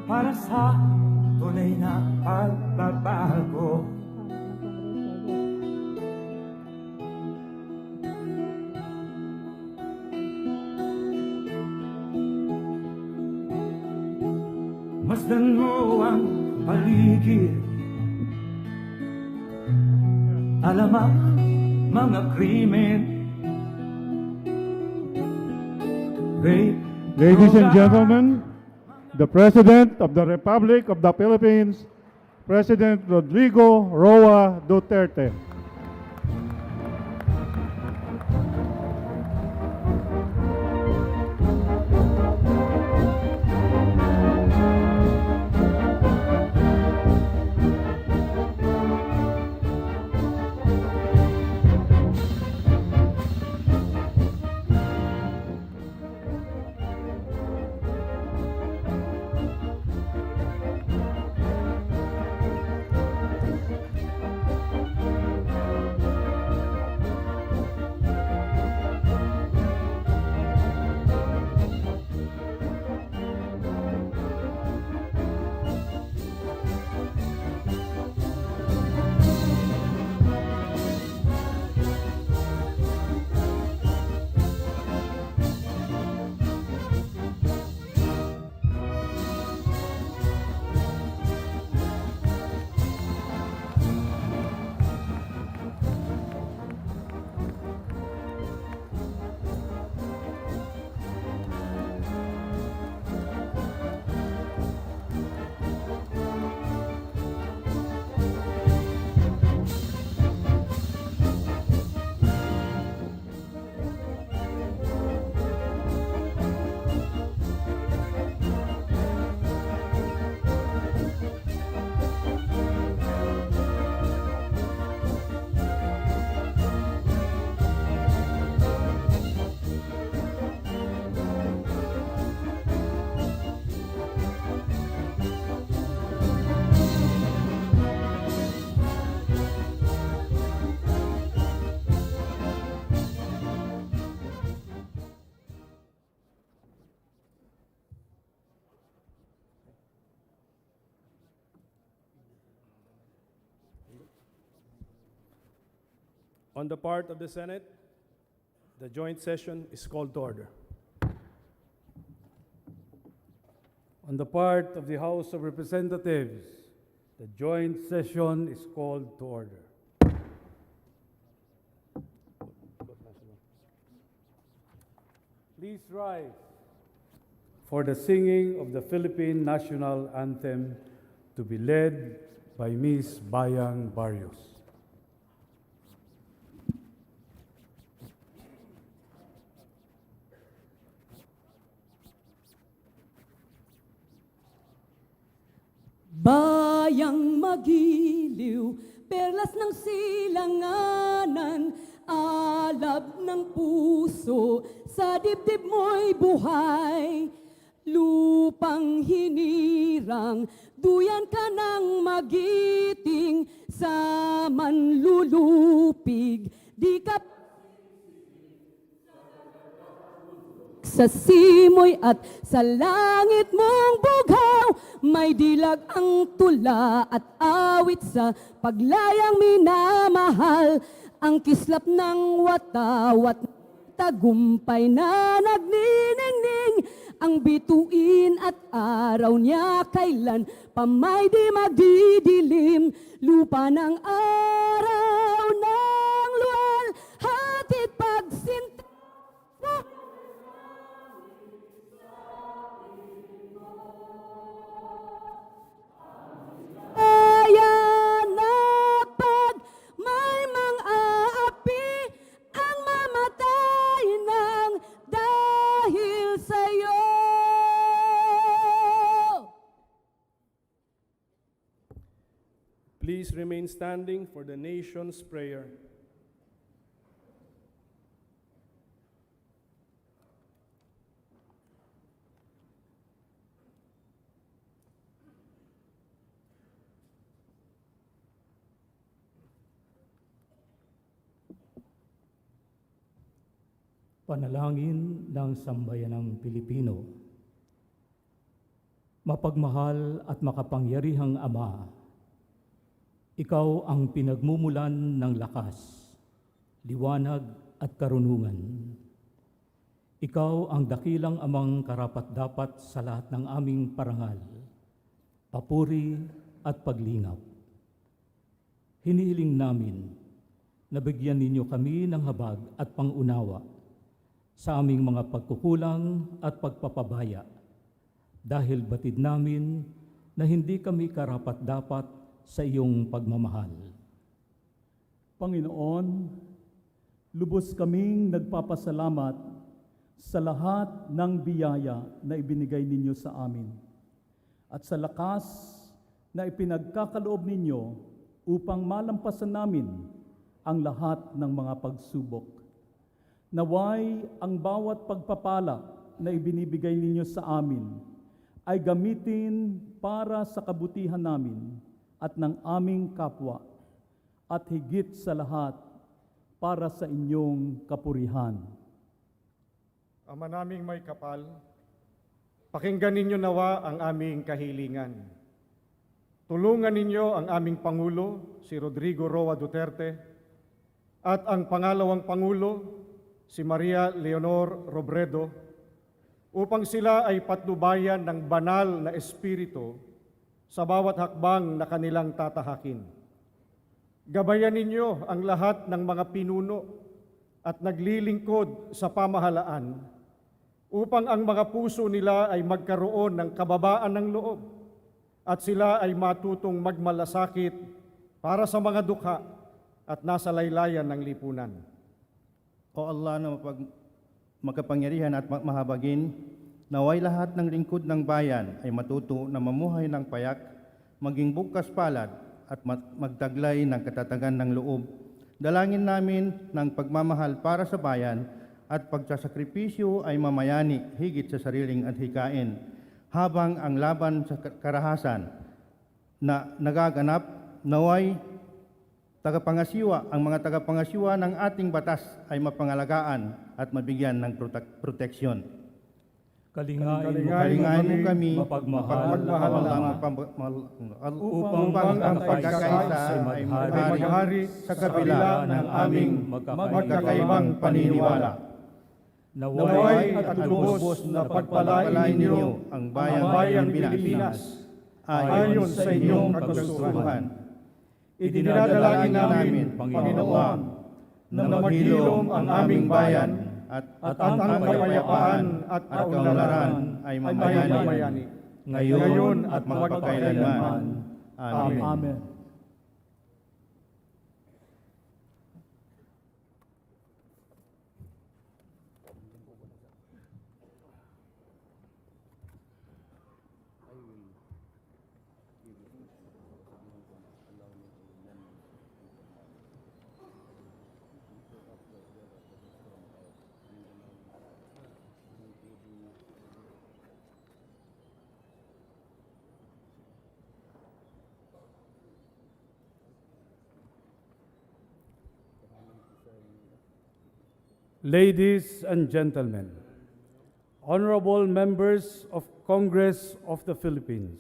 para sa tunay na pagbabago. Masdan mo ang paligid, alamak mga krimen, rape. Ladies and gentlemen, the President of the Republic of the Philippines, President Rodrigo Roa Duterte. On the part of the Senate, the joint session is called to order. On the part of the House of Representatives, the joint session is called to order. Please rise for the singing of the Philippine National Anthem to be led by Ms. Bayang Barrios. Bayang magiliw, perlas ng silanganan, alab ng puso, sa dibdib mo'y buhay. Lupang hinirang, duyan ka ng magiting, sa manlulupig, di ka sa simoy at sa langit mong bughaw. May dilag ang tula at awit sa paglayang minamahal. Ang kislap ng watawat tagumpay na nagniningning. Ang bituin at araw niya kailan pa may di magdidilim. Lupa ng araw ng luwal, hatid pagsinta. Ayan na pag may mang-aapi ang mamatay ng dahil sa'yo. Please remain standing for the nation's prayer. Panalangin ng sambayanang Pilipino. Mapagmahal at makapangyarihang Ama, Ikaw ang pinagmumulan ng lakas, liwanag at karunungan. Ikaw ang dakilang amang karapat-dapat sa lahat ng aming parangal, papuri at paglingap. Hinihiling namin na bigyan ninyo kami ng habag at pangunawa sa aming mga pagkukulang at pagpapabaya, dahil batid namin na hindi kami karapat-dapat sa iyong pagmamahal. Panginoon, lubos kaming nagpapasalamat sa lahat ng biyaya na ibinigay ninyo sa amin at sa lakas na ipinagkakaloob ninyo upang malampasan namin ang lahat ng mga pagsubok. Naway ang bawat pagpapala na ibinibigay ninyo sa amin ay gamitin para sa kabutihan namin at ng aming kapwa, at higit sa lahat para sa inyong kapurihan. Ama naming may kapal, pakinggan ninyo nawa ang aming kahilingan. Tulungan ninyo ang aming Pangulo, si Rodrigo Duterte, at ang pangalawang Pangulo, si Maria Leonor Robredo, upang sila ay patnubayan ng banal na espiritu sa bawat hakbang na kanilang tatahakin. Gabayan ninyo ang lahat ng mga pinuno at naglilingkod sa pamahalaan upang ang mga puso nila ay magkaroon ng kababaan ng loob at sila ay matutong magmalasakit para sa mga dukha at nasa laylayan ng lipunan. O Allah na makapangyarihan at mahabagin, naway lahat ng lingkod ng bayan ay matuto na mamuhay ng payak, maging bukas palad at magtaglay ng katatagan ng loob. Dalangin namin ng pagmamahal para sa bayan at pagsasakripisyo ay mamayani higit sa sariling adhikain, habang ang laban sa karahasan na nagaganap, naway ang mga tagapangasiwa ng ating batas ay mapangalagaan at mabigyan ng proteksyon. Kalingain mo kami mapagmahal upang ang pagkakaisa ay maghari sa kabila ng aming magkakaibang paniniwala. Naway at lubos na pagpalain ninyo ang bayang Pilipinas ayon sa inyong kagustuhan. Idinadalangin namin, Panginoon, na maghilom ang aming bayan at ang kapayapaan at kaunlaran ay mamayani ngayon at magpakailanman. Amen. Amen. Ladies and gentlemen, honorable members of Congress of the Philippines,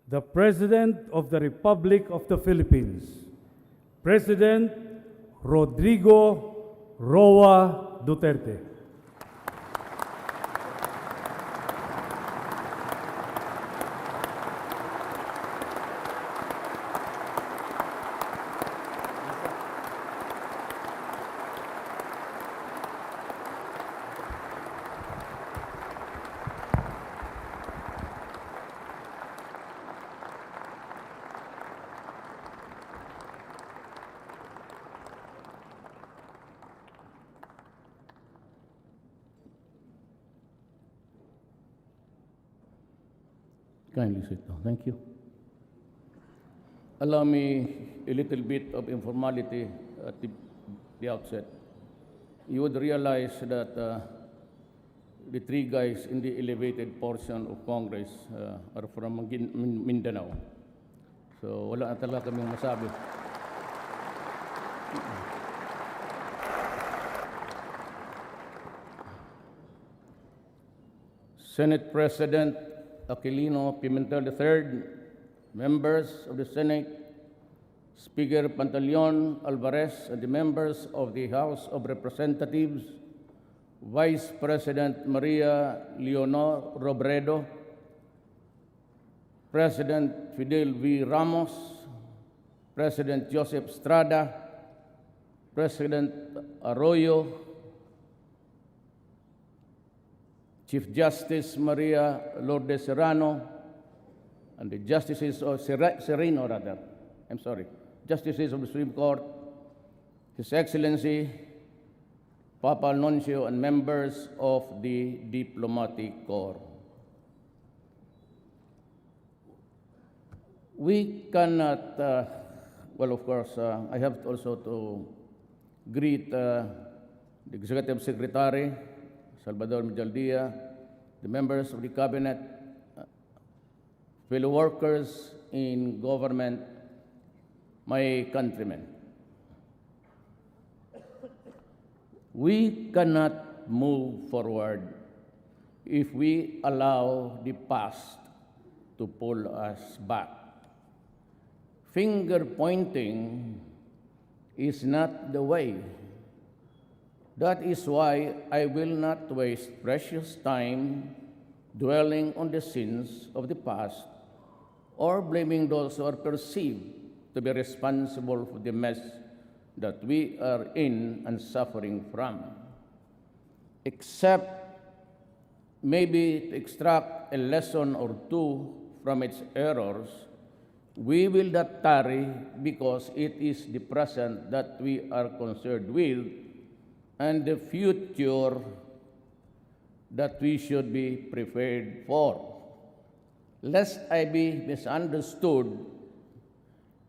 the President of the Republic of the Philippines, President Rodrigo Roa Duterte. Kindly sit down. Thank you. Allow me a little bit of informality at the outset. You would realize that the three guys in the elevated portion of Congress are from Mindanao. So wala na talaga kaming masabi. Senate President Aquilino Pimentel III, members of the Senate, Speaker Pantaleon Alvarez, and the members of the House of Representatives, Vice President Maria Leonor Robredo, President Fidel V. Ramos, President Joseph Estrada, President Arroyo, Chief Justice Maria Lourdes Serrano, and the justices of justices of the Supreme Court, His Excellency Papa Nuncio, and members of the Diplomatic Corps. We cannot, well, of course, I have also to greet the Executive Secretary, Salvador Medjaldia, the members of the Cabinet, fellow workers in government, my countrymen. We cannot move forward if we allow the past to pull us back. Finger pointing is not the way. That is why I will not waste precious time dwelling on the sins of the past or blaming those who are perceived to be responsible for the mess that we are in and suffering from. Except maybe to extract a lesson or two from its errors, we will not tarry because it is the present that we are concerned with and the future that we should be prepared for. Lest I be misunderstood,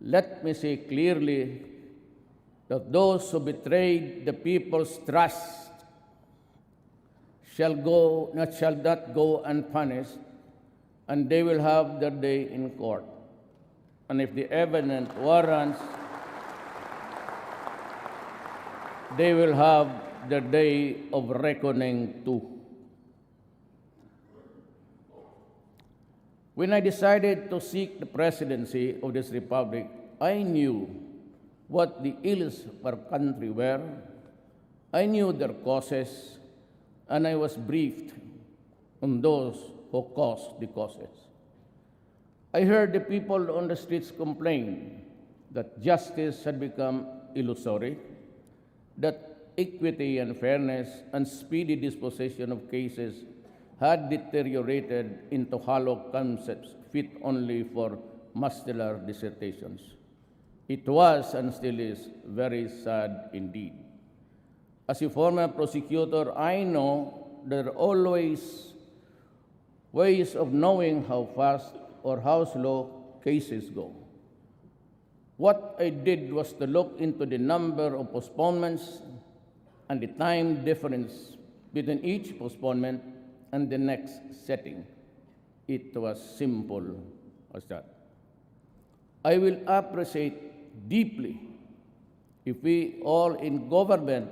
let me say clearly that those who betrayed the people's trust shall not go unpunished, and they will have their day in court. And if the evidence warrants, they will have their day of reckoning too. When I decided to seek the presidency of this republic, I knew what the ills of our country were. I knew their causes, and I was briefed on those who caused the causes. I heard the people on the streets complain that justice had become illusory, that equity and fairness and speedy disposition of cases had deteriorated into hollow concepts fit only for muscular dissertations. It was and still is very sad indeed. As a former prosecutor, I know there are always ways of knowing how fast or how slow cases go. What I did was to look into the number of postponements and the time difference between each postponement and the next setting. It was simple as that. I will appreciate deeply if we all in government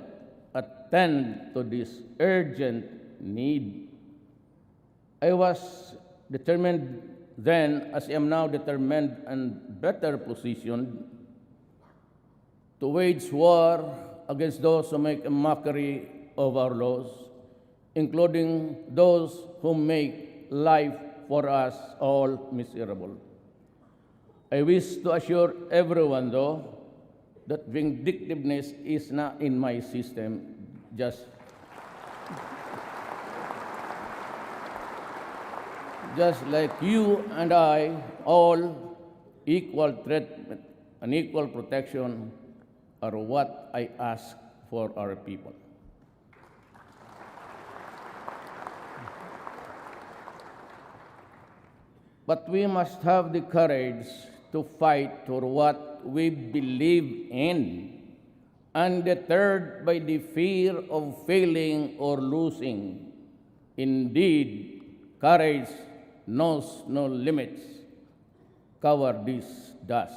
attend to this urgent need. I was determined then, as I am now determined and better positioned, to wage war against those who make a mockery of our laws, including those who make life for us all miserable. I wish to assure everyone, though, that vindictiveness is not in my system, just like you and I, all equal treatment and equal protection are what I ask for our people. But we must have the courage to fight for what we believe in, undeterred by the fear of failing or losing. Indeed, courage knows no limits. Cowardice does.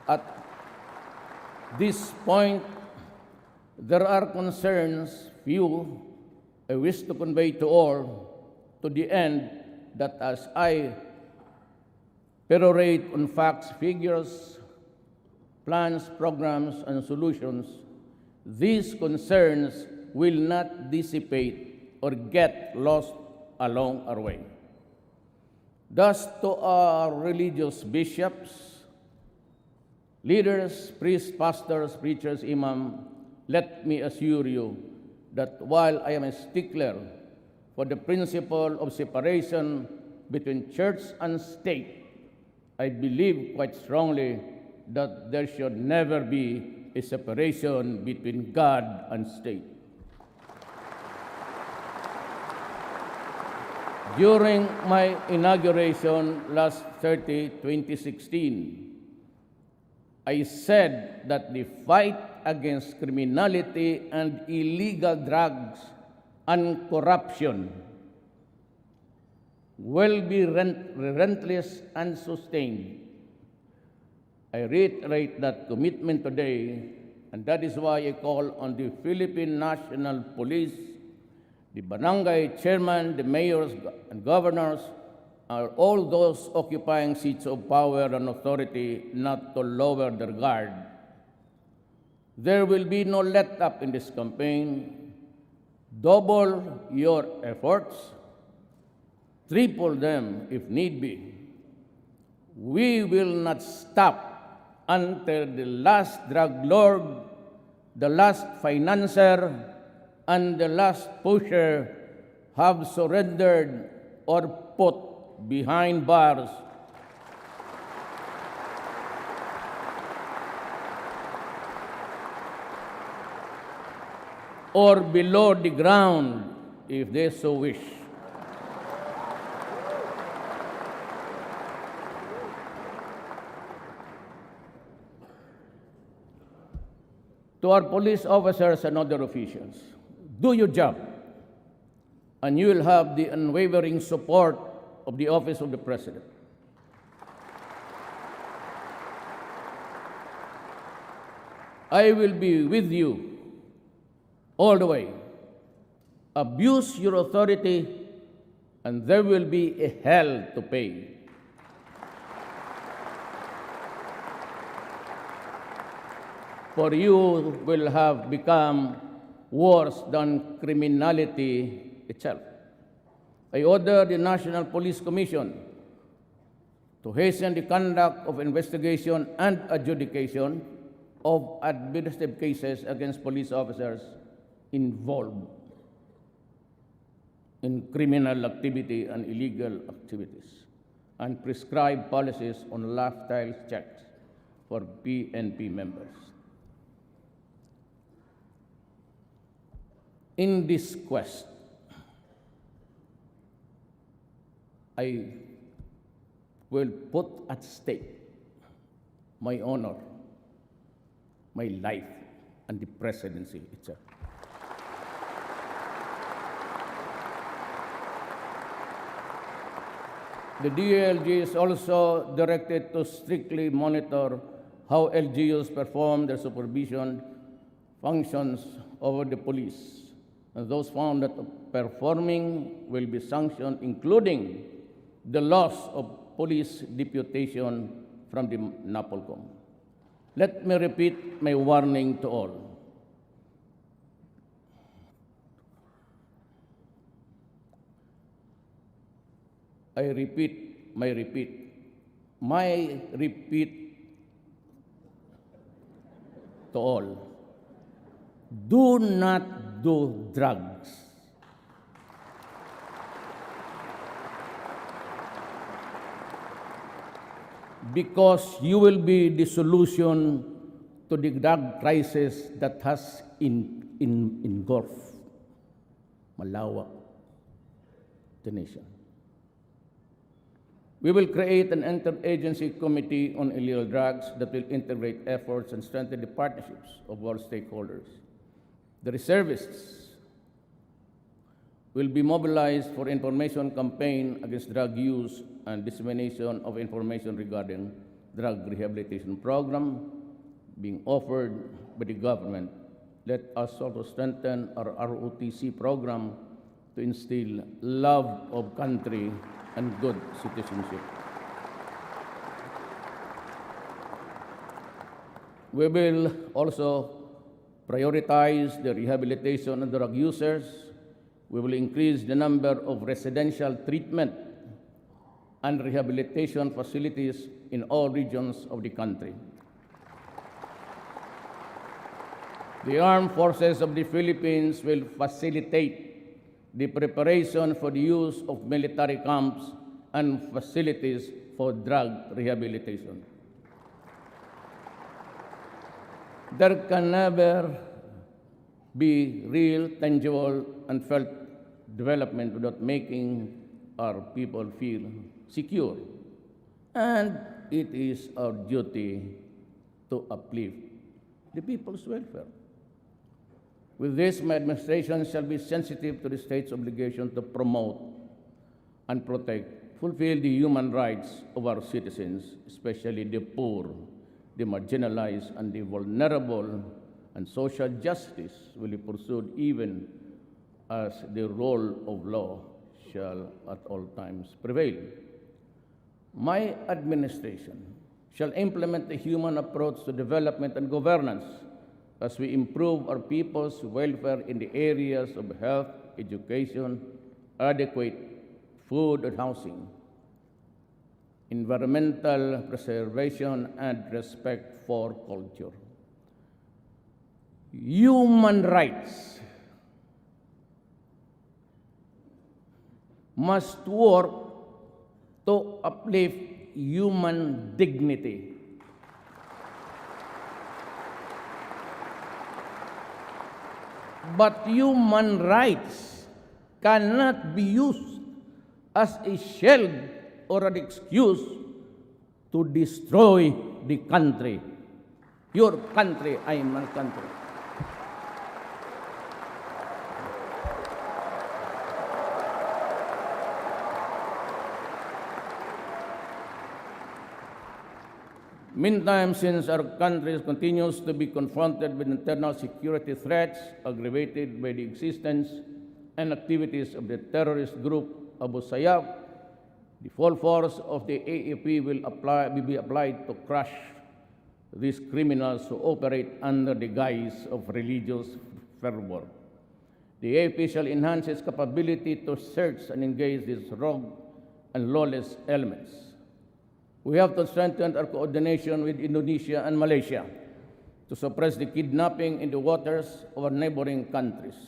At this point, there are concerns few I wish to convey to all, to the end that as I perorate on facts, figures, plans, programs, and solutions, these concerns will not dissipate or get lost along our way. Thus, to our religious bishops, leaders, priests, pastors, preachers, imam, let me assure you that while I am a stickler for the principle of separation between church and state, I believe quite strongly that there should never be a separation between God and state. During my inauguration last 2016, I said that the fight against criminality and illegal drugs and corruption will be relentless and sustained. I reiterate that commitment today, and that is why I call on the Philippine National Police, the barangay chairman, the mayors and governors, are all those occupying seats of power and authority not to lower their guard. There will be no let-up in this campaign. Double your efforts, triple them if need be. We will not stop until the last drug lord, the last financier, and the last pusher have surrendered or put behind bars. Or below the ground, if they so wish. To our police officers and other officials, do your job, and you will have the unwavering support of the Office of the President. I will be with you all the way. Abuse your authority, and there will be a hell to pay. For you will have become worse than criminality itself. I order the National Police Commission to hasten the conduct of investigation and adjudication of administrative cases against police officers involved in criminal activity and illegal activities, and prescribe policies on lifestyle checks for PNP members. In this quest, I will put at stake my honor, my life, and the presidency itself. The DLG is also directed to strictly monitor how LGUs perform their supervision functions over the police, and those found not performing will be sanctioned, including the loss of police deputation from the NAPOLCOM. Let me repeat my warning to all. My repeat to all. Do not do drugs. Because you will be the solution to the drug crisis that has engulfed malawak the nation. We will create an interagency committee on illegal drugs that will integrate efforts and strengthen the partnerships of all stakeholders. The reservists will be mobilized for information campaign against drug use and dissemination of information regarding drug rehabilitation program being offered by the government. Let us also strengthen our ROTC program to instill love of country and good citizenship. We will also prioritize the rehabilitation of drug users. We will increase the number of residential treatment and rehabilitation facilities in all regions of the country. The armed forces of the Philippines will facilitate the preparation for the use of military camps and facilities for drug rehabilitation. There can never be real, tangible, and felt development without making our people feel secure. And it is our duty to uplift the people's welfare. With this, my administration shall be sensitive to the state's obligation to promote and protect, fulfill the human rights of our citizens, especially the poor, the marginalized, and the vulnerable, and social justice will be pursued even as the rule of law shall at all times prevail. My administration shall implement a human approach to development and governance as we improve our people's welfare in the areas of health, education, adequate food and housing, environmental preservation, and respect for culture. Human rights must work to uplift human dignity. But human rights cannot be used as a shield or an excuse to destroy the country. Your country, I am my country. Meantime, since our country continues to be confronted with internal security threats aggravated by the existence and activities of the terrorist group Abu Sayyaf, the full force of the AFP will be applied to crush these criminals who operate under the guise of religious fervor. The AFP shall enhance its capability to search and engage these rogue and lawless elements. We have to strengthen our coordination with Indonesia and Malaysia to suppress the kidnapping in the waters of our neighboring countries.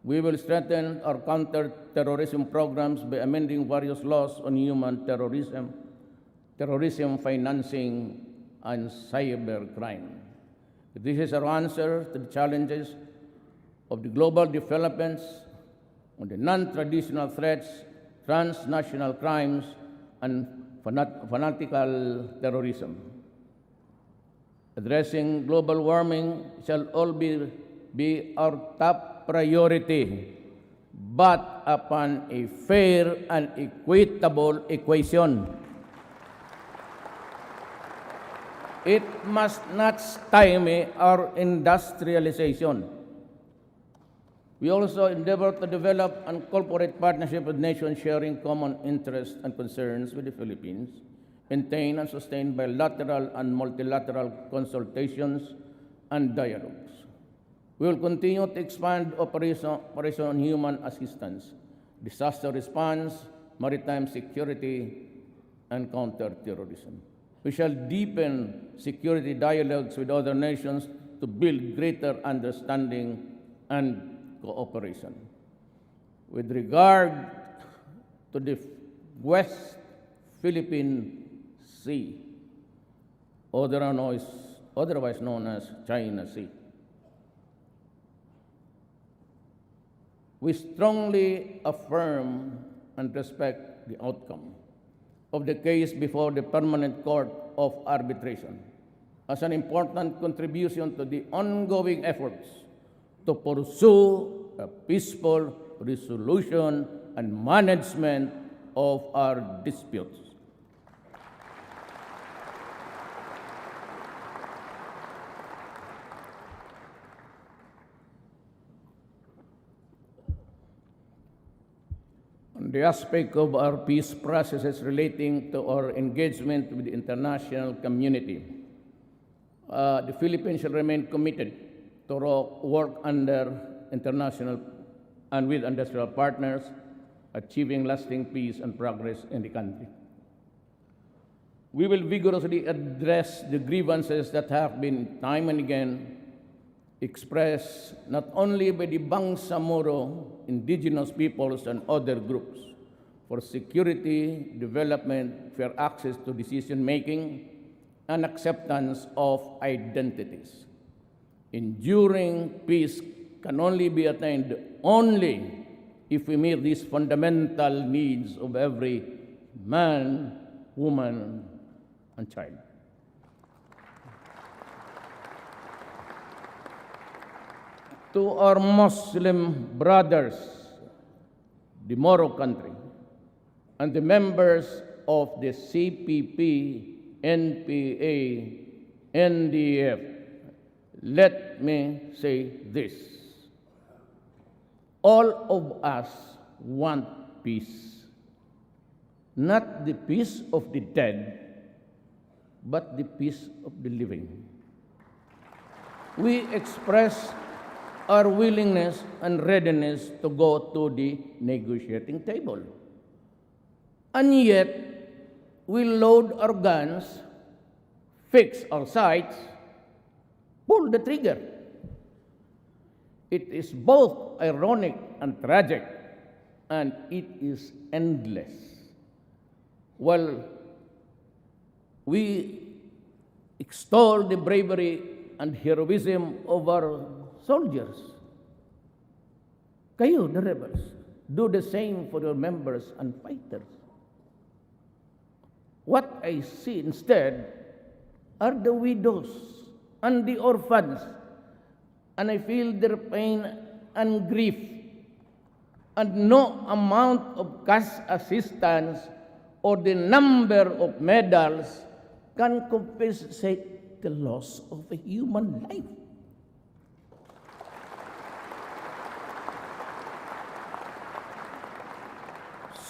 We will strengthen our counter-terrorism programs by amending various laws on human terrorism, terrorism financing, and cybercrime. This is our answer to the challenges of the global developments on the non-traditional threats, transnational crimes, and fanatical terrorism. Addressing global warming shall always be our top priority, but upon a fair and equitable equation. It must not stymie our industrialization. We also endeavor to develop and cooperate partnership with nations sharing common interests and concerns with the Philippines, maintain and sustain bilateral and multilateral consultations and dialogues. We will continue to expand operation human assistance, disaster response, maritime security, and counterterrorism. We shall deepen security dialogues with other nations to build greater understanding and cooperation. With regard to the West Philippine Sea, otherwise known as China Sea, we strongly affirm and respect the outcome of the case before the Permanent Court of Arbitration as an important contribution to the ongoing efforts to pursue a peaceful resolution and management of our disputes. On the aspect of our peace processes relating to our engagement with the international community, the Philippines shall remain committed to work under international and with industrial partners, achieving lasting peace and progress in the country. We will vigorously address the grievances that have been time and again expressed not only by the Bangsamoro indigenous peoples and other groups for security, development, fair access to decision-making, and acceptance of identities. Enduring peace can only be attained only if we meet these fundamental needs of every man, woman, and child. To our Muslim brothers, the Moro country, and the members of the CPP, NPA, NDF, let me say this. All of us want peace. Not the peace of the dead, but the peace of the living. We express our willingness and readiness to go to the negotiating table. And yet, we load our guns, fix our sights, pull the trigger. It is both ironic and tragic, and it is endless. While we extol the bravery and heroism of our soldiers, kayo, the rebels, do the same for your members and fighters. What I see instead are the widows and the orphans, and I feel their pain and grief, and no amount of cash assistance or the number of medals can compensate the loss of a human life.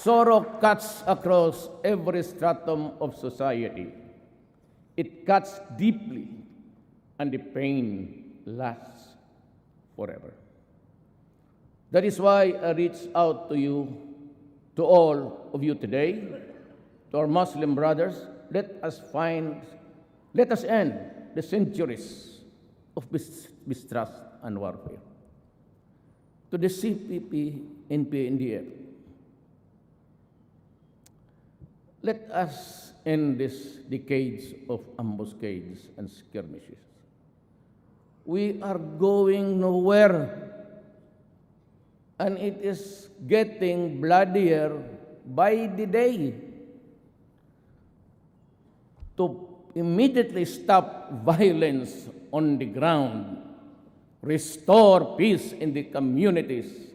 Sorrow cuts across every stratum of society. It cuts deeply, and the pain lasts forever. That is why I reach out to you, to all of you today, to our Muslim brothers. Let us end the centuries of mistrust and warfare. To the CPP, NPA, NDF, let us end these decades of ambuscades and skirmishes. We are going nowhere, and it is getting bloodier by the day. To immediately stop violence on the ground, restore peace in the communities,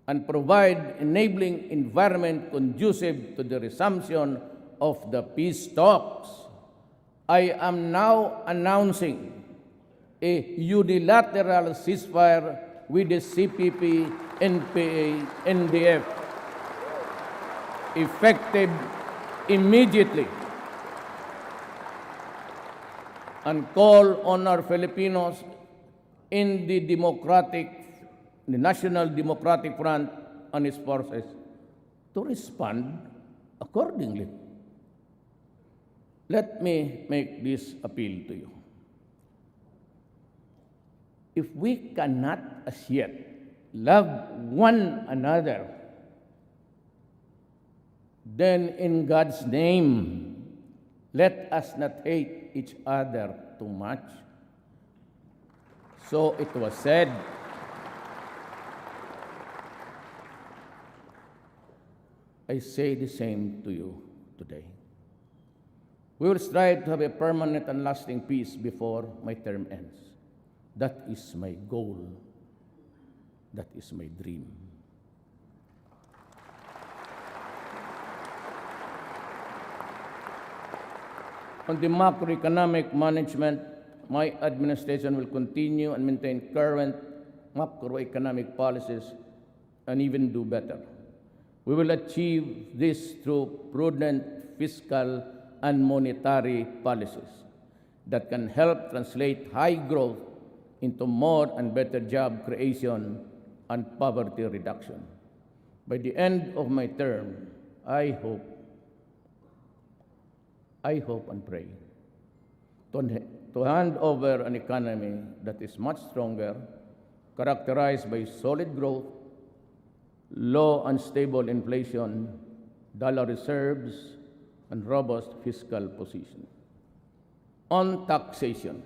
and provide enabling environment conducive to the resumption of the peace talks, I am now announcing a unilateral ceasefire with the CPP, NPA, NDF, effective immediately, and call on our Filipinos in the National Democratic Front and its forces to respond accordingly. Let me make this appeal to you. If we cannot as yet love one another, then in God's name, let us not hate each other too much. So it was said, I say the same to you today. We will strive to have a permanent and lasting peace before my term ends. That is my goal. That is my dream. On the macroeconomic management, my administration will continue and maintain current macroeconomic policies and even do better. We will achieve this through prudent fiscal and monetary policies that can help translate high growth into more and better job creation and poverty reduction. By the end of my term, I hope and pray to hand over an economy that is much stronger, characterized by solid growth, low and stable inflation, dollar reserves, and robust fiscal position. On taxation,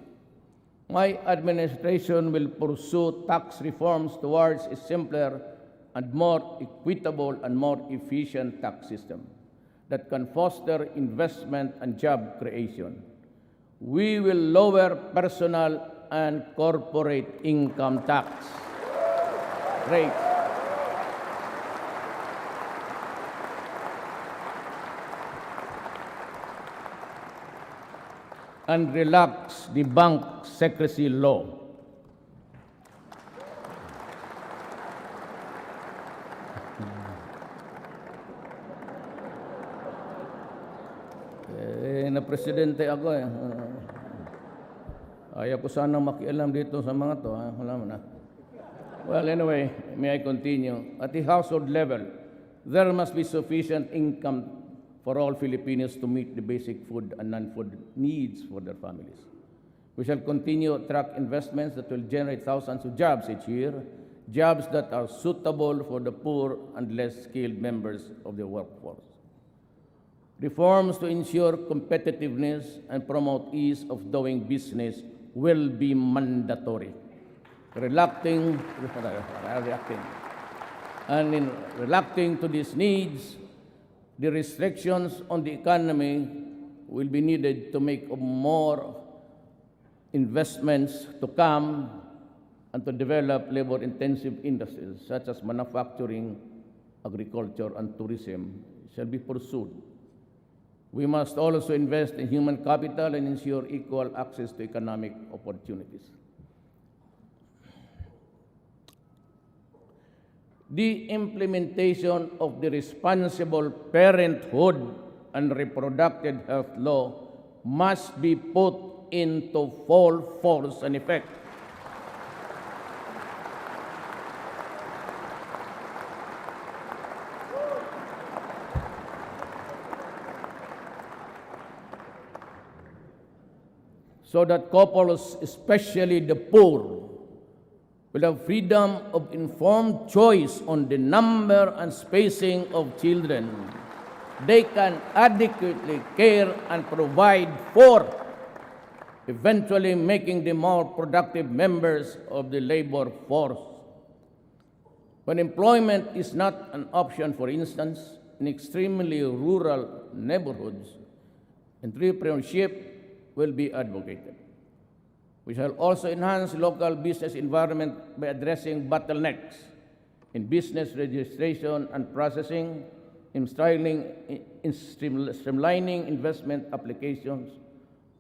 my administration will pursue tax reforms towards a simpler and more equitable and more efficient tax system that can foster investment and job creation. We will lower personal and corporate income tax rates. And relax the bank secrecy law. Na presidente ako eh. Ayaw ko sana makialam dito sa mga to. Wala mo na. Well, anyway, may I continue? At the household level, there must be sufficient income for all Filipinos to meet the basic food and non-food needs for their families. We shall continue to track investments that will generate thousands of jobs each year, jobs that are suitable for the poor and less skilled members of the workforce. Reforms to ensure competitiveness and promote ease of doing business will be mandatory. Reacting to these needs, the restrictions on the economy will be needed to make more investments to come and to develop labor-intensive industries such as manufacturing, agriculture, and tourism shall be pursued. We must also invest in human capital and ensure equal access to economic opportunities. The implementation of the Responsible Parenthood and Reproductive Health Law must be put into full force and effect. So that couples, especially the poor, will have freedom of informed choice on the number and spacing of children they can adequately care and provide for, eventually making them more productive members of the labor force. When employment is not an option, for instance, in extremely rural neighborhoods, entrepreneurship will be advocated. We shall also enhance local business environment by addressing bottlenecks in business registration and processing, in streamlining investment applications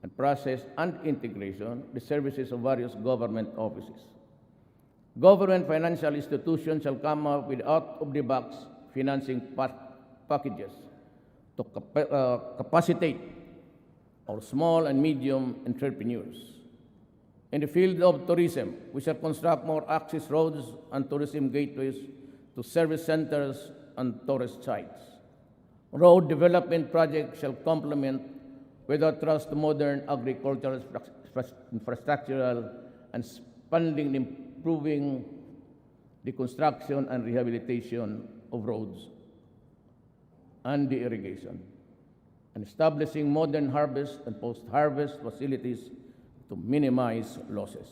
and process and integration, the services of various government offices. Government financial institutions shall come up with out-of-the-box financing packages to capacitate our small and medium entrepreneurs. In the field of tourism, we shall construct more access roads and tourism gateways to service centers and tourist sites. Road development projects shall complement with a trust to modern agricultural infrastructural and spending in improving the construction and rehabilitation of roads and the irrigation, and establishing modern harvest and post-harvest facilities to minimize losses.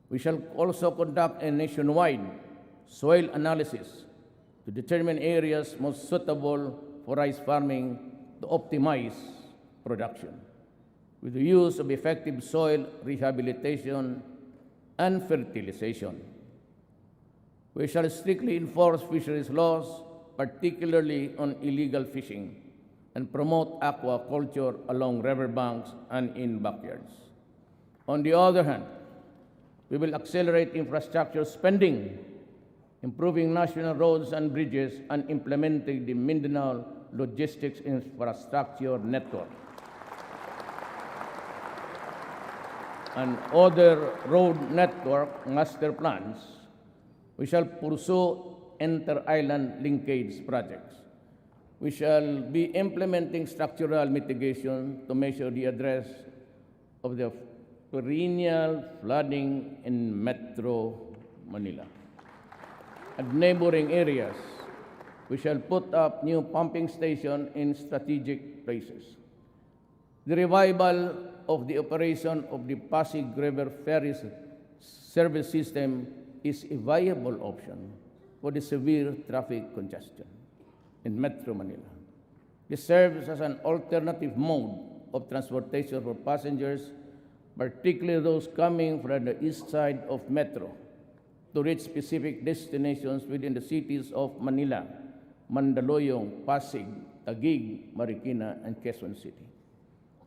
We shall also conduct a nationwide soil analysis to determine areas most suitable for rice farming to optimize production, with the use of effective soil rehabilitation and fertilization. We shall strictly enforce fisheries laws, particularly on illegal fishing, and promote aquaculture along riverbanks and in backyards. On the other hand, we will accelerate infrastructure spending, improving national roads and bridges, and implementing the Mindanao Logistics Infrastructure Network and other road network master plans. We shall pursue inter-island linkage projects. We shall be implementing structural mitigation to measure the address of the perennial flooding in Metro Manila. At neighboring areas, we shall put up new pumping stations in strategic places. The revival of the operation of the Pasig River Ferry service system is a viable option for the severe traffic congestion in Metro Manila. This serves as an alternative mode of transportation for passengers, particularly those coming from the east side of Metro, to reach specific destinations within the cities of Manila, Mandaluyong, Pasig, Taguig, Marikina, and Quezon City.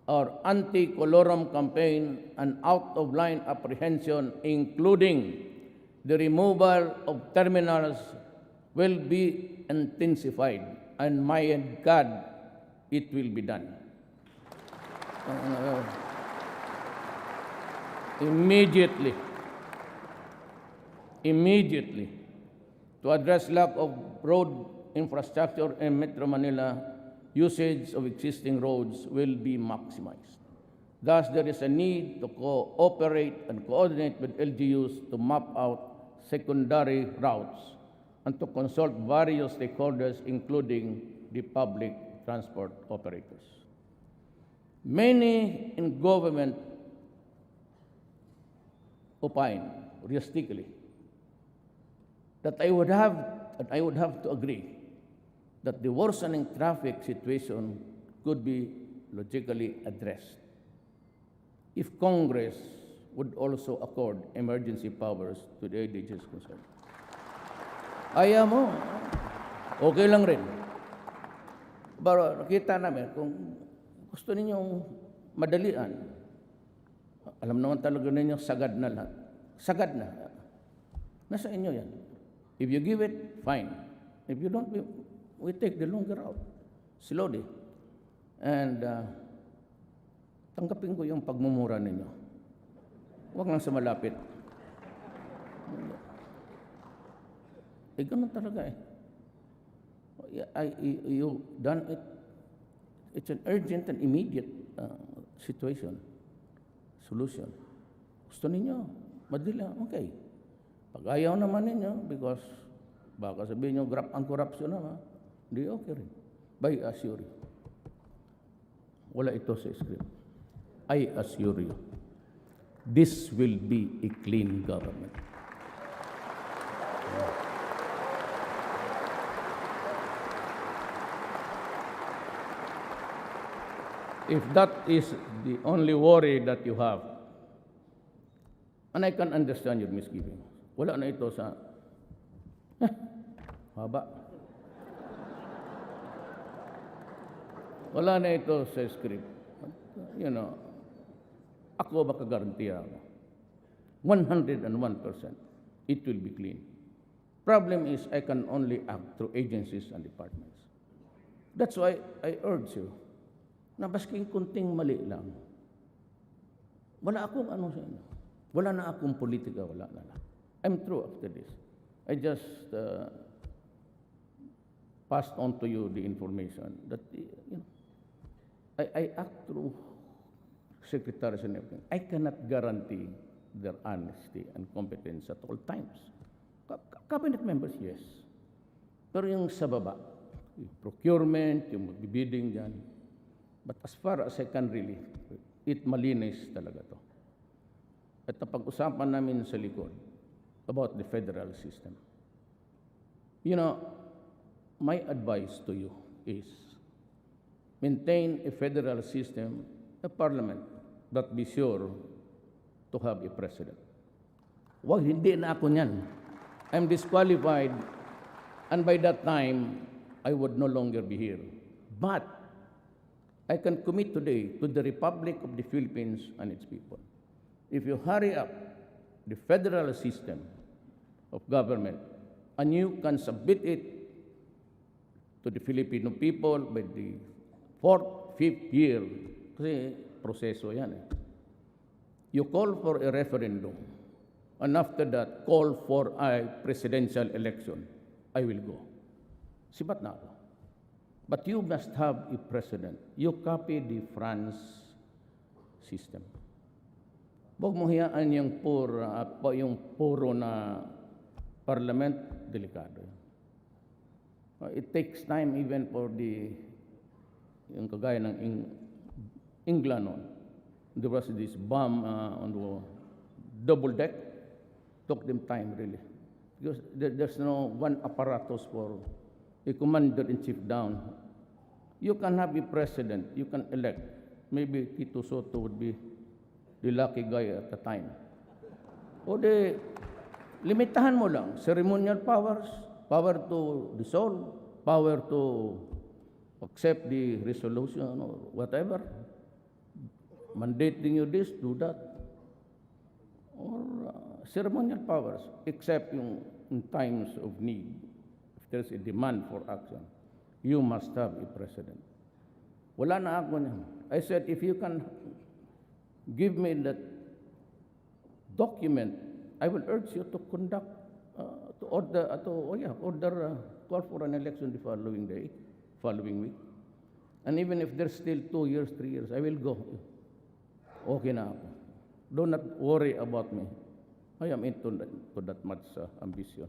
Our anti-colorum campaign and out-of-line apprehension, including the removal of terminals, will be intensified, and my God, it will be done. Immediately, to address lack of road infrastructure in Metro Manila, usage of existing roads will be maximized. Thus, there is a need to cooperate and coordinate with LGUs to map out secondary routes and to consult various stakeholders, including the public transport operators. Many in government opine realistically that I would have to agree that the worsening traffic situation could be logically addressed if Congress would also accord emergency powers to the ADGs concerned. Ayaw mo, okay lang rin. Pero nakita namin, kung gusto ninyong madalian, alam naman talaga ninyo, sagad na lahat. Sagad na. Nasa inyo yan. If you give it, fine. If you don't, we take the longer route, slowly. And tanggapin ko yung pagmumura ninyo. Huwag lang sa malapit. Eh, ganun talaga eh. You done it. It's an urgent and immediate situation, solution. Gusto ninyo, madali, okay. Pag ayaw naman ninyo, because baka sabihin nyo, ang corruption naman, di okay rin. I assure you. Wala ito sa script. I assure you, this will be a clean government. If that is the only worry that you have, and I can understand your misgiving, wala na ito sa, haba. Wala na ito sa script. You know, ako makagarantiya ako. 101%. it will be clean. Problem is, I can only act through agencies and departments. That's why I urge you, na basking kunting mali lang, wala akong ano sa inyo. Wala na akong politika, wala na lang. I'm through after this. I just passed on to you the information that, I act through secretaries and everything. I cannot guarantee their honesty and competence at all times. Cabinet members, yes. Pero yung sa baba, yung procurement, yung magbibidding dyan. But as far as I can really, it malinis talaga to. At napag-usapan namin sa likod about the federal system. My advice to you is maintain a federal system, a parliament, but be sure to have a president. Wag, hindi na ako niyan. I'm disqualified, and by that time, I would no longer be here. But I can commit today to the Republic of the Philippines and its people. If you hurry up the federal system of government, and you can submit it to the Filipino people by the 4th, 5th year, kasi proseso yan You call for a referendum, and after that, call for a presidential election. I will go. Sibat na ako. But you must have a president. You copy the France system. Huwag mo hiyaan yung puro na parliament, delikado. It takes time even for yung kagaya ng England noon. There was this bomb on the double deck. Took them time really. Because there's no one apparatus for a commander-in-chief down. You can have a president, you can elect. Maybe Tito Soto would be the lucky guy at the time. O limitahan mo lang. Ceremonial powers, power to dissolve, power to accept the resolution or whatever. Mandating you this, do that. Or ceremonial powers, except in times of need. If there's a demand for action, you must have a president. Wala na ako niyan. I said, if you can give me that document, I will urge you to conduct, call for an election the following week. And even if there's still 2 years, 3 years, I will go. Okay na ako. Do not worry about me. I am into that much ambition.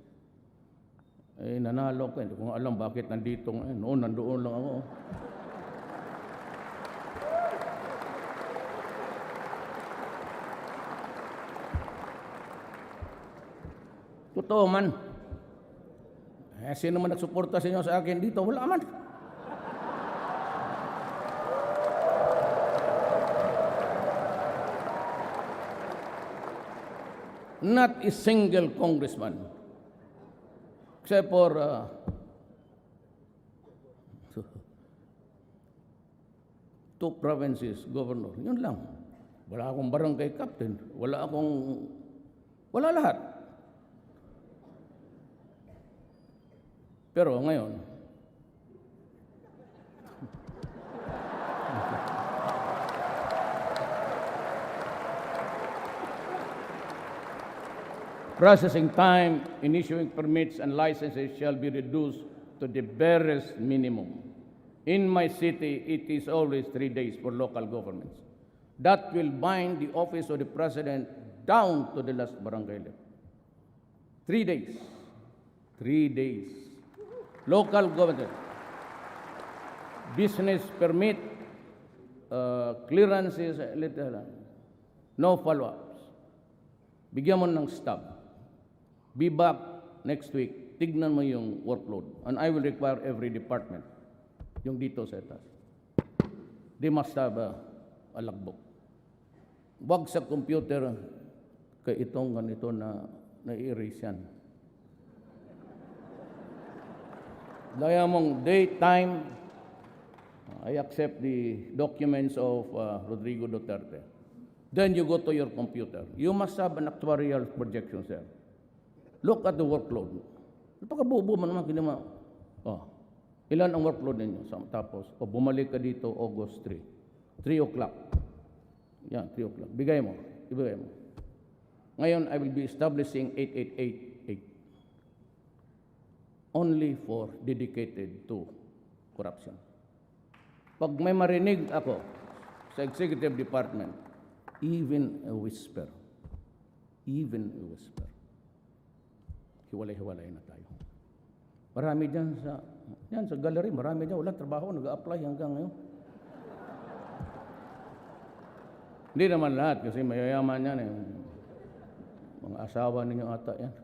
Nanalo ko. Hindi ko alam bakit nandito ngayon. Noon, nandoon lang ako. Totoo man. Sino man nagsuporta sa inyo sa akin dito? Wala man. Not a single congressman, except for 2 provinces, governor. Yun lang. Wala akong barangay captain. Wala lahat. Pero ngayon, processing time in issuing permits and licenses shall be reduced to the barest minimum. In my city, it is always 3 days for local governments. That will bind the office of the president down to the last barangay level. 3 days. 3 days. Local government. Business permit, clearances, no follow-ups. Bigyan mo ng stop. Be back next week. Tignan mo yung workload. And I will require every department, yung dito sa etas. They must have a logbook. Wag sa computer kay itong ganito na i-erase yan. Daya mong date, time, I accept the documents of Rodrigo Duterte. Then you go to your computer. You must have an actuarial projection, sir. Look at the workload. Napakabubo man naman kinama. Oh, ilan ang workload ninyo? Tapos, bumalik ka dito August 3. 3 o'clock. Yan, 3 o'clock. Ibigay mo. Ngayon, I will be establishing 8888. Only for dedicated to corruption. Pag may marinig ako sa Executive Department, even a whisper, hiwalay-hiwalay na tayo. Marami dyan sa gallery, marami dyan, walang trabaho, nag-a-apply hanggang ngayon. Hindi naman lahat kasi mayayaman yan eh. Mga asawa ninyo ata yan.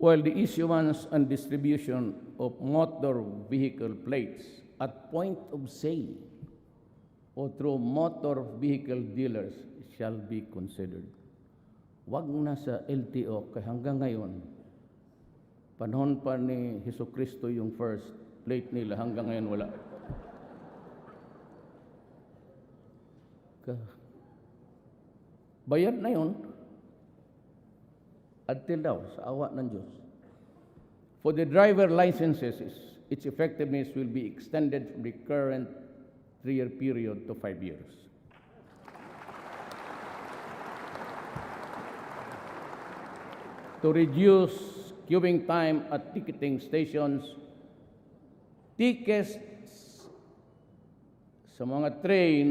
While the issuance and distribution of motor vehicle plates at point of sale o through motor vehicle dealers shall be considered. Wag na sa LTO kaya hanggang ngayon, panahon pa ni Jesucristo yung first plate nila, hanggang ngayon wala. Bayad na yun until daw sa awa ng Diyos. For the driver licenses, its effectiveness will be extended from the current 3-year period to 5 years. To reduce queuing time at ticketing stations, tickets sa mga train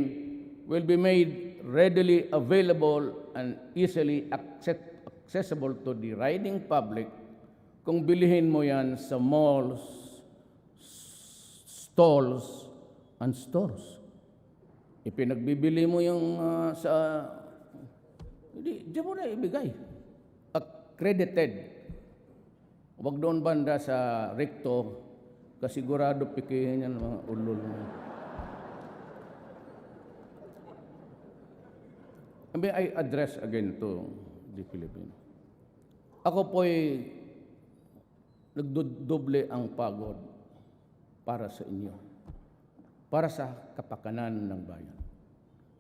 will be made readily available and easily accessible to the riding public kung bilihin mo yan sa malls, stalls, and stores. Ipinagbibili mo yung diyan mo na ibigay. Accredited. Huwag doon banda sa recto, kasigurado pikihin yan mga ulol. May I address again to the Philippine. Ako po'y nagdodoble ang pagod para sa inyo, para sa kapakanan ng bayan.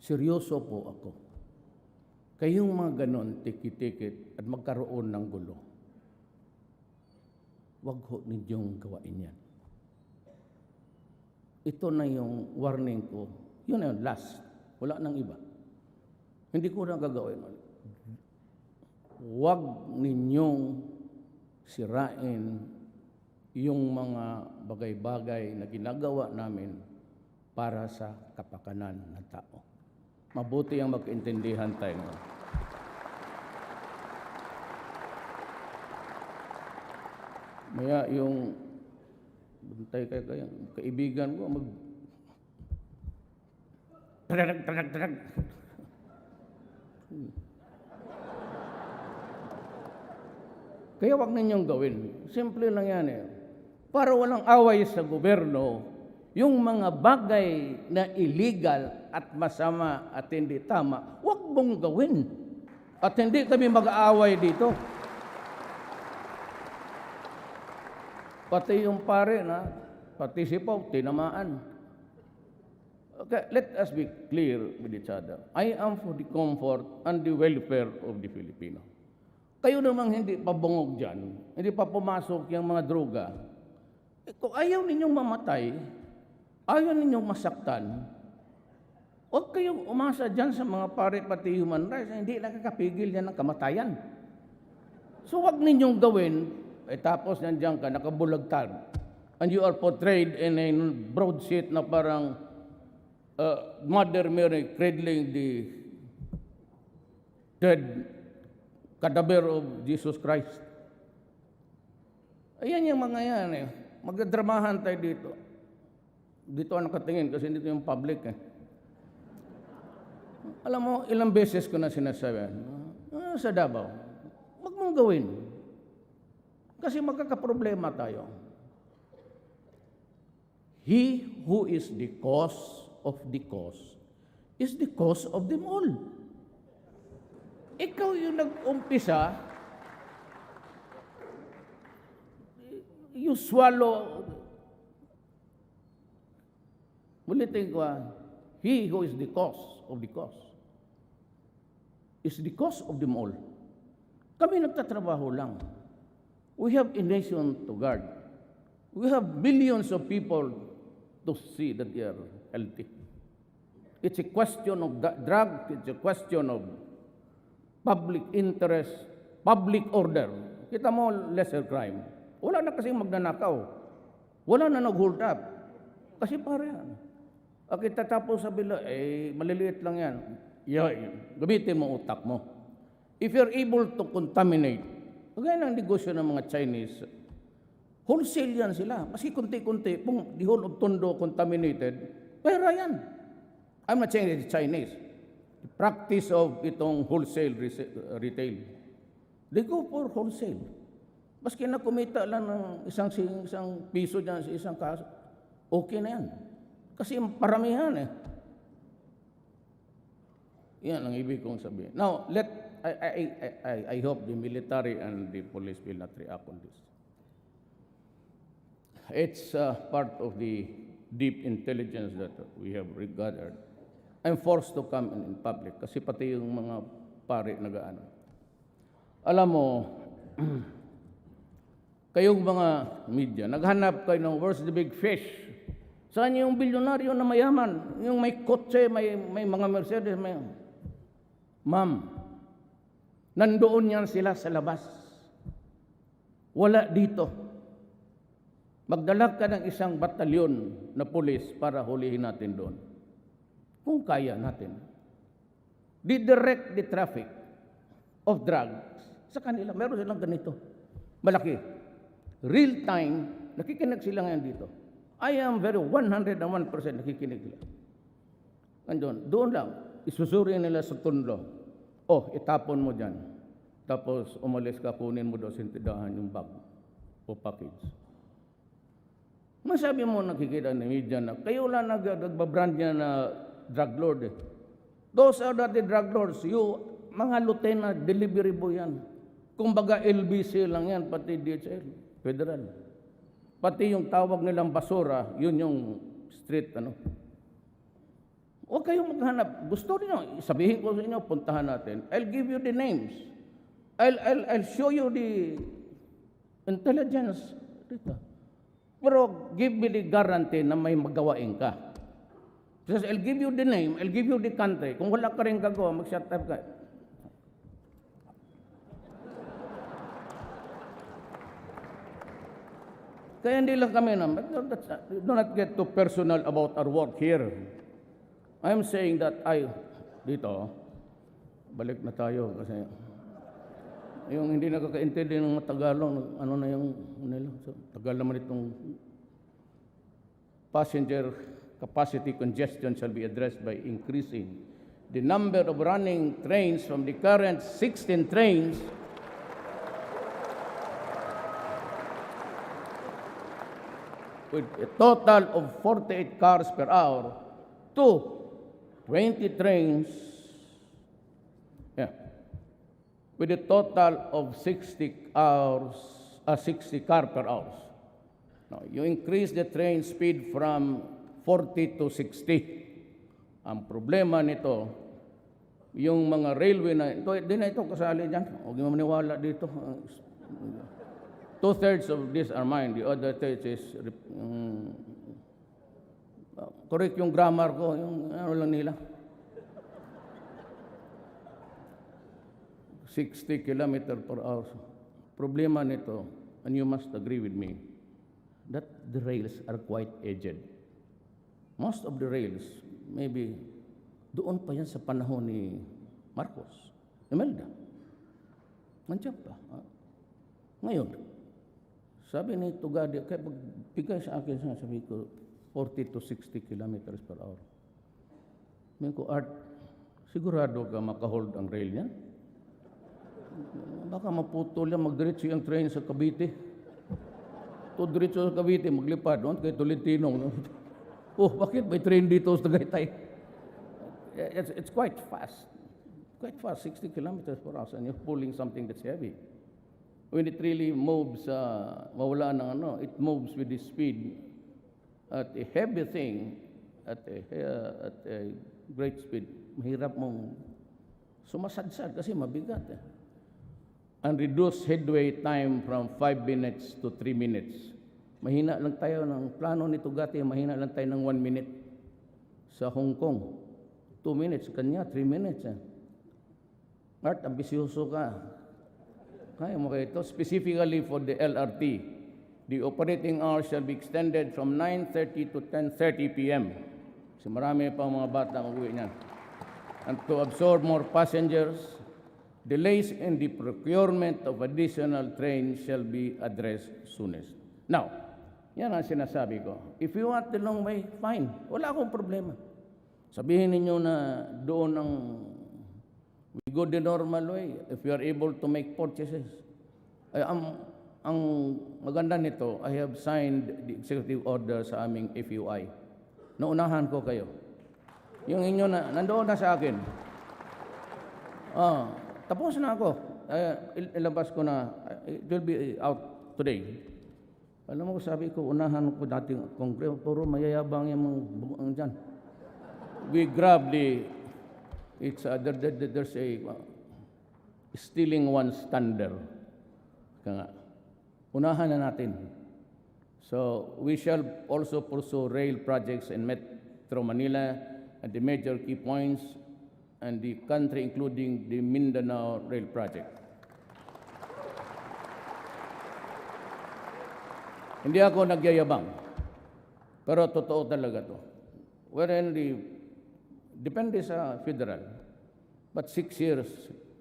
Seryoso po ako. Kayong mga ganon, tikit-tikit at magkaroon ng gulo, wag ho ninyong gawain yan. Ito na yung warning ko. Yun na yun, last. Wala nang iba. Hindi ko na gagawin. Huwag ninyong sirain yung mga bagay-bagay na ginagawa namin para sa kapakanan ng tao. Mabuti ang magkaintindihan tayo ngayon. Maya yung bantay kayo, kaibigan ko trag. Kaya wag ninyong gawin. Simple lang yan eh. Para walang away sa gobyerno, yung mga bagay na illegal at masama at hindi tama, wag mong gawin. At hindi kami mag-aaway dito. Pati yung pare na, pati si Pau, tinamaan. Okay, let us be clear with each other. I am for the comfort and the welfare of the Filipino. Kayo namang hindi pa bungog dyan, hindi pa pumasok yung mga droga. Kung ayaw ninyong mamatay, ayaw ninyong masaktan, huwag kayong umasa dyan sa mga pare pati human rights, hindi nakakapigil yan ng kamatayan. So huwag ninyong gawin, tapos nandiyan ka, nakabulagtad, and you are portrayed in a broadsheet na parang Mother Mary cradling the dead cadaver of Jesus Christ. Ayan yung mga yan eh. Magdadramahan tayo dito. Dito ang nakatingin kasi dito yung public eh. Alam mo, ilang beses ko na sinasabi, sa Davao, wag mong gawin. Kasi magkakaproblema tayo. He who is the cause of the cause is the cause of them all. Ikaw yung nag-umpisa, you swallow, ulitin ko, he who is the cause of the cause is the cause of them all. Kami nagtatrabaho lang. We have a nation to guard. We have billions of people to see that they are healthy. It's a question of drug, it's a question of public interest, public order. Kita mo, lesser crime. Wala na kasing magnanakaw. Wala na nag-hold up. Kasi para yan. Kita tapos sabi lang, maliliit lang yan. Gamitin mo utak mo. If you're able to contaminate, kagaya ng negosyo ng mga Chinese, wholesale yan sila. Maski kunti-kunti, kung the whole of Tondo contaminated, pera yan. I'm not saying it's Chinese. The practice of itong wholesale retail. They go for wholesale. Maski na kumita lang ng isang piso dyan sa isang kaso, okay na yan. Kasi paramihan eh. Yan ang ibig kong sabihin. Now, I hope the military and the police will not react on this. It's part of the deep intelligence that we have gathered. I'm forced to come in public kasi pati yung mga pare nagaano. Alam mo, kayong mga media, naghanap kayo ng where's the big fish? Saan yung bilyonaryo na mayaman? Yung may kotse, may mga Mercedes, may... Ma'am, nandoon yan sila sa labas. Wala dito. Magdala ka ng isang batalyon na pulis para hulihin natin doon. Kung kaya natin. Didirect the traffic of drugs sa kanila. Meron silang ganito. Malaki. Real time, nakikinig sila ngayon dito. I am very 101% nakikinig sila. Doon lang, isusuri nila sa Tondo. Itapon mo dyan. Tapos umalis ka, kunin mo daw sa tindahan yung bag o package. Masabi mo nakikita ng media na kayo lang nagbabrand niya na drug lord eh. Those are not the drug lords. You, mga lieutenant, delivery boy yan. Kumbaga LBC lang yan, pati DHL, federal. Pati yung tawag nilang basura, yun yung street, Huwag kayong maghanap. Gusto niyo, sabihin ko sa inyo, puntahan natin. I'll give you the names. I'll show you the intelligence dito. Pero give me the guarantee na may magawain ka. Because I'll give you the name, I'll give you the country. Kung wala ka rin gagawa, mag-shut up ka. Kaya hindi lang kami do not get too personal about our work here. I'm saying that dito, balik na tayo kasi yung hindi nakakaintindi ng mga Tagalog, na yung nila. So, Tagal naman itong passenger capacity congestion shall be addressed by increasing the number of running trains from the current 16 trains with a total of 48 cars per hour to 20 trains with a total of 60 car per hour. Now, you increase the train speed from 40 to 60. Ang problema nito, yung mga railway na, di na ito kasali dyan. Huwag mo maniwala dito. 2/3 of this are mine. The other 3 is, correct yung grammar ko, yung lang nila. 60 km per hour. Problema nito, and you must agree with me, that the rails are quite aged. Most of the rails, maybe, doon pa yan sa panahon ni Marcos, Imelda. Nandiyan pa. Ngayon, sabi ni Tugadi, kaya pagbigay sa akin, sabi ko, 40 to 60 kilometers per hour. Sabi ko, Art, sigurado ka makahold ang rail niyan? Baka maputol yan, magdiretso yung train sa Cavite. Diretso sa Cavite, maglipad doon kay Tolentino. Bakit may train dito sa Tagaytay? It's quite fast. Quite fast, 60 kilometers per hour, and you're pulling something that's heavy. When it really moves, mawala ng it moves with the speed at a heavy thing, at a great speed. Mahirap mong sumasadsad kasi mabigat eh. And reduce headway time from 5 minutes to 3 minutes. Mahina lang tayo ng plano ni Tugati, mahina lang tayo ng 1 minute. Sa Hong Kong, 2 minutes, kanya 3 minutes eh. Art, ambisyoso ka. Kaya mo kayo ito. Specifically for the LRT, the operating hours shall be extended from 9:30 to 10:30 p.m. Kasi marami pa mga bata mag-uwi niyan. And to absorb more passengers, delays in the procurement of additional trains shall be addressed soonest. Now, yan ang sinasabi ko. If you want the long way, fine. Wala akong problema. Sabihin ninyo na doon ang we go the normal way if you are able to make purchases. Ang maganda nito, I have signed the executive order sa aming FUI. Naunahan ko kayo. Yung inyo na, nandoon na sa akin. Tapos na ako. Ilabas ko na. It will be out today. Alam mo, sabi ko, unahan ko dating kongreso, puro mayayabang yung mga dyan. We grab there's a stealing one's thunder. Kaya nga, unahan na natin. So, we shall also pursue rail projects in Metro Manila at the major key points and the country, including the Mindanao Rail Project. Hindi ako nagyayabang, pero totoo talaga to. Depende sa federal, but 6 years,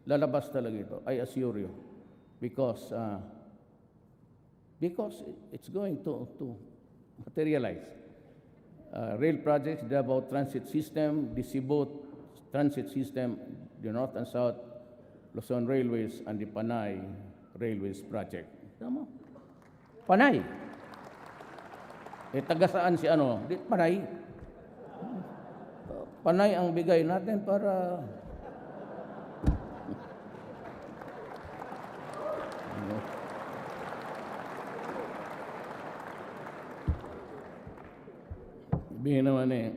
lalabas talaga ito, I assure you, because it's going to materialize. Rail projects, the Davao Transit System, the Cebu Transit System, the North and South Luzon Railways, and the Panay Railways Project. Tama? Panay. Taga saan si ano? Panay. Panay ang bigay natin para sabihin naman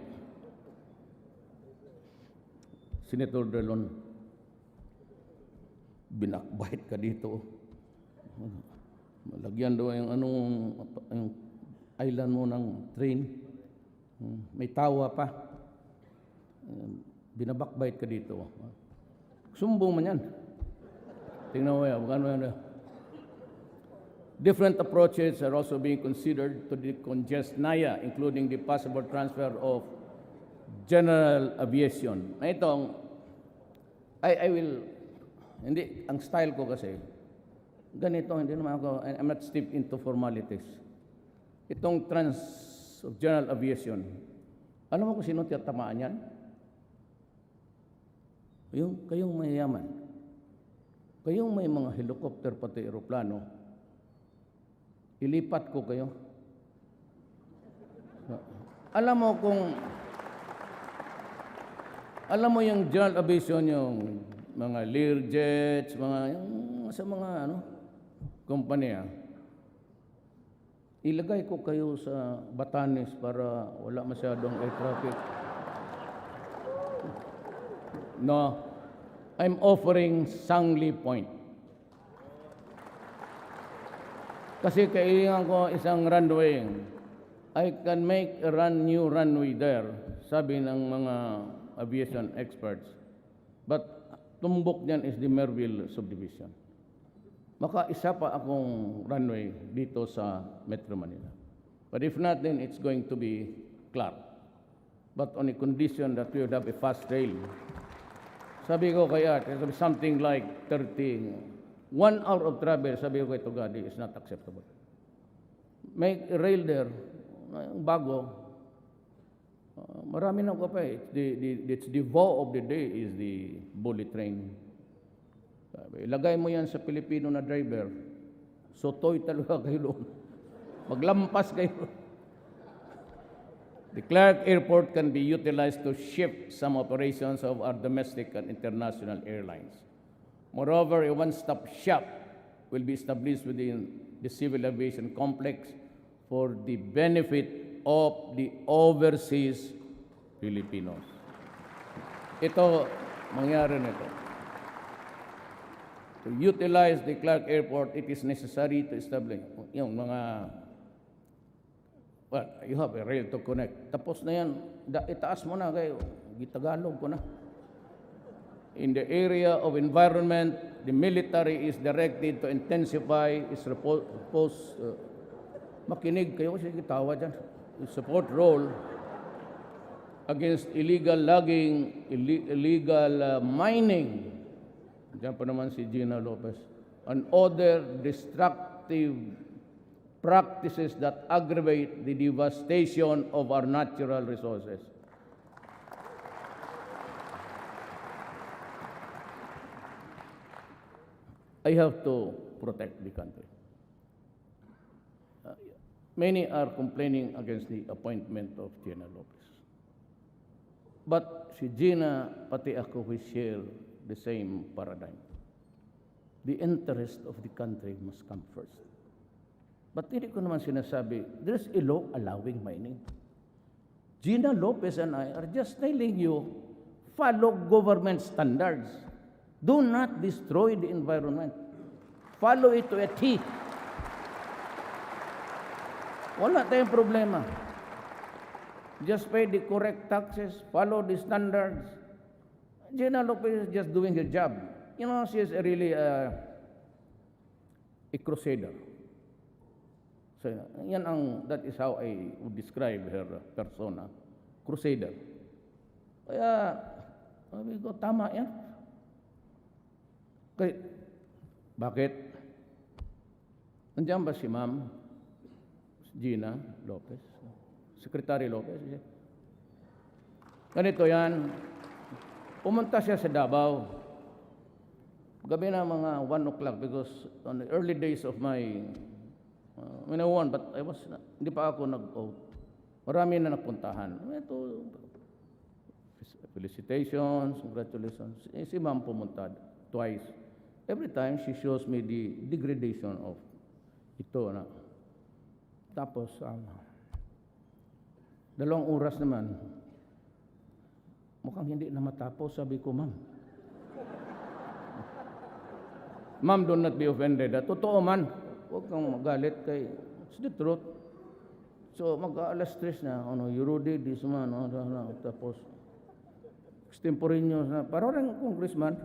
Senator Delon, binakbait ka dito. Malagyan daw yung island mo ng train. May tawa pa. Binabakbait ka dito. Sumbong man yan. Tingnan mo yan. Different approaches are also being considered to decongest NAIA, including the possible transfer of general aviation. Ito, I will, hindi, ang style ko kasi, ganito, hindi naman ako, I'm not steeped into formalities. Itong of general aviation, alam mo kung sino tiyatamaan yan? Kayong mayayaman. Kayong may mga helicopter pati aeroplano, ilipat ko kayo. Alam mo yung general aviation, yung mga Learjets, sa mga kumpanya, ilagay ko kayo sa Batanes para wala masyadong air traffic. No, I'm offering Sangli Point. Kasi kailangan ko isang runway. I can make a new runway there, sabi ng mga aviation experts. But tumbok niyan is the Merville subdivision. Maka-isa pa akong runway dito sa Metro Manila. But if not, then it's going to be Clark. But on a condition that we would have a fast rail. Sabi ko kaya, something like 1 hour of travel, sabi ko kay Tugadi, is not acceptable. Make a rail there, bago. Marami na ko pa eh. It's the vow of the day is the bullet train. Ilagay mo yan sa Filipino na driver, sotoy talaga kayo doon. Maglampas kayo. The Clark Airport can be utilized to shift some operations of our domestic and international airlines. Moreover, a one-stop shop will be established within the civil aviation complex for the benefit of the overseas Filipinos. Ito, mangyari nito. to utilize the Clark Airport, it is necessary to establish yung mga, well, you have a rail to connect. Tapos na yan, itaas mo na kayo, gitagalog ko na. In the area of environment, the military is directed to intensify its makinig kayo kasi gitawa dyan, support role against illegal logging, illegal mining. Diyan pa naman si Gina Lopez. And other destructive practices that aggravate the devastation of our natural resources. I have to protect the country. Many are complaining against the appointment of Gina Lopez. But si Gina, pati ako, we share the same paradigm. The interest of the country must come first. But hindi ko naman sinasabi, there's a law allowing mining. Gina Lopez and I are just telling you, follow government standards. Do not destroy the environment. Follow it to a T. Wala tayong problema. Just pay the correct taxes, follow the standards. Gina Lopez is just doing her job. You know, she is really a crusader. So, that is how I would describe her persona. Crusader. Kaya, sabi ko, tama yan. Kaya, bakit? Nandiyan ba si Ma'am Gina Lopez? Secretary Lopez? Ganito yan. Pumunta siya sa Davao. Gabi na mga 1 o'clock because on the early days of my, I won, but hindi pa ako nag-vote. Marami na nagpuntahan. Ito, felicitations, congratulations. Si Ma'am pumunta twice. Every time she shows me the degradation of ito na. Tapos, 2 oras naman, mukhang hindi na matapos, sabi ko, Ma'am. Ma'am, do not be offended. Totoo man, huwag kang magalit kay, it's the truth. So, mag-alas 3 na, you Rudy, this man, tapos, extemporaneous na, parang congressman,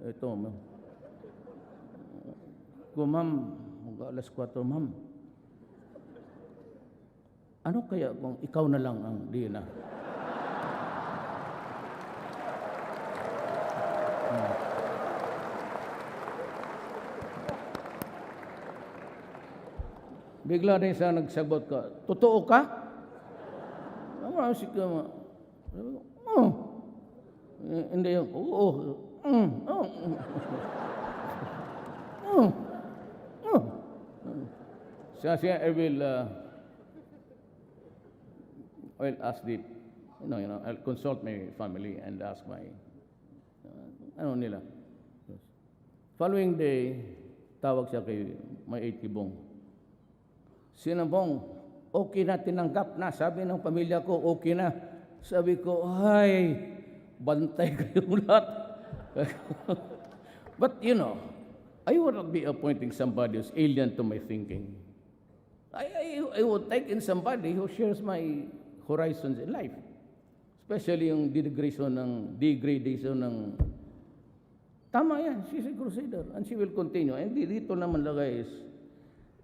ito, Ma'am. Kung Ma'am, mag-alas 4, Ma'am, ano kaya kung ikaw na lang ang Dina? Bigla rin siya nagsagot ka, totoo ka? Namasik ka ma. Hindi yung, oo. Siya, I will ask I'll consult my family and ask my, nila. Following day, tawag siya kay may 8 Bong. Sinabong, okay na, tinanggap na. Sabi ng pamilya ko, okay na. Sabi ko, ay, bantay kayo lahat. But I would not be appointing somebody who's alien to my thinking. I would take in somebody who shares my horizons in life. Especially yung degradation ng tama yan, she's a crusader and she will continue. And dito naman lagay is,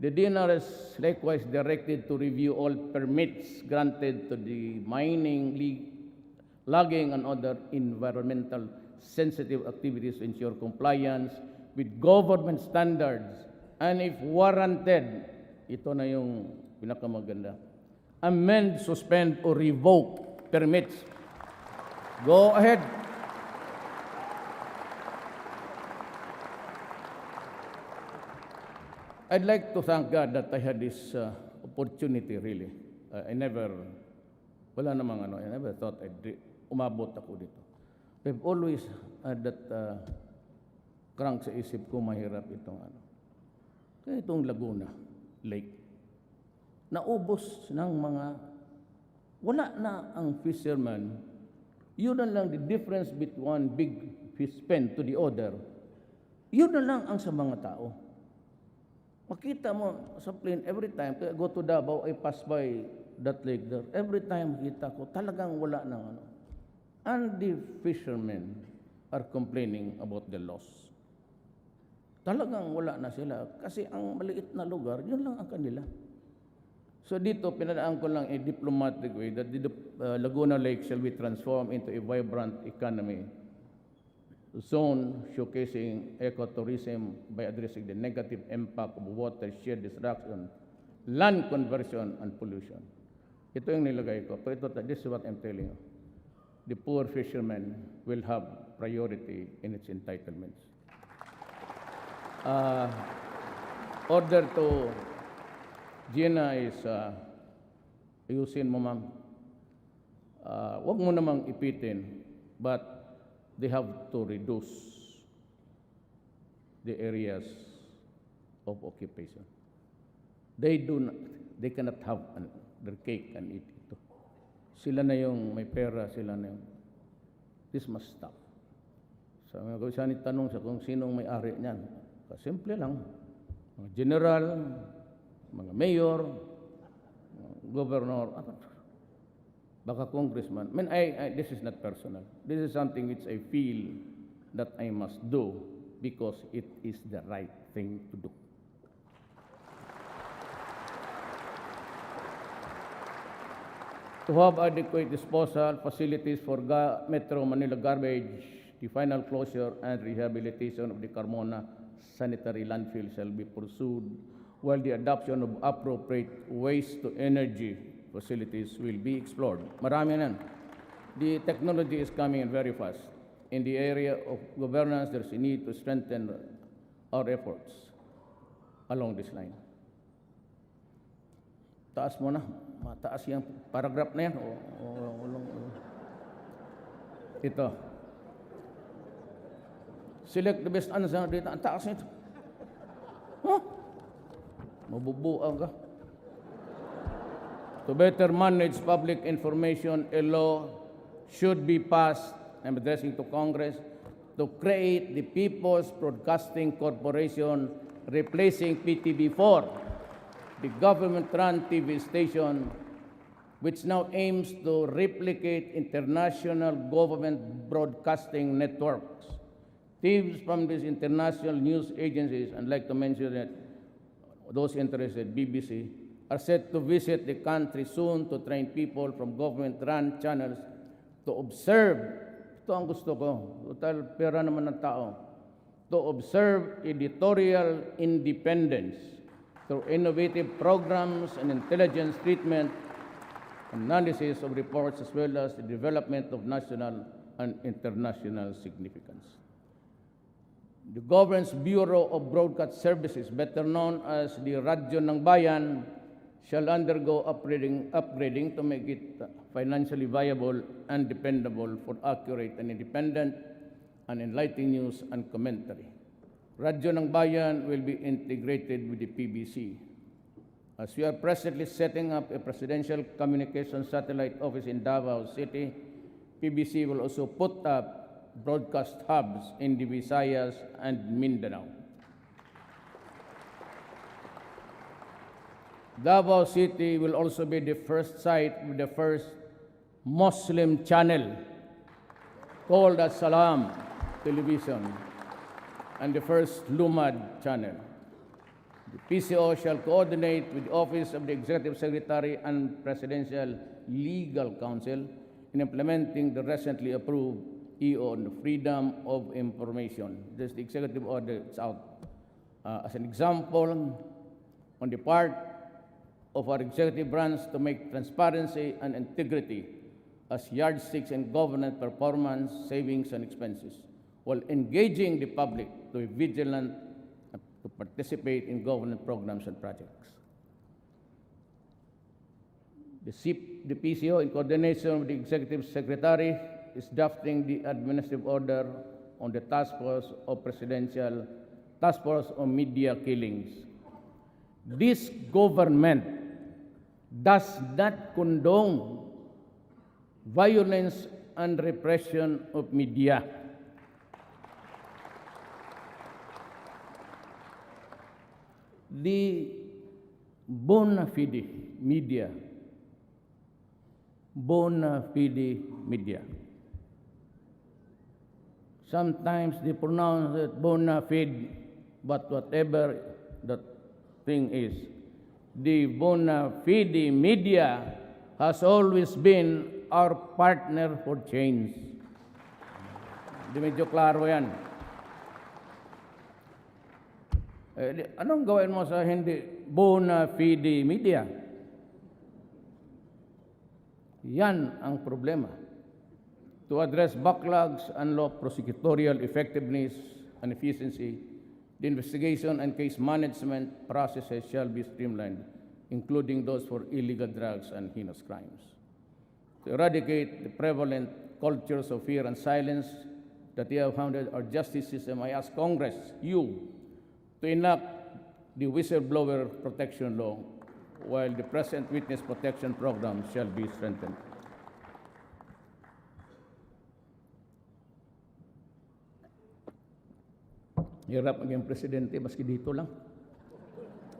the DNR is likewise directed to review all permits granted to the mining, logging, and other environmental sensitive activities to ensure compliance with government standards. And if warranted, ito na yung pinakamaganda, amend, suspend, or revoke permits. Go ahead. I'd like to thank God that I had this opportunity, really. I never thought umabot ako dito. I've always had that crank sa isip ko, mahirap itong Kaya itong Laguna Lake, naubos ng wala na ang fisherman. Yun lang the difference between one big fish pen to the other. Yun na lang ang sa mga tao. Makita mo sa plane, every time, I go to Davao, I pass by that lake there. Every time kita ko, talagang wala ng ano. And the fishermen are complaining about the loss. Talagang wala na sila. Kasi ang maliit na lugar, yun lang ang kanila. So dito, pinadaan ko lang a diplomatic way that the Laguna Lake shall be transformed into a vibrant economy zone showcasing ecotourism by addressing the negative impact of watershed destruction, land conversion, and pollution. Ito yung nilagay ko. Pero ito, this is what I'm telling you. The poor fishermen will have priority in its entitlements. Order to Gina is, ayusin mo ma'am. Huwag mo namang ipitin, but they have to reduce the areas of occupation. They cannot have their cake and eat it. Sila na yung may pera, sila na yung, this must stop. So, kung siya tanong siya kung sinong may-ari niyan, simple lang. Mga general, mga mayor, governor, baka congressman. I mean, this is not personal. This is something which I feel that I must do because it is the right thing to do. To have adequate disposal facilities for Metro Manila garbage, the final closure and rehabilitation of the Carmona sanitary landfill shall be pursued, while the adoption of appropriate waste-to-energy facilities will be explored. Marami yan. The technology is coming in very fast. In the area of governance, there's a need to strengthen our efforts along this line. Taas mo na. Mataas yung paragraph na yan. Ito. Select the best answer dito. Ang taas nito. Huh? Mabubuang ka. To better manage public information, a law should be passed, I'm addressing to Congress, to create the People's Broadcasting Corporation, replacing PTV4, the government-run TV station, which now aims to replicate international government broadcasting networks. Teams from these international news agencies, I'd like to mention that those interested, BBC, are set to visit the country soon to train people from government-run channels to observe, ito ang gusto ko, total pera naman ng tao, to observe editorial independence through innovative programs and intelligence treatment, analysis of reports, as well as the development of national and international significance. The Government's Bureau of Broadcast Services, better known as the Radyo ng Bayan, shall undergo upgrading to make it financially viable and dependable for accurate and independent and enlightening news and commentary. Radyo ng Bayan will be integrated with the PBC. As we are presently setting up a presidential communications satellite office in Davao City, PBC will also put up broadcast hubs in the Visayas and Mindanao. Davao City will also be the first site with the first Muslim channel called as Salam Television and the first Lumad channel. The PCOO shall coordinate with the Office of the Executive Secretary and Presidential Legal Counsel in implementing the recently approved EO on the freedom of information. This is the executive order. It's out. As an example, on the part of our executive branch to make transparency and integrity as yardsticks in government performance, savings, and expenses, while engaging the public to be vigilant and to participate in government programs and projects. The PCO, in coordination with the Executive Secretary, is drafting the administrative order on the Task Force on Media Killings. This government does not condone violence and repression of media. the bona fide media, sometimes they pronounce it bona fide, but whatever that thing is, the bona fide media has always been our partner for change. Di medyo klaro yan. Anong gawin mo sa hindi bona fide media? Yan ang problema. To address backlogs, unlock prosecutorial effectiveness and efficiency, the investigation and case management processes shall be streamlined, including those for illegal drugs and heinous crimes. To eradicate the prevalent cultures of fear and silence that they have founded our justice system, I ask Congress, you, to enact the whistleblower protection law, while the present witness protection program shall be strengthened. Hirap maging presidente, maski dito lang.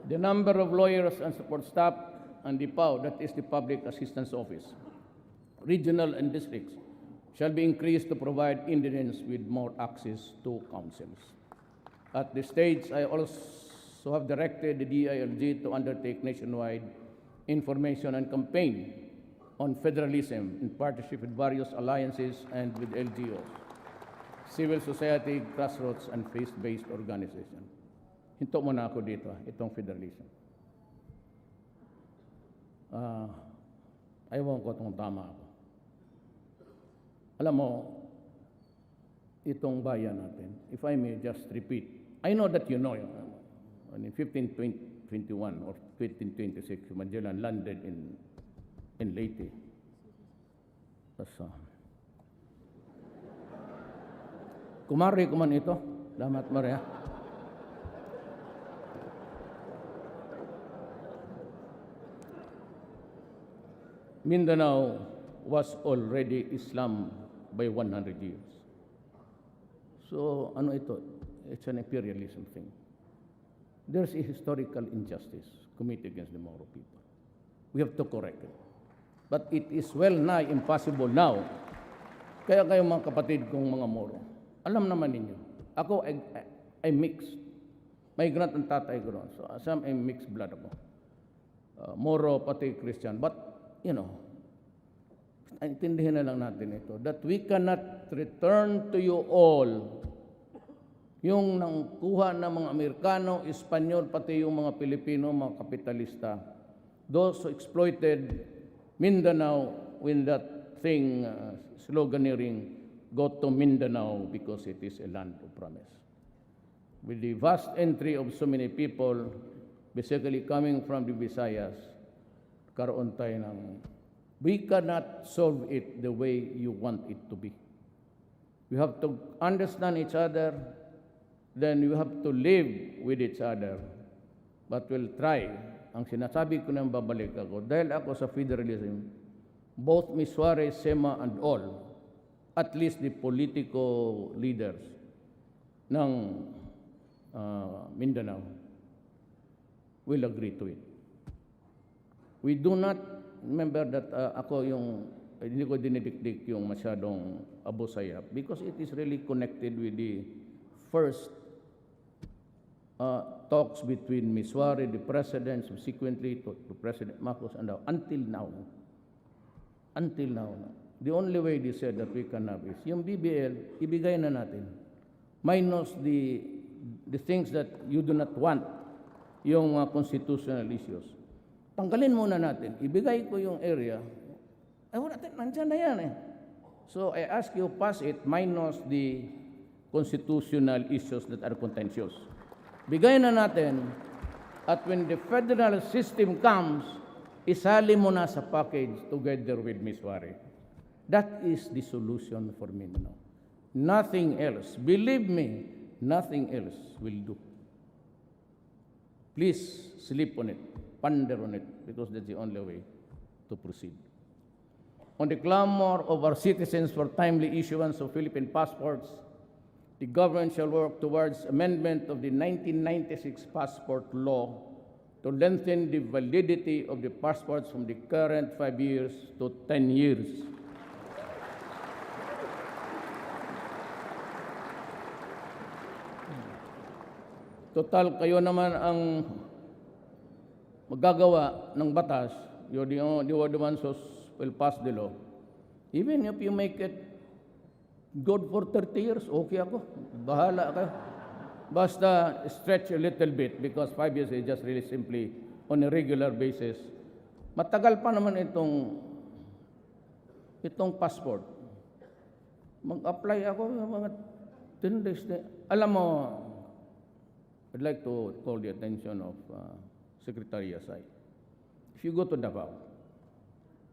The number of lawyers and support staff and the PAO, that is the Public Assistance Office, regional and districts, shall be increased to provide Indians with more access to counsels. At this stage, I also have directed the DILG to undertake nationwide information and campaign on federalism in partnership with various alliances and with LGOs, civil society, grassroots, and faith-based organizations. Hinto muna ako dito, itong federalism. Ayaw ko itong tama ako. Alam mo, itong bayan natin, if I may just repeat, I know that you know, in 1521 or 1526, Magellan landed in Leyte. Kumari ko man ito. Salamat, Maria. Mindanao was already Islam by 100 years. So, ano ito? It's an imperialism thing. There's a historical injustice committed against the Moro people. We have to correct it. But it is well nigh impossible now. Kaya kayo mga kapatid kong mga Moro, alam naman ninyo, ako ay mixed. Migrant ang tatay ko ron. So, some ay mixed blood ako. Moro, pati Christian. But, you know, intindihin na lang natin ito, that we cannot return to you all yung nangkuha ng mga Amerikano, Espanyol, pati yung mga Pilipino, mga kapitalista, those who exploited Mindanao when that thing, sloganeering, go to Mindanao because it is a land of promise. With the vast entry of so many people, basically coming from the Visayas, karoon tayo ng, we cannot solve it the way you want it to be. We have to understand each other, then you have to live with each other. But we'll try. Ang sinasabi ko nang babalik ako, dahil ako sa federalism, both Ms. Suarez, Sema, and all, at least the political leaders ng Mindanao will agree to it. We do not, remember that ako yung, hindi ko dinidikdik yung masyadong abusaya because it is really connected with the first talks between Ms. Suarez, the President, subsequently to President Marcos, and until now. Until now. The only way they said that we can have is, yung BBL, ibigay na natin. Minus the things that you do not want, yung constitutional issues. Tanggalin muna natin. Ibigay ko yung area. Ay, wala natin, nandyan na yan eh. So I ask you, pass it minus the constitutional issues that are contentious. Bigay na natin, at when the federal system comes, isali mo na sa package together with Ms. Suarez. That is the solution for Mindanao. Nothing else. Believe me, nothing else will do. Please sleep on it, ponder on it, because that's the only way to proceed. On the clamor of our citizens for timely issuance of Philippine passports, the government shall work towards amendment of the 1996 passport law to lengthen the validity of the passports from the current 5 years to 10 years. Total, kayo naman ang magagawa ng batas. You're the ones who will pass the law. Even if you make it good for 30 years, okay ako. Bahala kayo. Basta stretch a little bit because 5 years is just really simply on a regular basis. Matagal pa naman itong passport. Mag-apply ako ng mga 10 days. Alam mo, I'd like to call the attention of Secretary Asay. If you go to Davao,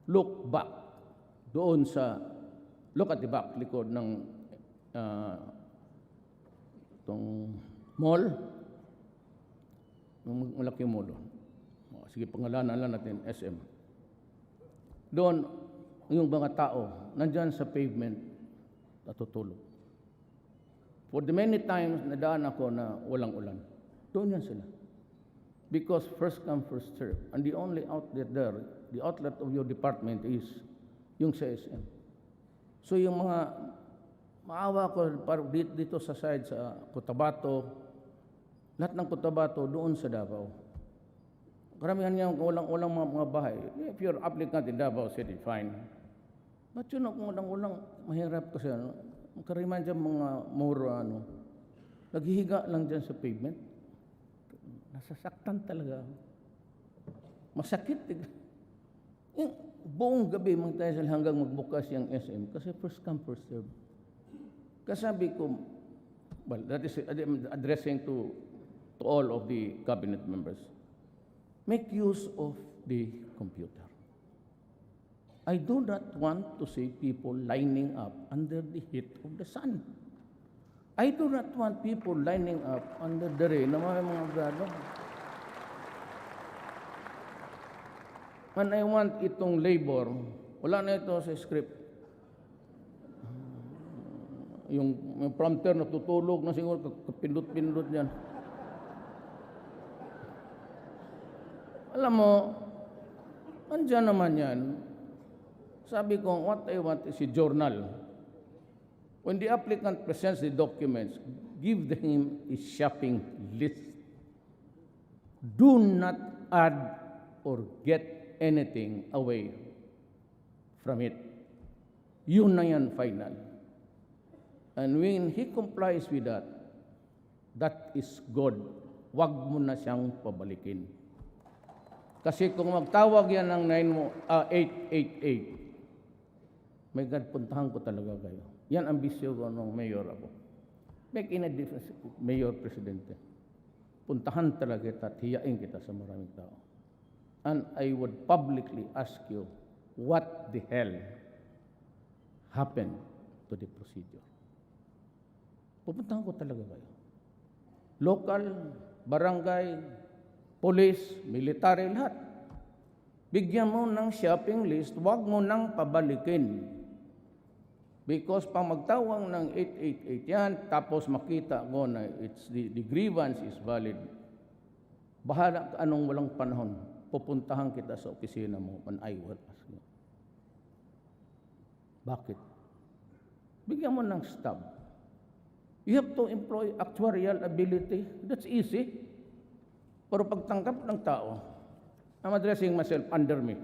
look back doon look at the back, likod ng itong mall, malaking mall doon. Sige, pangalanan lang natin, SM. Doon, yung mga tao, nandyan sa pavement, natutulog. For the many times, nadaan ako na walang ulan. Doon yan sila. Because first come, first serve. And the only outlet there, the outlet of your department is yung sa SM. So yung mga maawa ko dito sa side sa Cotabato, lahat ng Cotabato doon sa Davao. Karamihan niya walang mga bahay. If you're applicant in Davao City, fine. But yun kung walang mahirap kasi karamihan dyan mga mura naghihiga lang dyan sa pavement. Nasasaktan talaga. Masakit. Yung buong gabi magtayasal hanggang magbukas yung SM kasi first come, first serve. Kasabi ko, well, that is addressing to all of the cabinet members. Make use of the computer. I do not want to see people lining up under the heat of the sun. I do not want people lining up under the rain na mga grado. And I want itong labor, wala na ito sa script. Yung prompter natutulog na siguro, kapindot-pindot yan. Alam mo, andyan naman yan. Sabi ko, what I want is a journal. When the applicant presents the documents, give him a shopping list. Do not add or get anything away from it. Yun na yan final. And when he complies with that, that is good. Wag mo na siyang pabalikin. Kasi kung magtawag yan ng 888, may God, puntahan ko talaga kayo. Yan ang bisyo ko nung mayor ako. Make in a difference, mayor, presidente. Puntahan talaga kita at hiyain kita sa maraming tao. And I would publicly ask you, what the hell happened to the procedure? Pupuntahan ko talaga kayo. Local, barangay, police, military, lahat. Bigyan mo ng shopping list, huwag mo nang pabalikin. Because pang magtawang ng 888 yan, tapos makita ko na the grievance is valid, bahala ka anong walang panahon, pupuntahan kita sa opisina mo and I will ask you. Bakit? Bigyan mo ng stub. You have to employ actuarial ability. That's easy. Pero pagtangkap ng tao, I'm addressing myself under me.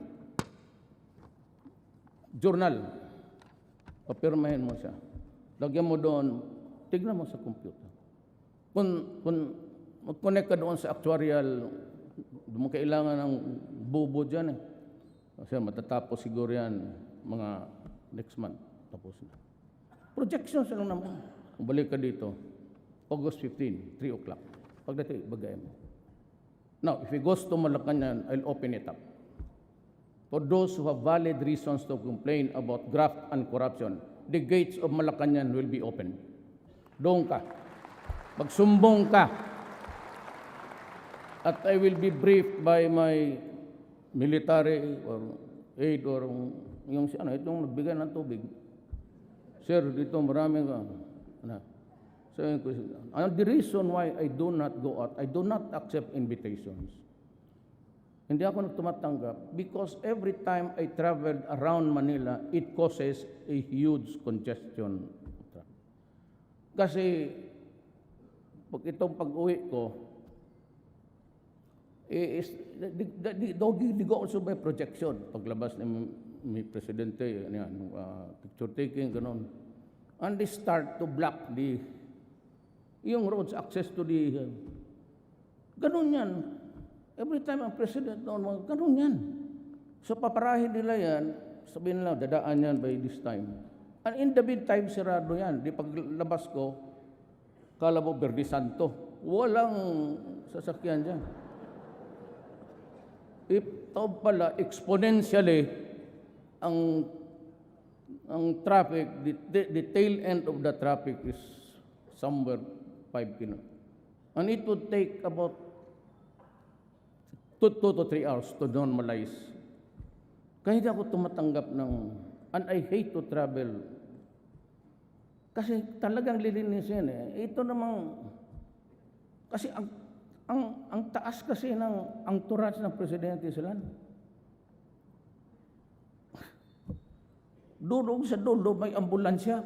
Journal. Papirmahin mo siya. Lagyan mo doon, tignan mo sa computer. Kung mag-connect ka doon sa actuarial, hindi mo kailangan ng bubo dyan eh. Kasi matatapos siguro yan mga next month. Tapos na. Projections lang naman. Balik ka dito, August 15, 3 o'clock. Pagdating, bagay mo. Now, if it goes to Malacañang, I'll open it up. For those who have valid reasons to complain about graft and corruption, the gates of Malacañang will be open. Doon ka. Magsumbong ka. At I will be briefed by my military or aid or yung itong nagbigay ng tubig. Sir, dito maraming So, and the reason why I do not go out, I do not accept invitations. Hindi ako tumatanggap because every time I traveled around Manila, it causes a huge congestion. Kasi pag itong pag-uwi ko, di go also by projection. Paglabas ni Presidente, picture taking, gano'n. And they start to block yung roads access to the, gano'n yan. Every time ang President noon, gano'n yan. So paparahin nila yan, sabihin nila, dadaan yan by this time. And in the meantime, sirado yan. Di paglabas ko, kala mo Verde Santo. Walang sasakyan dyan. Ito pala, exponentially, ang traffic, the tail end of the traffic is somewhere 5 km. And it would take about 2 to 3 hours to normalize. Kaya hindi ako tumatanggap ng, and I hate to travel. Kasi talagang lilinis yan eh. Ito namang, kasi ang taas kasi ng entourage ng Presidente sila. Doon sa dulo may ambulansya.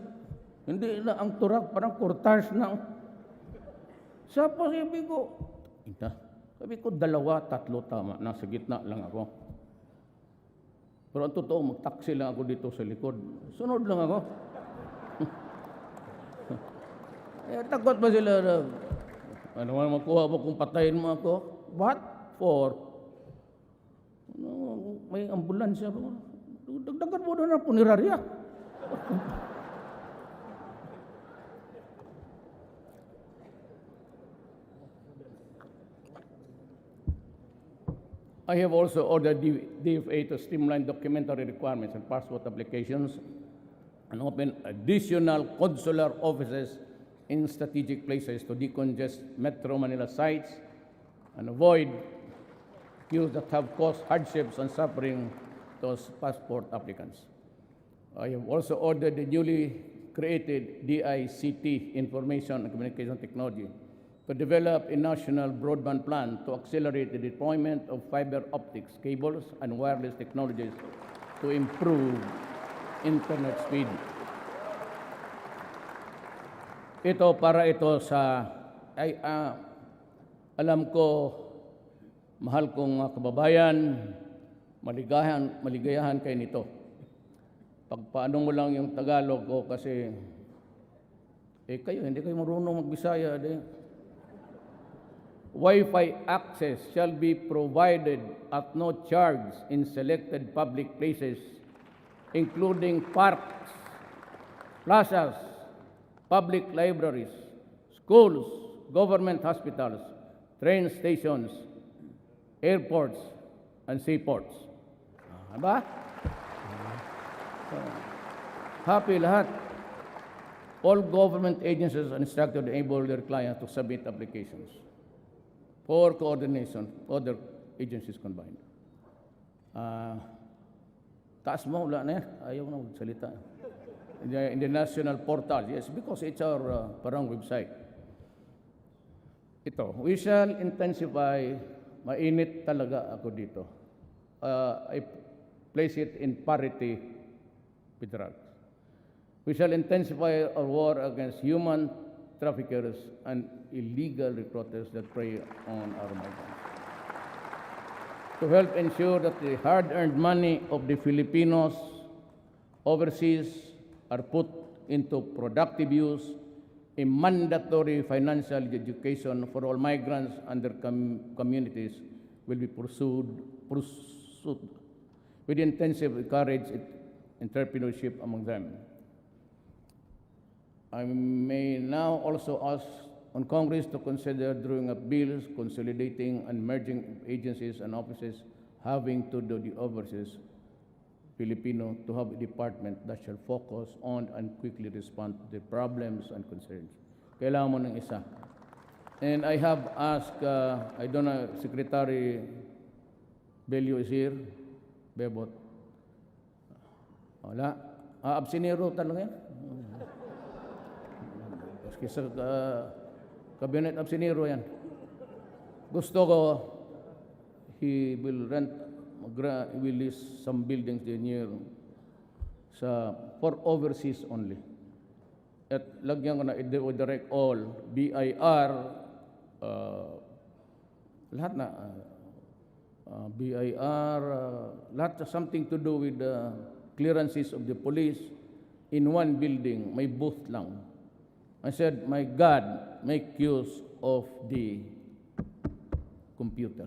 Hindi na ang turak, parang cortege ng. Sabi ko, 2, 3 tama. Nasa gitna lang ako. Pero ang totoo, mag-taxi lang ako dito sa likod. Sunod lang ako. Takot ba sila na, ano man makuha mo kung patayin mo ako? What for? May ambulansya ba? Dagdagan mo na ng punerarya. I have also ordered DFA to streamline documentary requirements and passport applications and open additional consular offices in strategic places to decongest Metro Manila sites and avoid queues that have caused hardships and suffering to passport applicants. I have also ordered the newly created DICT, Information and Communication Technology, to develop a national broadband plan to accelerate the deployment of fiber optics cables and wireless technologies to improve internet speed. Ito para ito sa, alam ko, mahal kong kababayan, maligayahan kayo nito. Pagpaano mo lang yung Tagalog ko kasi, kayo, hindi kayo marunong magbisaya. Wi-Fi access shall be provided at no charge in selected public places, including parks, plazas, public libraries, schools, government hospitals, train stations, airports, and seaports. Diba? Happy lahat. All government agencies are instructed to enable their clients to submit applications for coordination, other agencies combined. Taas mo, wala na yan. Ayaw na magsalita. In the national portal, yes, because it's our parang website. Ito, we shall intensify, mainit talaga ako dito. I place it in parity with drugs. We shall intensify our war against human traffickers and illegal recruiters that prey on our migrants. To help ensure that the hard-earned money of the Filipinos overseas are put into productive use, a mandatory financial education for all migrants and their communities will be pursued with intensive encourage entrepreneurship among them. I may now also ask on Congress to consider drawing up bills consolidating and merging agencies and offices having to do the overseas Filipino to have a department that shall focus on and quickly respond to the problems and concerns. Kailangan mo ng isa. And I have asked, I don't know, Secretary Bello is here, Bebot. Wala. Absinero talaga yan. Kasi sa Cabinet of Siniro yan. Gusto ko, he will will lease some buildings din here for overseas only. At lagyan ko na i-direct all, BIR, lahat na, BIR, lahat something to do with the clearances of the police in one building, may booth lang. I said, my God, make use of the computer.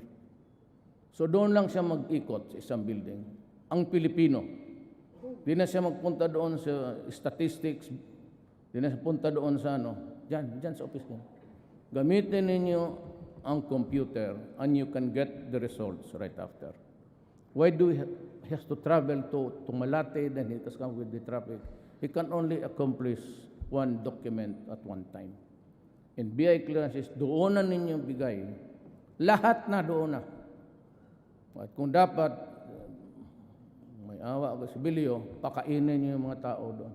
So doon lang siya mag-ikot sa isang building. Ang Filipino, di na siya magpunta doon sa statistics, di na siya punta doon sa dyan sa office niya. Gamitin ninyo ang computer and you can get the results right after. Why do he has to travel to Malate, then he has come with the traffic? He can only accomplish one document at one time. And BI clearances, doon na ninyo bigay. Lahat na doon na. At kung dapat, may awa o sibilyo, pakainin niyo yung mga tao doon.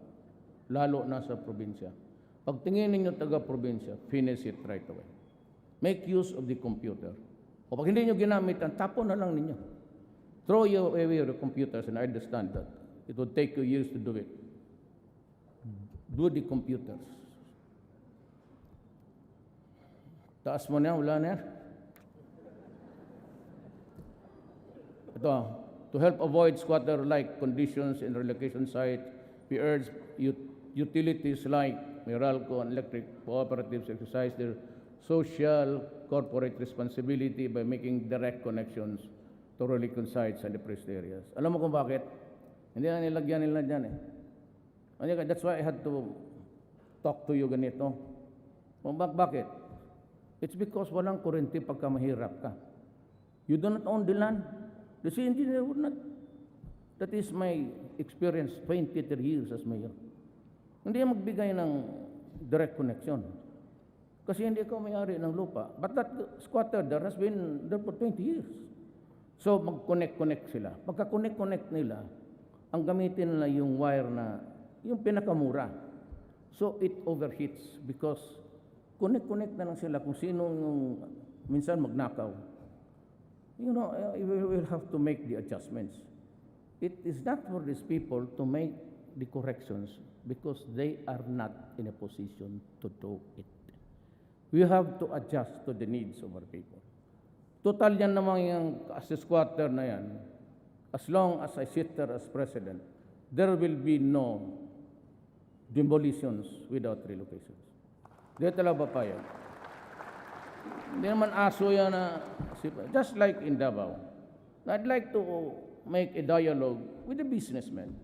Lalo na sa probinsya. Pag tingin ninyo taga-probinsya, finish it right away. Make use of the computer. O pag hindi nyo ginamit, tapon na lang ninyo. Throw away your computers, and I understand that. It would take you years to do it. Do the computers. Taas mo na, wala na yan. Ito, to help avoid squatter-like conditions in relocation sites, we urge utilities like Meralco and electric cooperatives exercise their social corporate responsibility by making direct connections to relocation sites and depressed areas. Alam mo kung bakit? Hindi na nilagyan nila dyan eh. That's why I had to talk to you ganito. Bakit? It's because walang kurente pagka mahirap ka. You do not own the land. The city engineer would not. That is my experience, 23 years as mayor. Hindi magbigay ng direct connection. Kasi hindi ko may-ari ng lupa. But that squatter there has been there for 20 years. So mag-connect sila. Pagka-connect nila, ang gamitin nila yung wire na, yung pinakamura. So it overheats because connect na lang sila kung sino yung minsan magnakaw. You know, we will have to make the adjustments. It is not for these people to make the corrections because they are not in a position to do it. We have to adjust to the needs of our people. Total yan naman yung as a squatter na yan. As long as I sit there as president, there will be no demolitions without relocations. Di talaga pa yan. Hindi naman aso yan na, just like in Davao. I'd like to make a dialogue with the businessmen.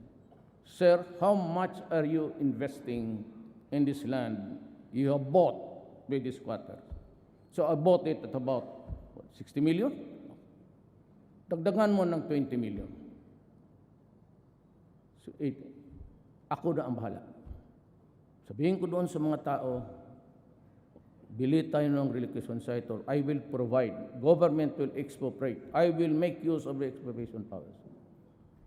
Sir, how much are you investing in this land you have bought with this squatter? So I bought it at about 60 million. Dagdagan mo ng 20 million. So, ako na ang bahala. Sabihin ko doon sa mga tao, bili tayo ng relocation site or I will provide. Government will expropriate. I will make use of the expropriation powers.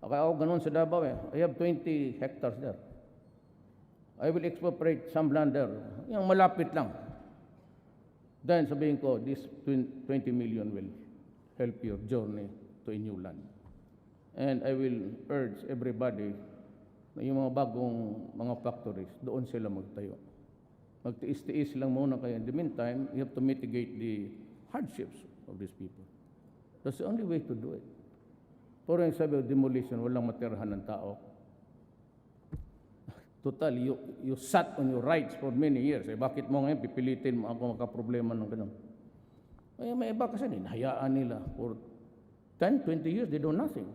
Okay, ako ganun sa Davao eh. I have 20 hectares there. I will expropriate some land there. Yung malapit lang. Then sabihin ko, this 20 million will help your journey to a new land. And I will urge everybody na yung mga bagong mga factories, doon sila magtayo. Magtiis-tiis lang muna kayo. In the meantime, you have to mitigate the hardships of these people. That's the only way to do it. Pero yung sabi, demolition, walang matirahan ng tao. Total, you sat on your rights for many years. Eh, bakit mo ngayon pipilitin mo ako makaproblema ng gano'n? Eh, may iba kasi hinahayaan nila. For 10, 20 years, they do nothing.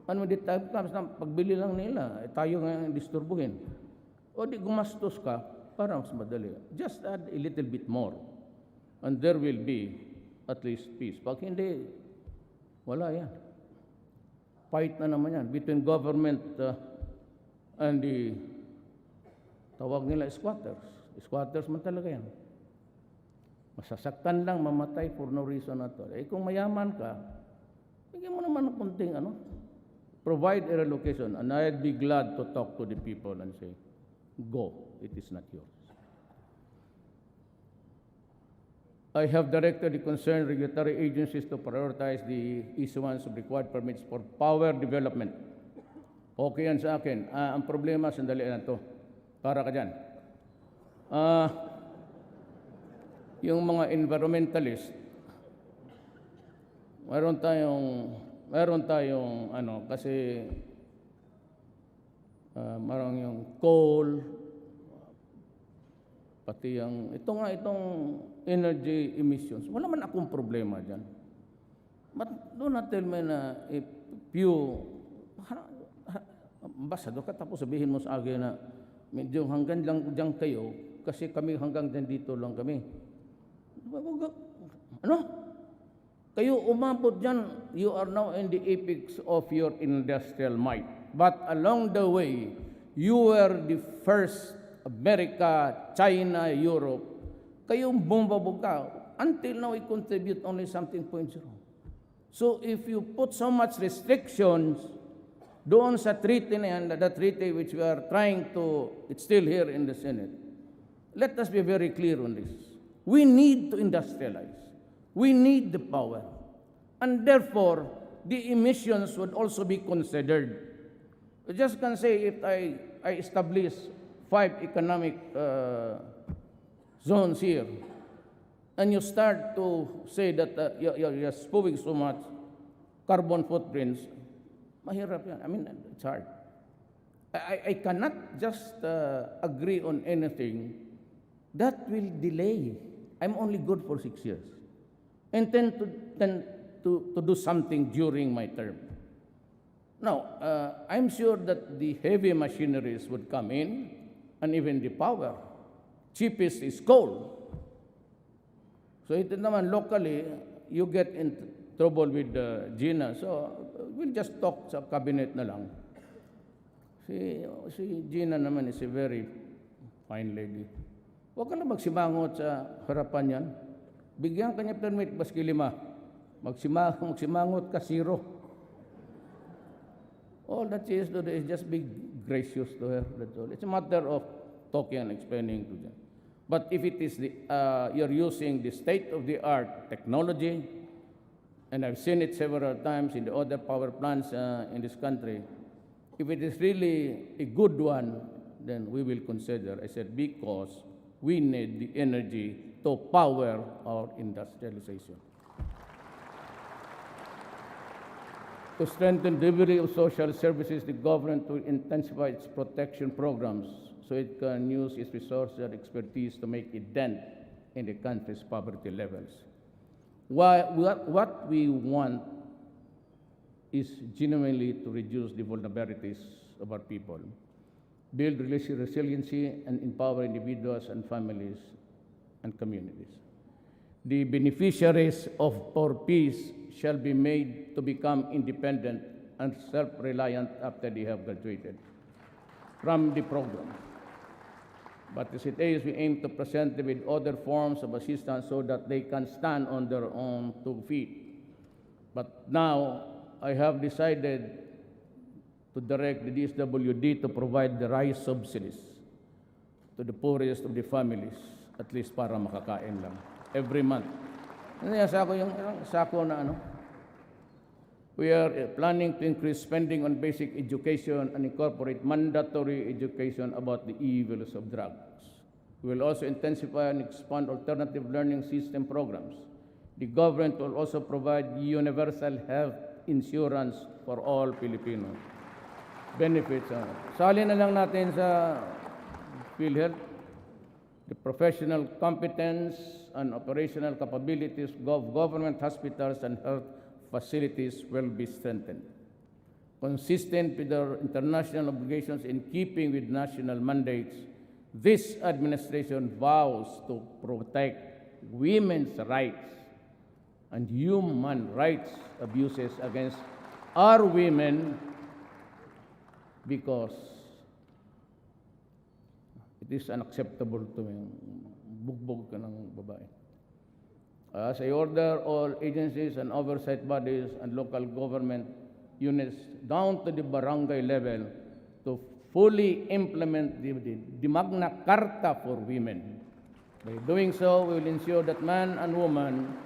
And when the time comes na pagbili lang nila, eh, tayo ngayon disturbuhin. O di gumastos ka, para mas madali. Just add a little bit more. And there will be at least peace. Pag hindi, wala yan. Fight na naman yan between government and the tawag nila squatters. Squatters man talaga yan. Masasaktan lang, mamatay for no reason at all. Eh kung mayaman ka, bigyan mo naman ng kunting provide a relocation. And I'd be glad to talk to the people and say, go, it is not yours. I have directed the concerned regulatory agencies to prioritize the issuance of required permits for power development. Okay yan sa akin. Ang problema, sandali na to. Para ka dyan. Yung mga environmentalist, meron tayong kasi marang yung coal, pati itong energy emissions. Wala man akong problema dyan. But do not tell me na if you, ambasador ka tapos sabihin mo sa akin na medyo hanggang lang dyan kayo kasi kami hanggang dyan dito lang kami. Ano? Kayo umabot dyan, you are now in the apex of your industrial might. But along the way, you were the first America, China, Europe, kayong bumbabog ka. Until now, we contribute only something 0.0. So if you put so much restrictions doon sa treaty na yan, the treaty which we are trying to, it's still here in the Senate, let us be very clear on this. We need to industrialize. We need the power. And therefore, the emissions would also be considered. You just can say if I establish 5 economic zones here, and you start to say that you're spewing so much carbon footprints, mahirap yan. I mean, it's hard. I cannot just agree on anything that will delay. I'm only good for 6 years. And tend to do something during my term. Now, I'm sure that the heavy machineries would come in, and even the power. Cheapest is coal. So ito naman, locally, you get in trouble with Gina. So we'll just talk sa cabinet na lang. Si Gina naman is a very fine lady. Huwag ka na magsimangot sa harapan yan. Bigyan ka niya permit, baski 5. Magsimangot ka 0. All that she is to do is just be gracious to her. That's all. It's a matter of talking and explaining to them. But if it is you're using the state-of-the-art technology, and I've seen it several times in the other power plants in this country, if it is really a good one, then we will consider. I said because we need the energy to power our industrialization. To strengthen delivery of social services, the government will intensify its protection programs so it can use its resources and expertise to make a dent in the country's poverty levels. What we want is genuinely to reduce the vulnerabilities of our people, build resiliency, and empower individuals and families and communities. The beneficiaries of Power Peace shall be made to become independent and self-reliant after they have graduated from the program. But as it is, we aim to present them with other forms of assistance so that they can stand on their own 2 feet. But now, I have decided to direct the DSWD to provide the rice subsidies to the poorest of the families, at least para makakain lang, every month. We are planning to increase spending on basic education and incorporate mandatory education about the evils of drugs. We will also intensify and expand alternative learning system programs. The government will also provide universal health insurance for all Filipinos. Benefits. Sali na lang natin sa PhilHealth. The professional competence and operational capabilities of government hospitals and health facilities will be strengthened. Consistent with our international obligations in keeping with national mandates, this administration vows to protect women's rights and human rights abuses against our women because it is unacceptable to bugbog ka ng babae. As I order all agencies and oversight bodies and local government units down to the barangay level to fully implement the Magna Carta for women, By doing so, we will ensure that man and woman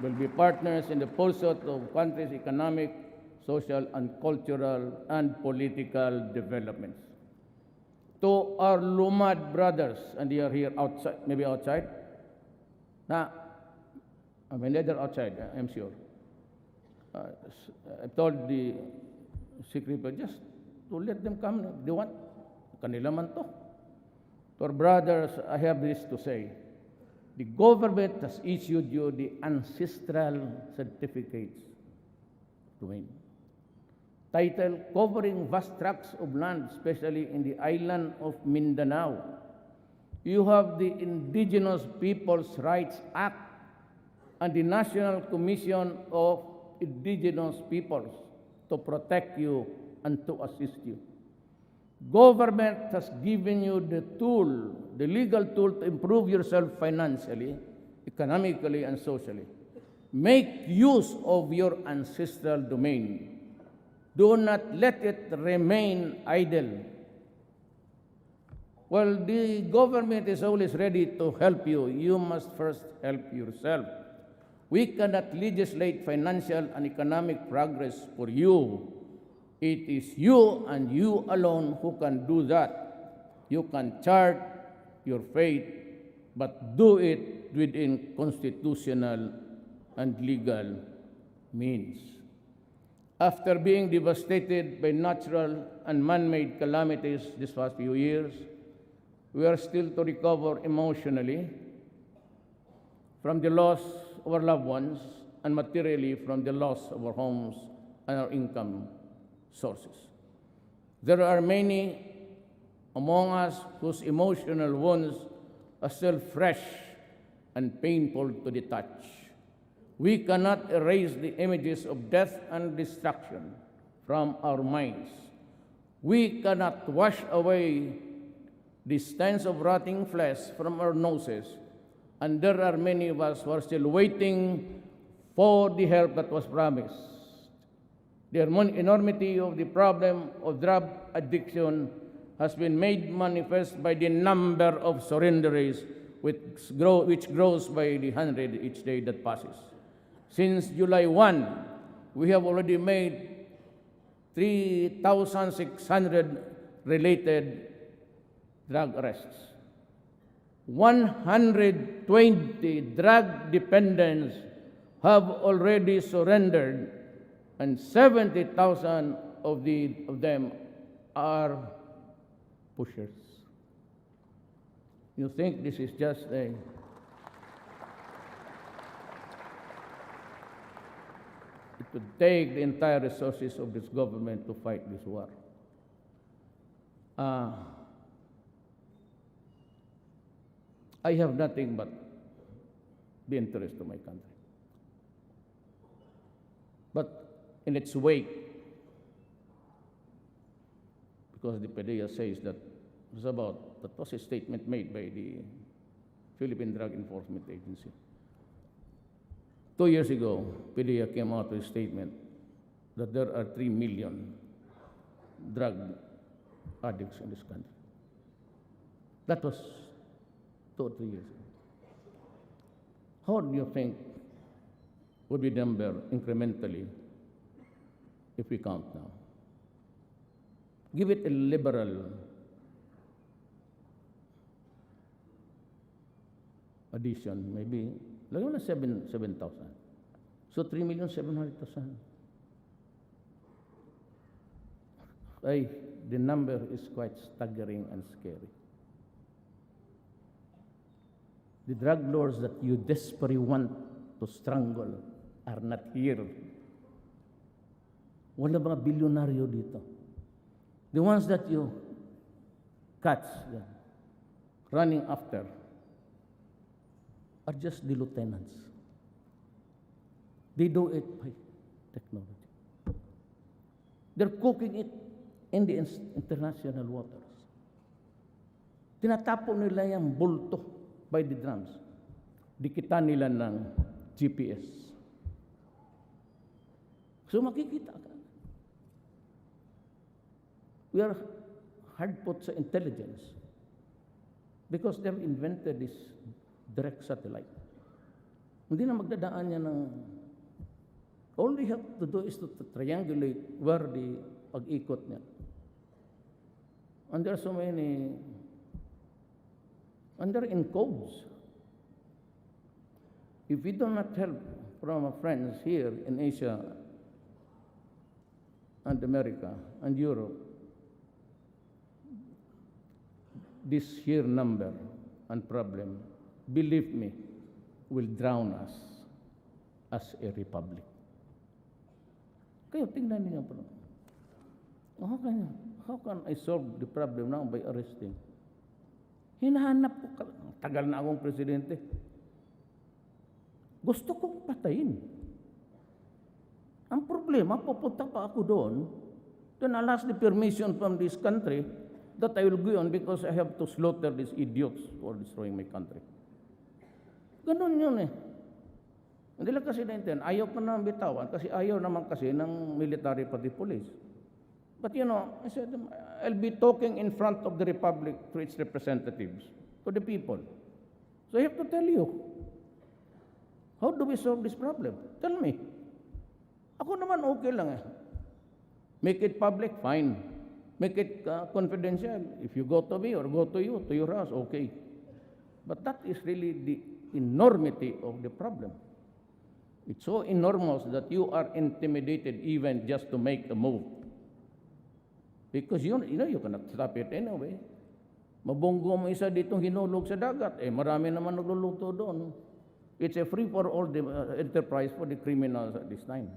will be partners in the pursuit of country's economic, social, and cultural and political developments. To our Lumad brothers, and they are here outside, maybe outside. Now, I mean, they're outside, I'm sure. I told the secretary just to let them come if they want. Kanila man to. To our brothers, I have this to say. The government has issued you the ancestral certificates, Tunay, title covering vast tracts of land, especially in the island of Mindanao. You have the Indigenous Peoples' Rights Act and the National Commission of Indigenous Peoples to protect you and to assist you. Government has given you the tool, the legal tool to improve yourself financially, economically, and socially. Make use of your ancestral domain. Do not let it remain idle. Well, the government is always ready to help you. You must first help yourself. We cannot legislate financial and economic progress for you. It is you and you alone who can do that. You can chart your fate, but do it within constitutional and legal means. After being devastated by natural and man-made calamities these past few years, we are still to recover emotionally from the loss of our loved ones and materially from the loss of our homes and our income sources. There are many among us whose emotional wounds are still fresh and painful to the touch. We cannot erase the images of death and destruction from our minds. We cannot wash away the stench of rotting flesh from our noses, and there are many of us who are still waiting for the help that was promised. The enormity of the problem of drug addiction has been made manifest by the number of surrenderies which grows by the hundred each day that passes. Since July 1, we have already made 3,600 related drug arrests. 120 drug dependents have already surrendered, and 70,000 of them are pushers. You think this is just a... It would take the entire resources of this government to fight this war. I have nothing but the interest of my country. But in its wake, because the PDEA says that that was a statement made by the Philippine Drug Enforcement Agency. 2 years ago, PDEA came out with a statement that there are 3 million drug addicts in this country. That was 2 or 3 years ago. How do you think would be the number incrementally if we count now? Give it a liberal addition, maybe, like 7,000. So 3,700,000. The number is quite staggering and scary. The drug lords that you desperately want to strangle are not here. Wala mga bilyonaryo dito. The ones that you catch running after are just the lieutenants. They do it by technology. They're cooking it in the international waters. Tinatapo nila yung bulto by the drums. Dikitan nila ng GPS. So makikita ka. We are hard put sa intelligence because they've invented this direct satellite. Hindi na magdadaan niya ng... All they have to do is to triangulate where the pag-ikot niya. And there are so many... And they're in codes. If we do not help from our friends here in Asia and America and Europe, this sheer number and problem, believe me, will drown us as a republic. Kaya tingnan niyo po. How can I solve the problem now by arresting? Hinahanap ko, tagal na akong presidente. Gusto kong patayin. Ang problema, pupunta pa ako doon, then I'll ask the permission from this country that I will go on because I have to slaughter these idiots who are destroying my country. Ganun yun eh. Hindi lang kasi naintindihan, ayaw pa naman bitawan kasi ayaw naman kasi ng military pati police. But you know, I said, I'll be talking in front of the Republic to its representatives, to the people. So I have to tell you, how do we solve this problem? Tell me. Ako naman okay lang eh. Make it public, fine. Make it confidential. If you go to me or go to you, to your house, okay. But that is really the enormity of the problem. It's so enormous that you are intimidated even just to make a move. Because you know you cannot stop it anyway. Mabunggo mo isa ditong hinulog sa dagat, eh marami naman nagluluto doon. It's a free-for-all enterprise for the criminals at this time.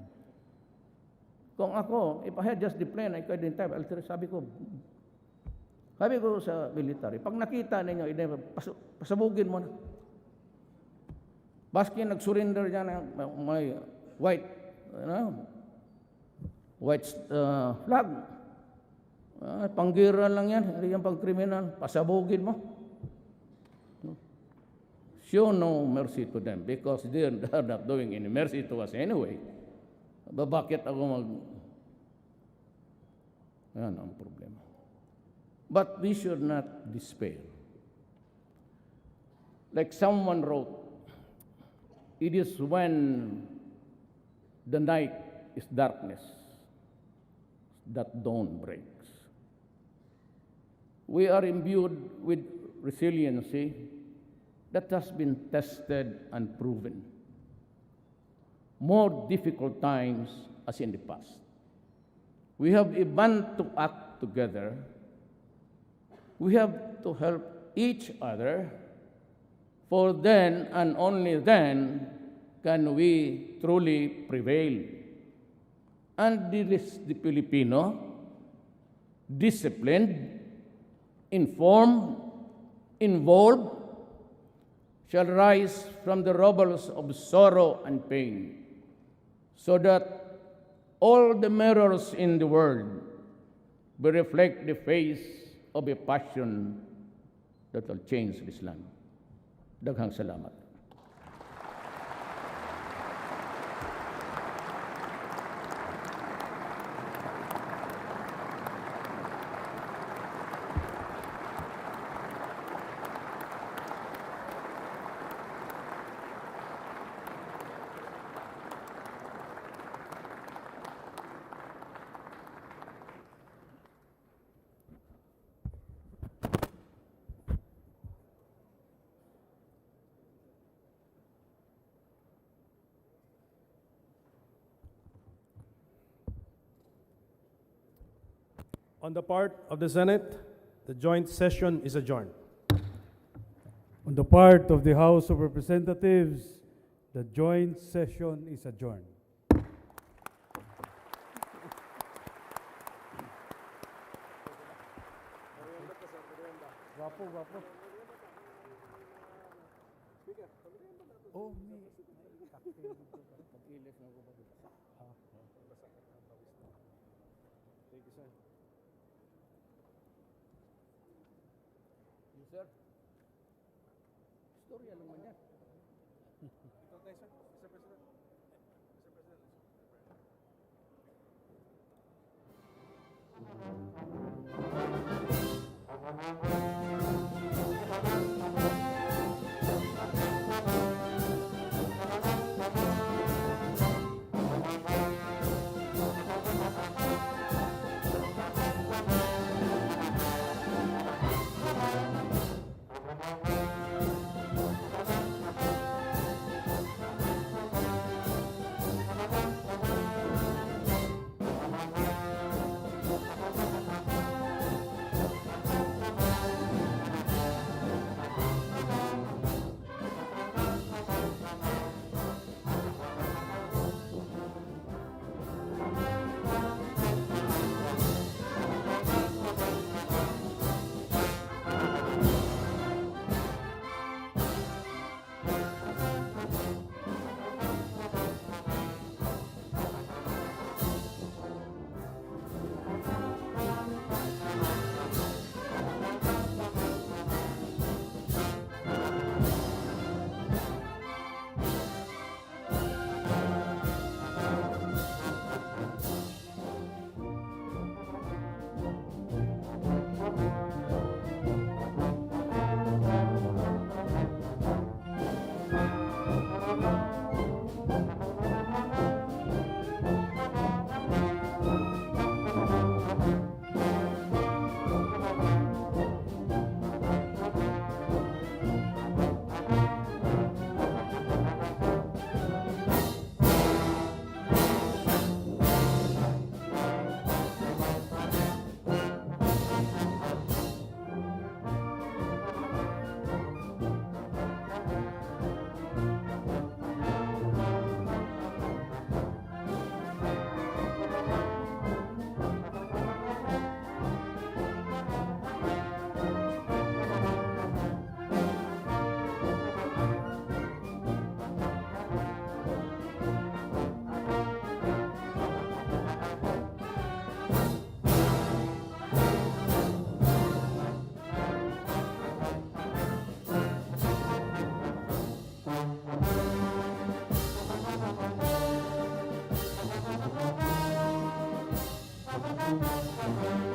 Kung ako, if I had just the plan, I couldn't have. Sabi ko sa military, pag nakita ninyo, pasabugin mo na. Baski nag-surrender dyan ng may white flag. Panggira lang yan, hindi yan pang kriminal. Pasabugin mo. Show no mercy to them because they are not doing any mercy to us anyway. Bakit ako Yan ang problema. But we should not despair. Like someone wrote, it is when the night is darkness that dawn breaks. We are imbued with resiliency that has been tested and proven. More difficult times as in the past. We have a bond to act together. We have to help each other, for then and only then can we truly prevail. And this the Filipino, disciplined, informed, involved, shall rise from the rubbles of sorrow and pain, so that all the mirrors in the world will reflect the face of a passion that will change this land. Daghang salamat. On the part of the Senate, the joint session is adjourned. On the part of the House of Representatives, the joint session is adjourned. Oh, Thank you, sir. Sir, storya naman yan. Ito tayo, sir. Mr. President. Mr. President. Thank you.